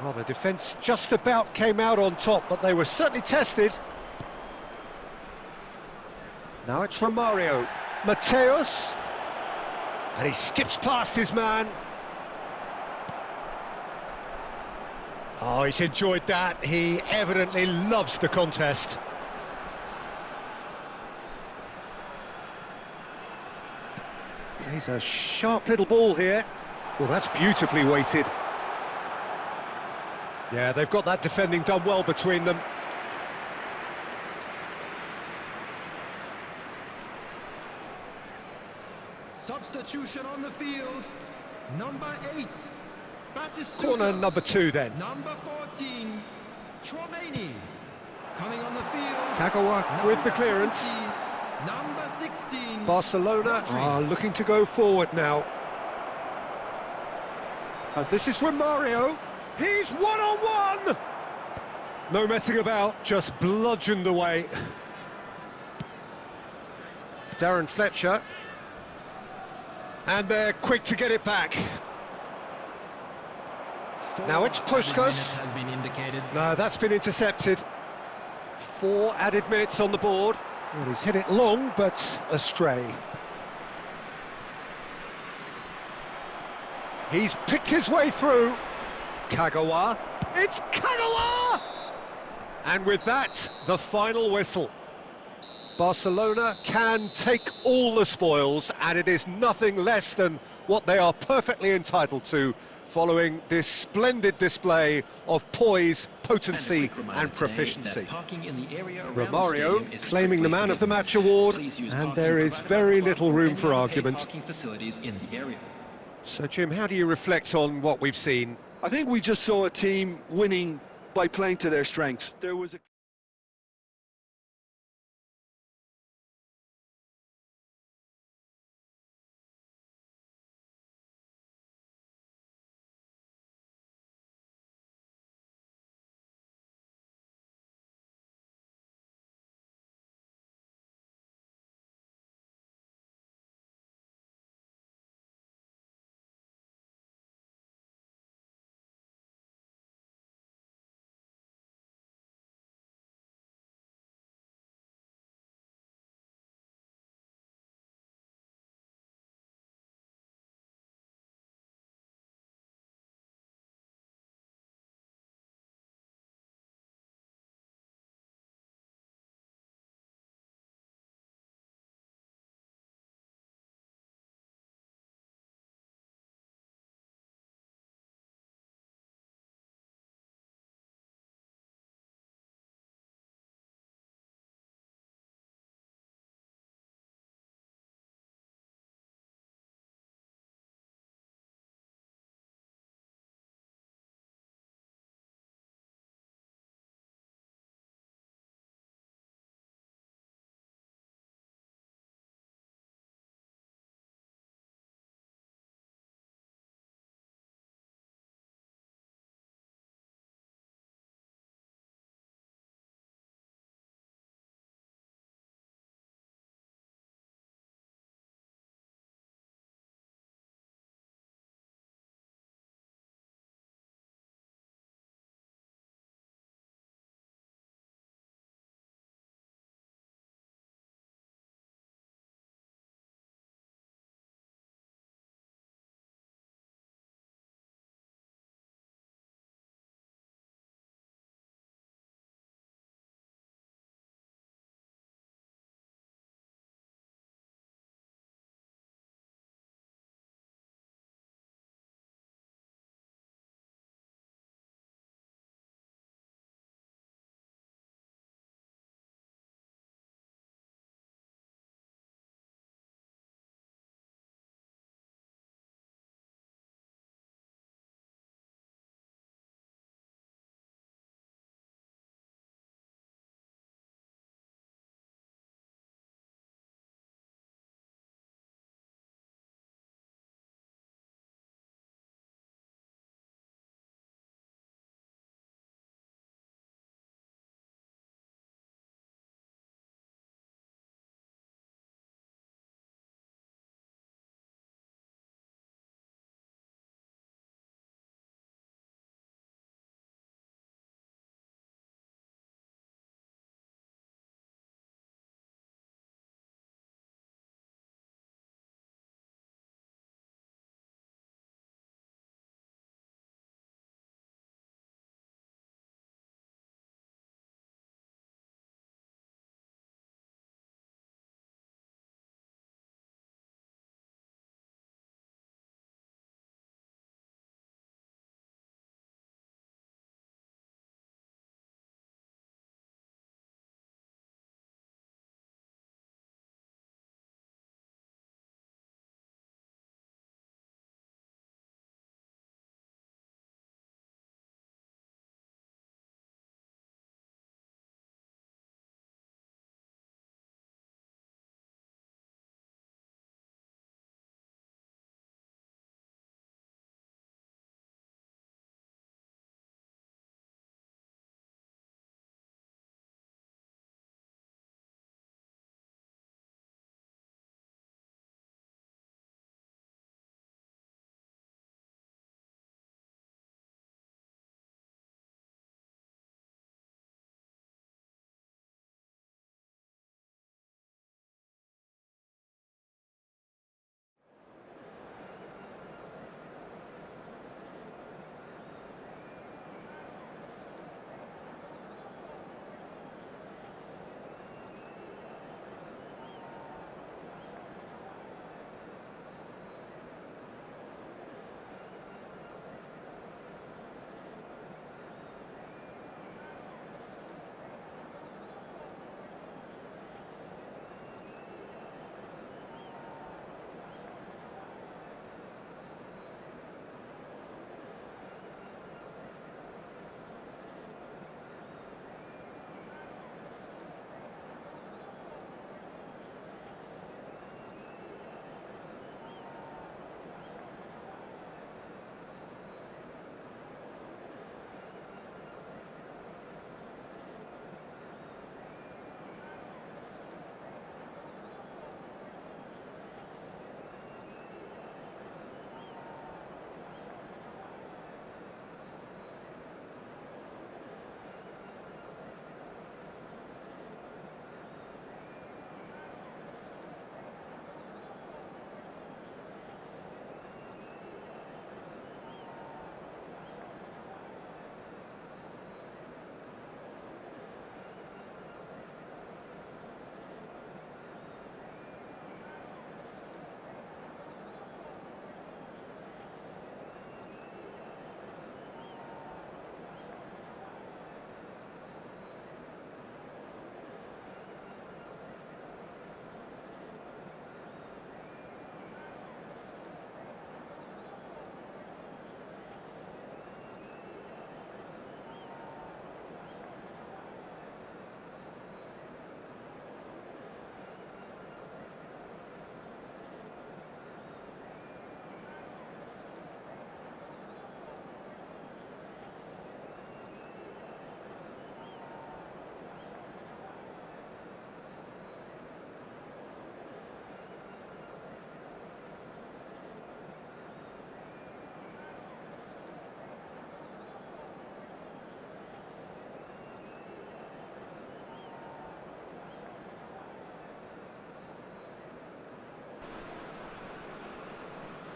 Well, the defence just about came out on top, but they were certainly tested. Now it's Romario. Mateus. And he skips past his man. Oh, he's enjoyed that. He evidently loves the contest. He's a sharp little ball here. Well, that's beautifully weighted. Yeah, they've got that defending done well between them.
Substitution on the field. Number 8, Batistuta.
Corner number 2 then.
Number 14, Chouameni. Coming on the field.
Kagawa with the clearance.
20, number 16.
Barcelona
Rodri.
are looking to go forward now. This is Romario. He's one-on-one! No messing about, just bludgeoned away. Darren Fletcher. And they're quick to get it back. Now it's Puskas.
Has been indicated.
No, that's been intercepted. 4 added minutes on the board. Well, he's hit it long, but astray. He's picked his way through. Kagawa. It's Kagawa! And with that, the final whistle. Barcelona can take all the spoils, and it is nothing less than what they are perfectly entitled to, following this splendid display of poise, potency and proficiency. Romario claiming the man of the match award, and there is very little room for argument. So Jim, how do you reflect on what we've seen?
I think we just saw a team winning by playing to their strengths. There was a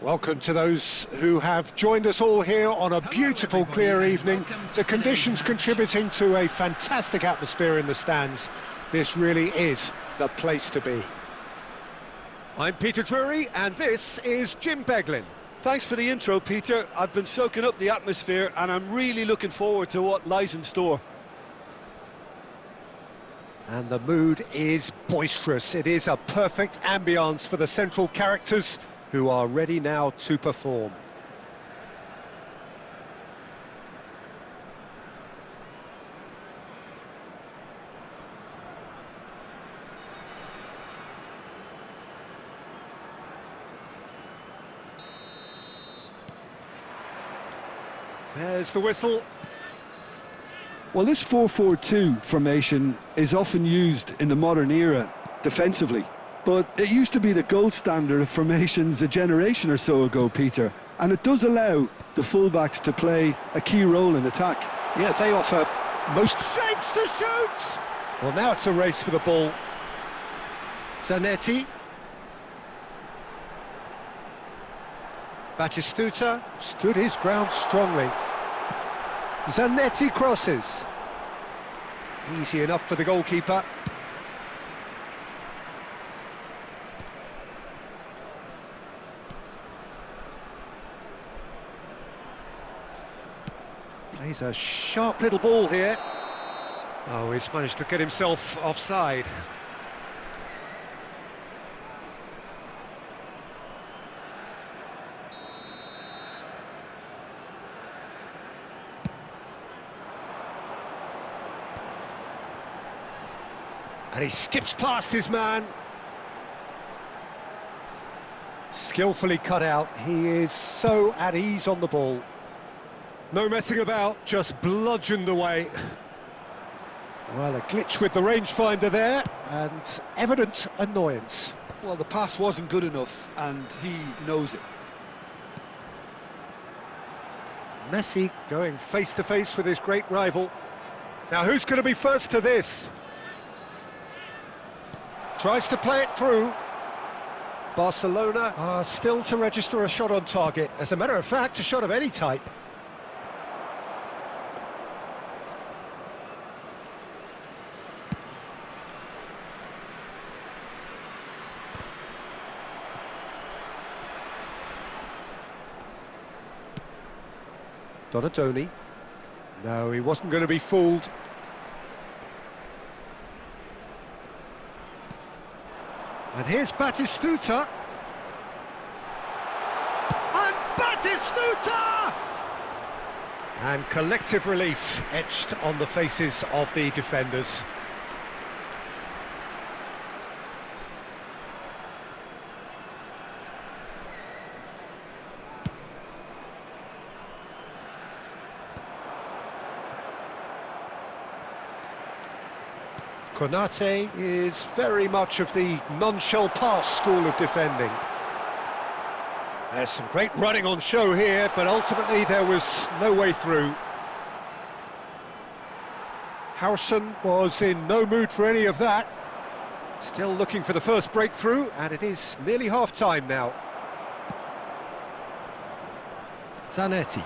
Welcome to those who have joined us all here on a beautiful, clear evening. The conditions contributing to a fantastic atmosphere in the stands. This really is the place to be. I'm Peter Drury, and this is Jim Beglin.
Thanks for the intro, Peter. I've been soaking up the atmosphere, and I'm really looking forward to what lies in store.
And the mood is boisterous. It is a perfect ambience for the central characters who are ready now to perform. There's the whistle.
Well, this 4-4-2 formation is often used in the modern era defensively, but it used to be the gold standard of formations a generation or so ago, Peter, and it does allow the fullbacks to play a key role in attack.
Yeah, they offer most shapes to shoot! Well, now it's a race for the ball. Zanetti. Batistuta stood his ground strongly. Zanetti crosses. Easy enough for the goalkeeper. Plays a sharp little ball here. Oh, he's managed to get himself offside. And he skips past his man. Skillfully cut out. He is so at ease on the ball. No messing about, just bludgeoned away. Well, a glitch with the rangefinder there, and evident annoyance.
Well, the pass wasn't good enough, and he knows it.
Messi going face-to-face with his great rival. Now, who's going to be first to this? Tries to play it through. Barcelona are still to register a shot on target. As a matter of fact, a shot of any type. Donatoni. No, he wasn't going to be fooled. And here's Batistuta. And Batistuta! And collective relief etched on the faces of the defenders. Konate is very much of the none-shall-pass school of defending. There's some great running on show here, but ultimately there was no way through. Howson was in no mood for any of that. Still looking for the first breakthrough, and it is nearly half-time now. Zanetti.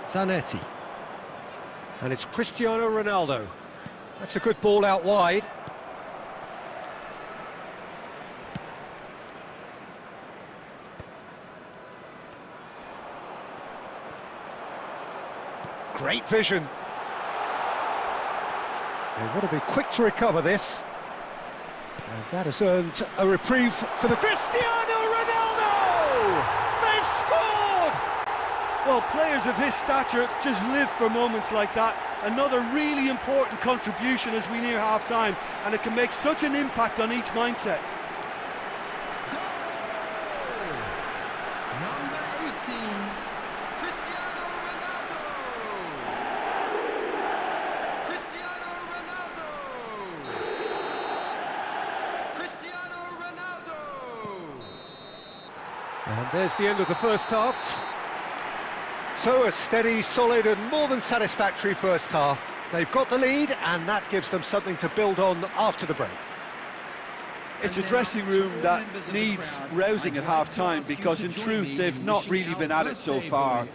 Zanetti. And it's Cristiano Ronaldo. That's a good ball out wide. Great vision. They want to be quick to recover this. And that has earned a reprieve for the Cristiano Ronaldo! They've scored!
Well, players of his stature just live for moments like that. Another really important contribution as we near half-time, and it can make such an impact on each mindset.
Number 18, Cristiano Ronaldo. Cristiano Ronaldo. Cristiano Ronaldo.
And there's the end of the first half. So a steady, solid and more than satisfactory first half. They've got the lead and that gives them something to build on after the break.
It's a dressing room that needs rousing at half-time, because in truth they've not really been at it so far.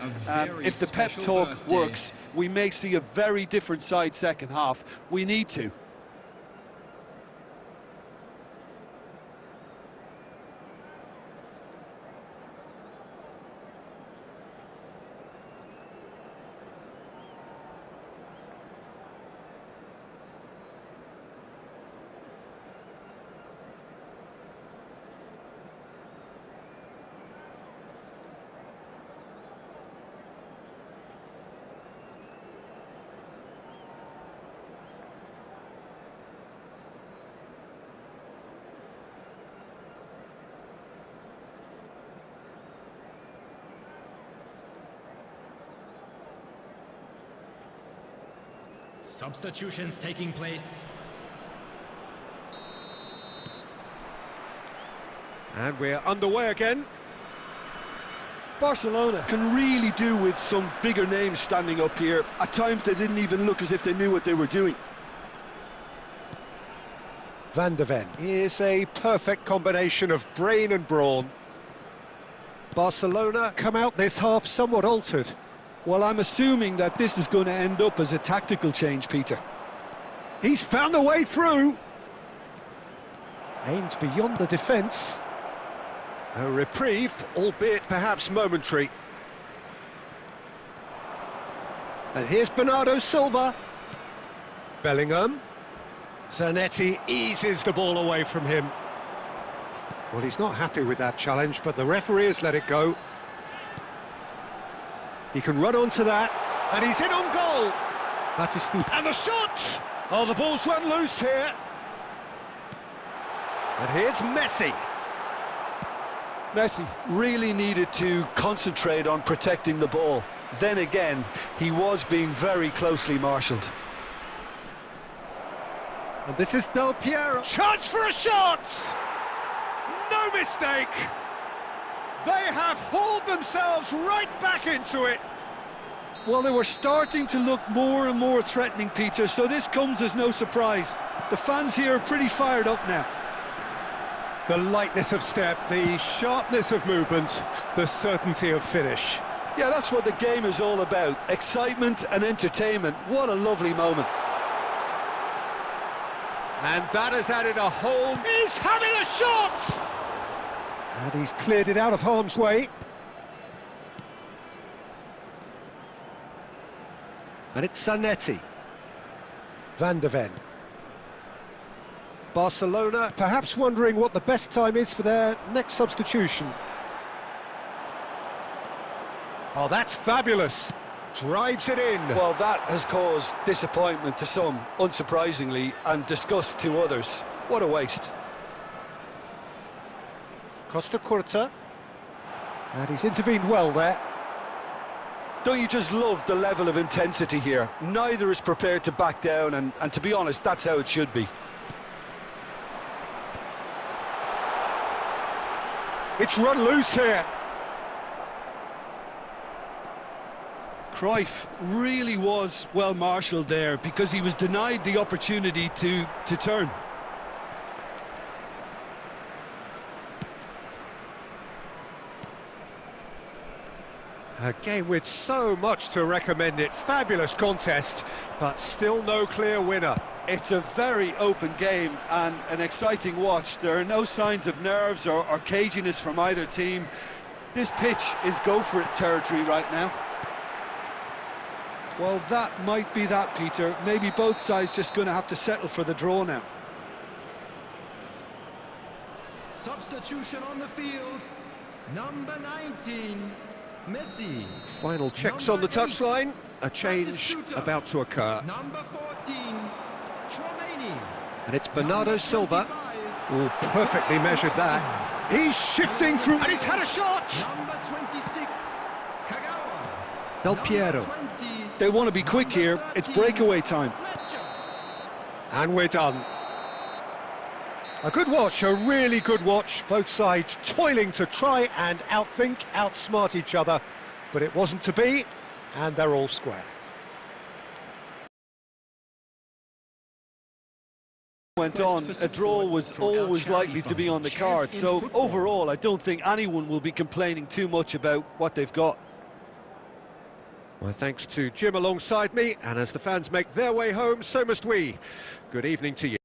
If the pep talk works, we may see a very different side second half. We need to.
Substitutions taking place.
And we're underway again.
Barcelona can really do with some bigger names standing up here. At times they didn't even look as if they knew what they were doing.
Van de Ven is a perfect combination of brain and brawn. Barcelona come out this half somewhat altered.
Well, I'm assuming that this is going to end up as a tactical change, Peter.
He's found a way through. Aimed beyond the defence. A reprieve, albeit perhaps momentary. And here's Bernardo Silva. Bellingham. Zanetti eases the ball away from him. Well, he's not happy with that challenge, but the referee has let it go. He can run onto that, and he's in on goal. And the shot! Oh, the ball's run loose here. And here's Messi.
Messi really needed to concentrate on protecting the ball. Then again, he was being very closely marshalled.
And this is Del Piero. Chance for a shot! No mistake! They have hauled themselves right back into it.
Well, they were starting to look more and more threatening, Peter, so this comes as no surprise. The fans here are pretty fired up now.
The lightness of step, the sharpness of movement, the certainty of finish.
Yeah, that's what the game is all about. Excitement and entertainment. What a lovely moment.
And that has added a whole... He's having a shot! And he's cleared it out of harm's way. And it's Zanetti. Van de Ven. Barcelona perhaps wondering what the best time is for their next substitution. Oh, that's fabulous. Drives it in.
Well, that has caused disappointment to some, unsurprisingly, and disgust to others. What a waste.
Costa Curta. And he's intervened well there.
Don't you just love the level of intensity here? Neither is prepared to back down, and to be honest, that's how it should be.
It's run loose here.
Cruyff really was well marshalled there, because he was denied the opportunity to turn.
A game with so much to recommend it. Fabulous contest, but still no clear winner.
It's a very open game and an exciting watch. There are no signs of nerves or caginess from either team. This pitch is go-for-it territory right now. Well, that might be that, Peter. Maybe both sides just going to have to settle for the draw now.
Substitution on the field. Number 19, Messi.
Final checks on the touchline. A change about to occur.
Number 14, Chouameni.
And it's Bernardo Silva. Oh, perfectly measured that. He's shifting through, and he's had a shot!
Number 26, Kagawa.
Del Piero.
Number 20,
They want to be quick here. It's breakaway time.
Fletcher.
And we're done. A good watch, a really good watch. Both sides toiling to try and outthink, outsmart each other. But it wasn't to be, and they're all square.
went on, a draw was always likely to be on the card. So overall, I don't think anyone will be complaining too much about what they've got.
My thanks to Jim alongside me, and as the fans make their way home, so must we. Good evening to you.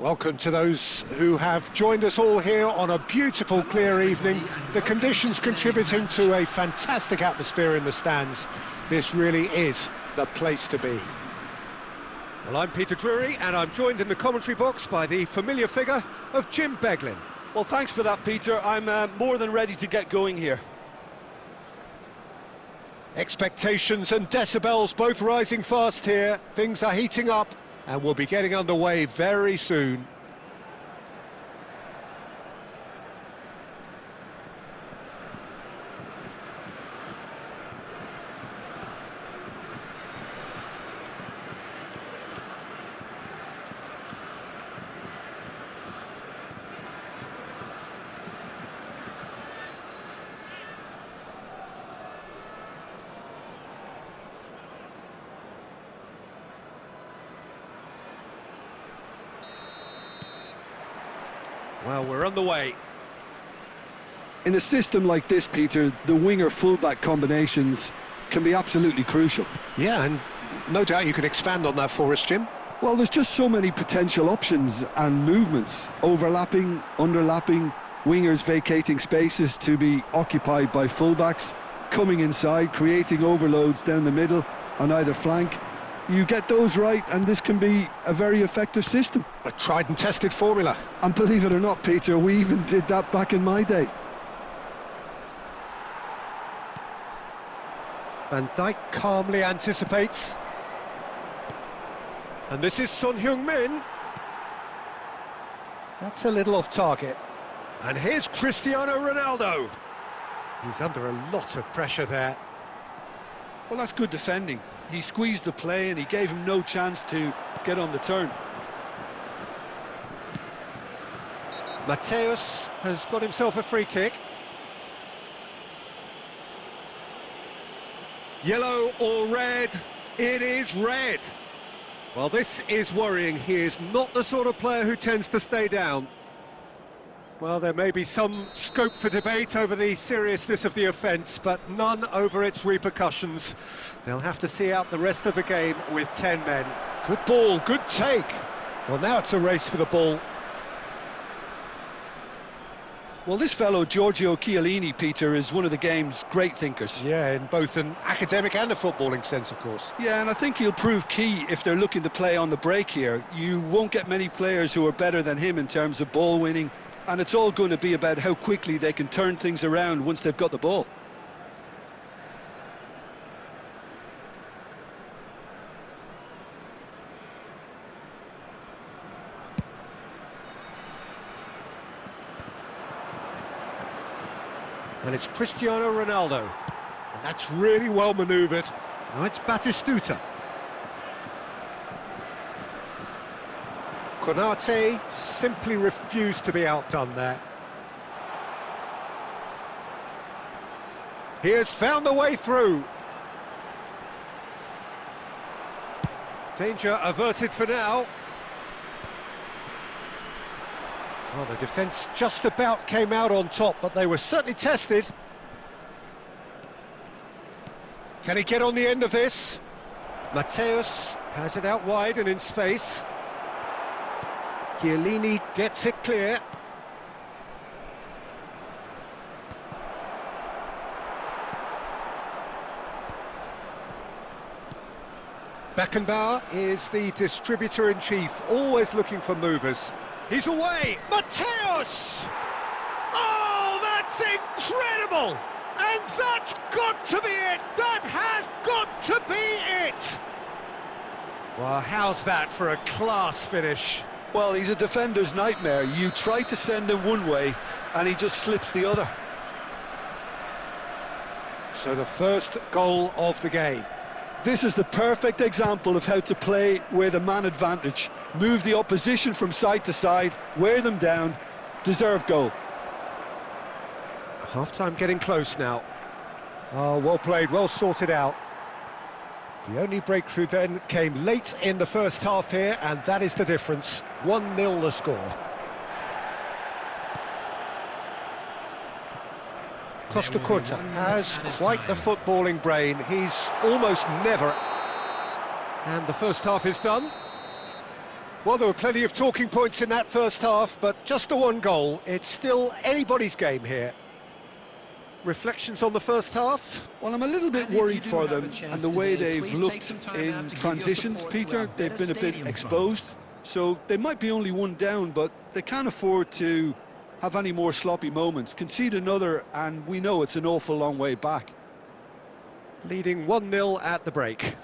Welcome to those who have joined us all here on a beautiful, clear evening. The conditions contributing to a fantastic atmosphere in the stands. This really is the place to be. Well, I'm Peter Drury, and I'm joined in the commentary box by the familiar figure of Jim Beglin.
Well, thanks for that, Peter. I'm more than ready to get going here.
Expectations and decibels both rising fast here. Things are heating up, and we'll be getting underway very soon. Well, we're on the way.
In a system like this, Peter, the winger-fullback combinations can be absolutely crucial.
Yeah, and no doubt you can expand on that for us, Jim.
Well, there's just so many potential options and movements. Overlapping, underlapping, wingers vacating spaces to be occupied by fullbacks, coming inside, creating overloads down the middle on either flank. You get those right, and this can be a very effective system.
A tried and tested formula.
And believe it or not, Peter, we even did that back in my day.
Van Dijk calmly anticipates. And this is Son Heung-min. That's a little off target. And here's Cristiano Ronaldo. He's under a lot of pressure there.
Well, that's good defending. He squeezed the play and he gave him no chance to get on the turn.
Mateus has got himself a free kick. Yellow or red? It is red. Well, this is worrying. He is not the sort of player who tends to stay down. Well, there may be some scope for debate over the seriousness of the offence, but none over its repercussions. They'll have to see out the rest of the game with 10 men. Good ball, good take. Well, now it's a race for the ball.
Well, this fellow, Giorgio Chiellini, Peter, is one of the game's great thinkers.
Yeah, in both an academic and a footballing sense, of course.
Yeah, and I think he'll prove key if they're looking to play on the break here. You won't get many players who are better than him in terms of ball winning. And it's all going to be about how quickly they can turn things around once they've got the ball.
And it's Cristiano Ronaldo. And that's really well manoeuvred. Now it's Batistuta. Konate simply refused to be outdone there. He has found a way through. Danger averted for now. Well, the defence just about came out on top, but they were certainly tested. Can he get on the end of this? Mateus has it out wide and in space. Chiellini gets it clear. Beckenbauer is the distributor-in-chief, always looking for movers. He's away! Mateus! Oh, that's incredible! And that's got to be it! That has got to be it! Well, how's that for a class finish?
Well, he's a defender's nightmare. You try to send him one way, and he just slips the other.
So the first goal of the game.
This is the perfect example of how to play with a man advantage. Move the opposition from side to side, wear them down, deserve goal.
Half-time getting close now. Oh, well played, well sorted out. The only breakthrough then came late in the first half here, and that is the difference. 1-0 the score. Costa Curta has quite the footballing brain. He's almost never... And the first half is done. Well, there were plenty of talking points in that first half, but just the one goal. It's still anybody's game here. Reflections on the first half?
Well, I'm a little bit
And if you
worried
do
for
have a
them
chance
and the way
today,
they've
please take
looked
some time out
in
to give your
transitions,
support to
Peter.
our
They've been a bit
stadium
exposed, so they might be only one down, but they can't afford to have any more sloppy moments. Concede another, and we know it's an awful long way back.
Leading 1-0 at the break.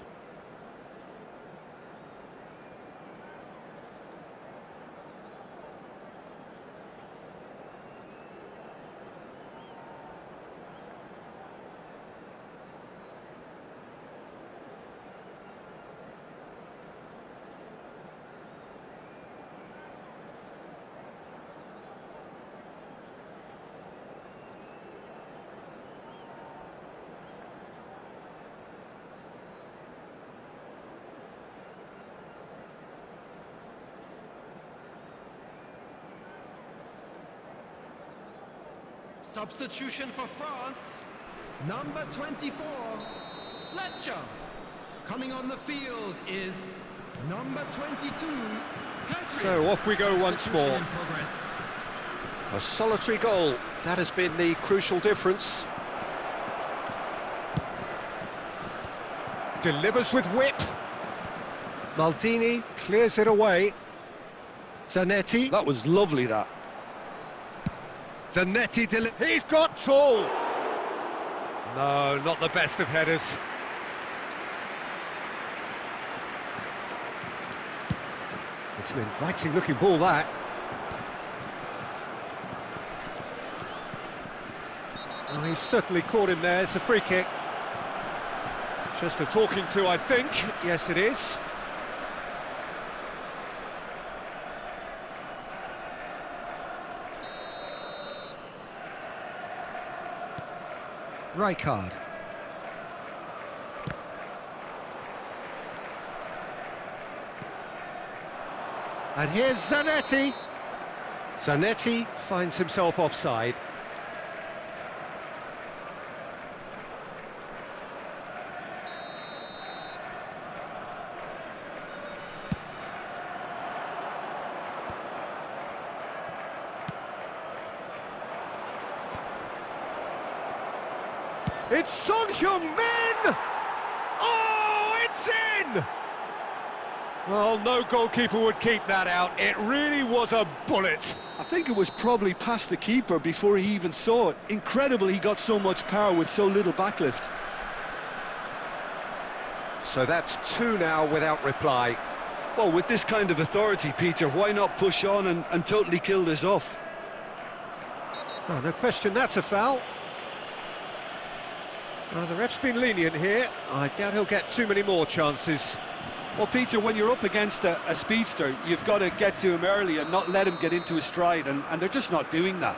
Substitution for France, number 24, Fletcher. Coming on the field is number 22, Pedri.
So off we go once
Substitution
more.
in progress.
A solitary goal. That has been the crucial difference. Delivers with whip. Maldini clears it away. Zanetti.
That was lovely, that.
Zanetti, he's got tall! No, not the best of headers. It's an inviting looking ball, that. Oh, he's certainly caught him there. It's a free kick. Just a talking to, I think. Yes, it is. Rijkaard. And here's Zanetti. Zanetti finds himself offside. It's Son Heung-min! Oh, it's in! Well, no goalkeeper would keep that out. It really was a bullet.
I think it was probably past the keeper before he even saw it. Incredible he got so much power with so little backlift.
So that's two now without reply.
Well, with this kind of authority, Peter, why not push on and totally kill this off?
Oh, no question, that's a foul. The ref's been lenient here. I doubt he'll get too many more chances.
Well, Peter, when you're up against a speedster, you've got to get to him early and not let him get into his stride, and they're just not doing that.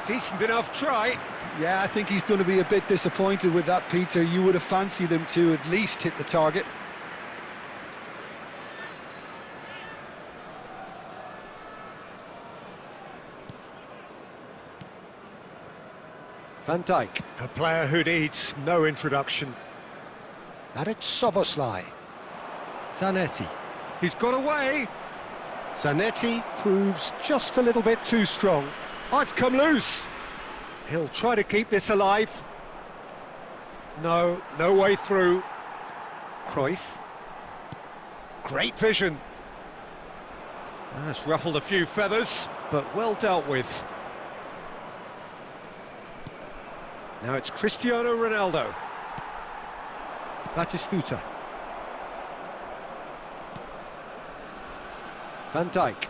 Decent enough try.
Yeah, I think he's going to be a bit disappointed with that, Peter. You would have fancied him to at least hit the target.
Van Dijk, a player who needs no introduction. And it's Szoboszlai. Zanetti. He's got away. Zanetti proves just a little bit too strong. Oh, it's come loose. He'll try to keep this alive. No way through. Cruyff. Great vision. That's ruffled a few feathers, but well dealt with. Now it's Cristiano Ronaldo. Batistuta. Van Dijk.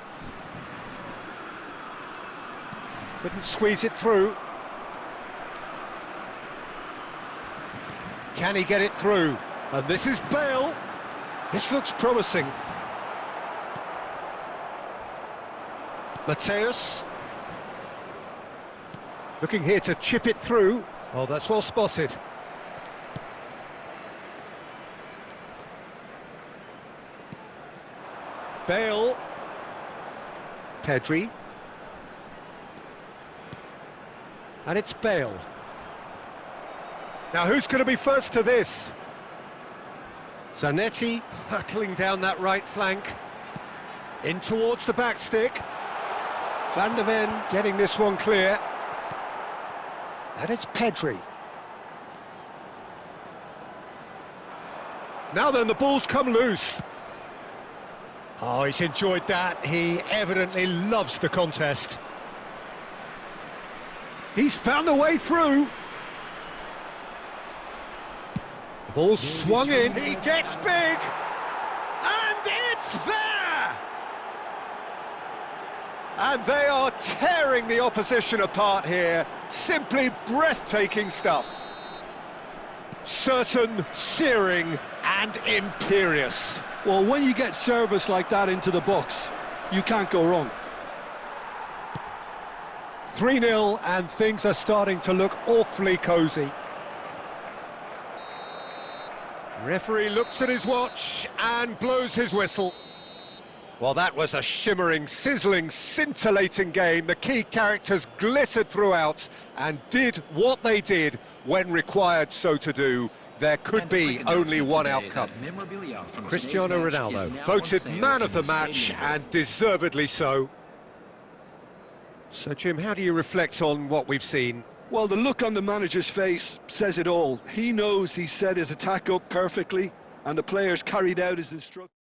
Couldn't squeeze it through. Can he get it through? And this is Bale. This looks promising. Mateus. Looking here to chip it through. Oh, that's well spotted. Bale. Pedri. And it's Bale. Now, who's going to be first to this? Zanetti hurtling down that right flank. In towards the back stick. Van der Ven getting this one clear. And it's Pedri. Now then, the ball's come loose. Oh, he's enjoyed that. He evidently loves the contest. He's found a way through. The ball's swung in. He gets big. And it's there! And they are tearing the opposition apart here. Simply breathtaking stuff. Certain, searing, and imperious.
Well, when you get service like that into the box, you can't go wrong.
3-0, and things are starting to look awfully cosy. Referee looks at his watch and blows his whistle. Well, that was a shimmering, sizzling, scintillating game. The key characters glittered throughout and did what they did when required so to do. There could be only one outcome. Cristiano Ronaldo voted man of the match, and deservedly so. So, Jim, how do you reflect on what we've seen?
Well, the look on the manager's face says it all. He knows he set his attack up perfectly, and the players carried out his instructions.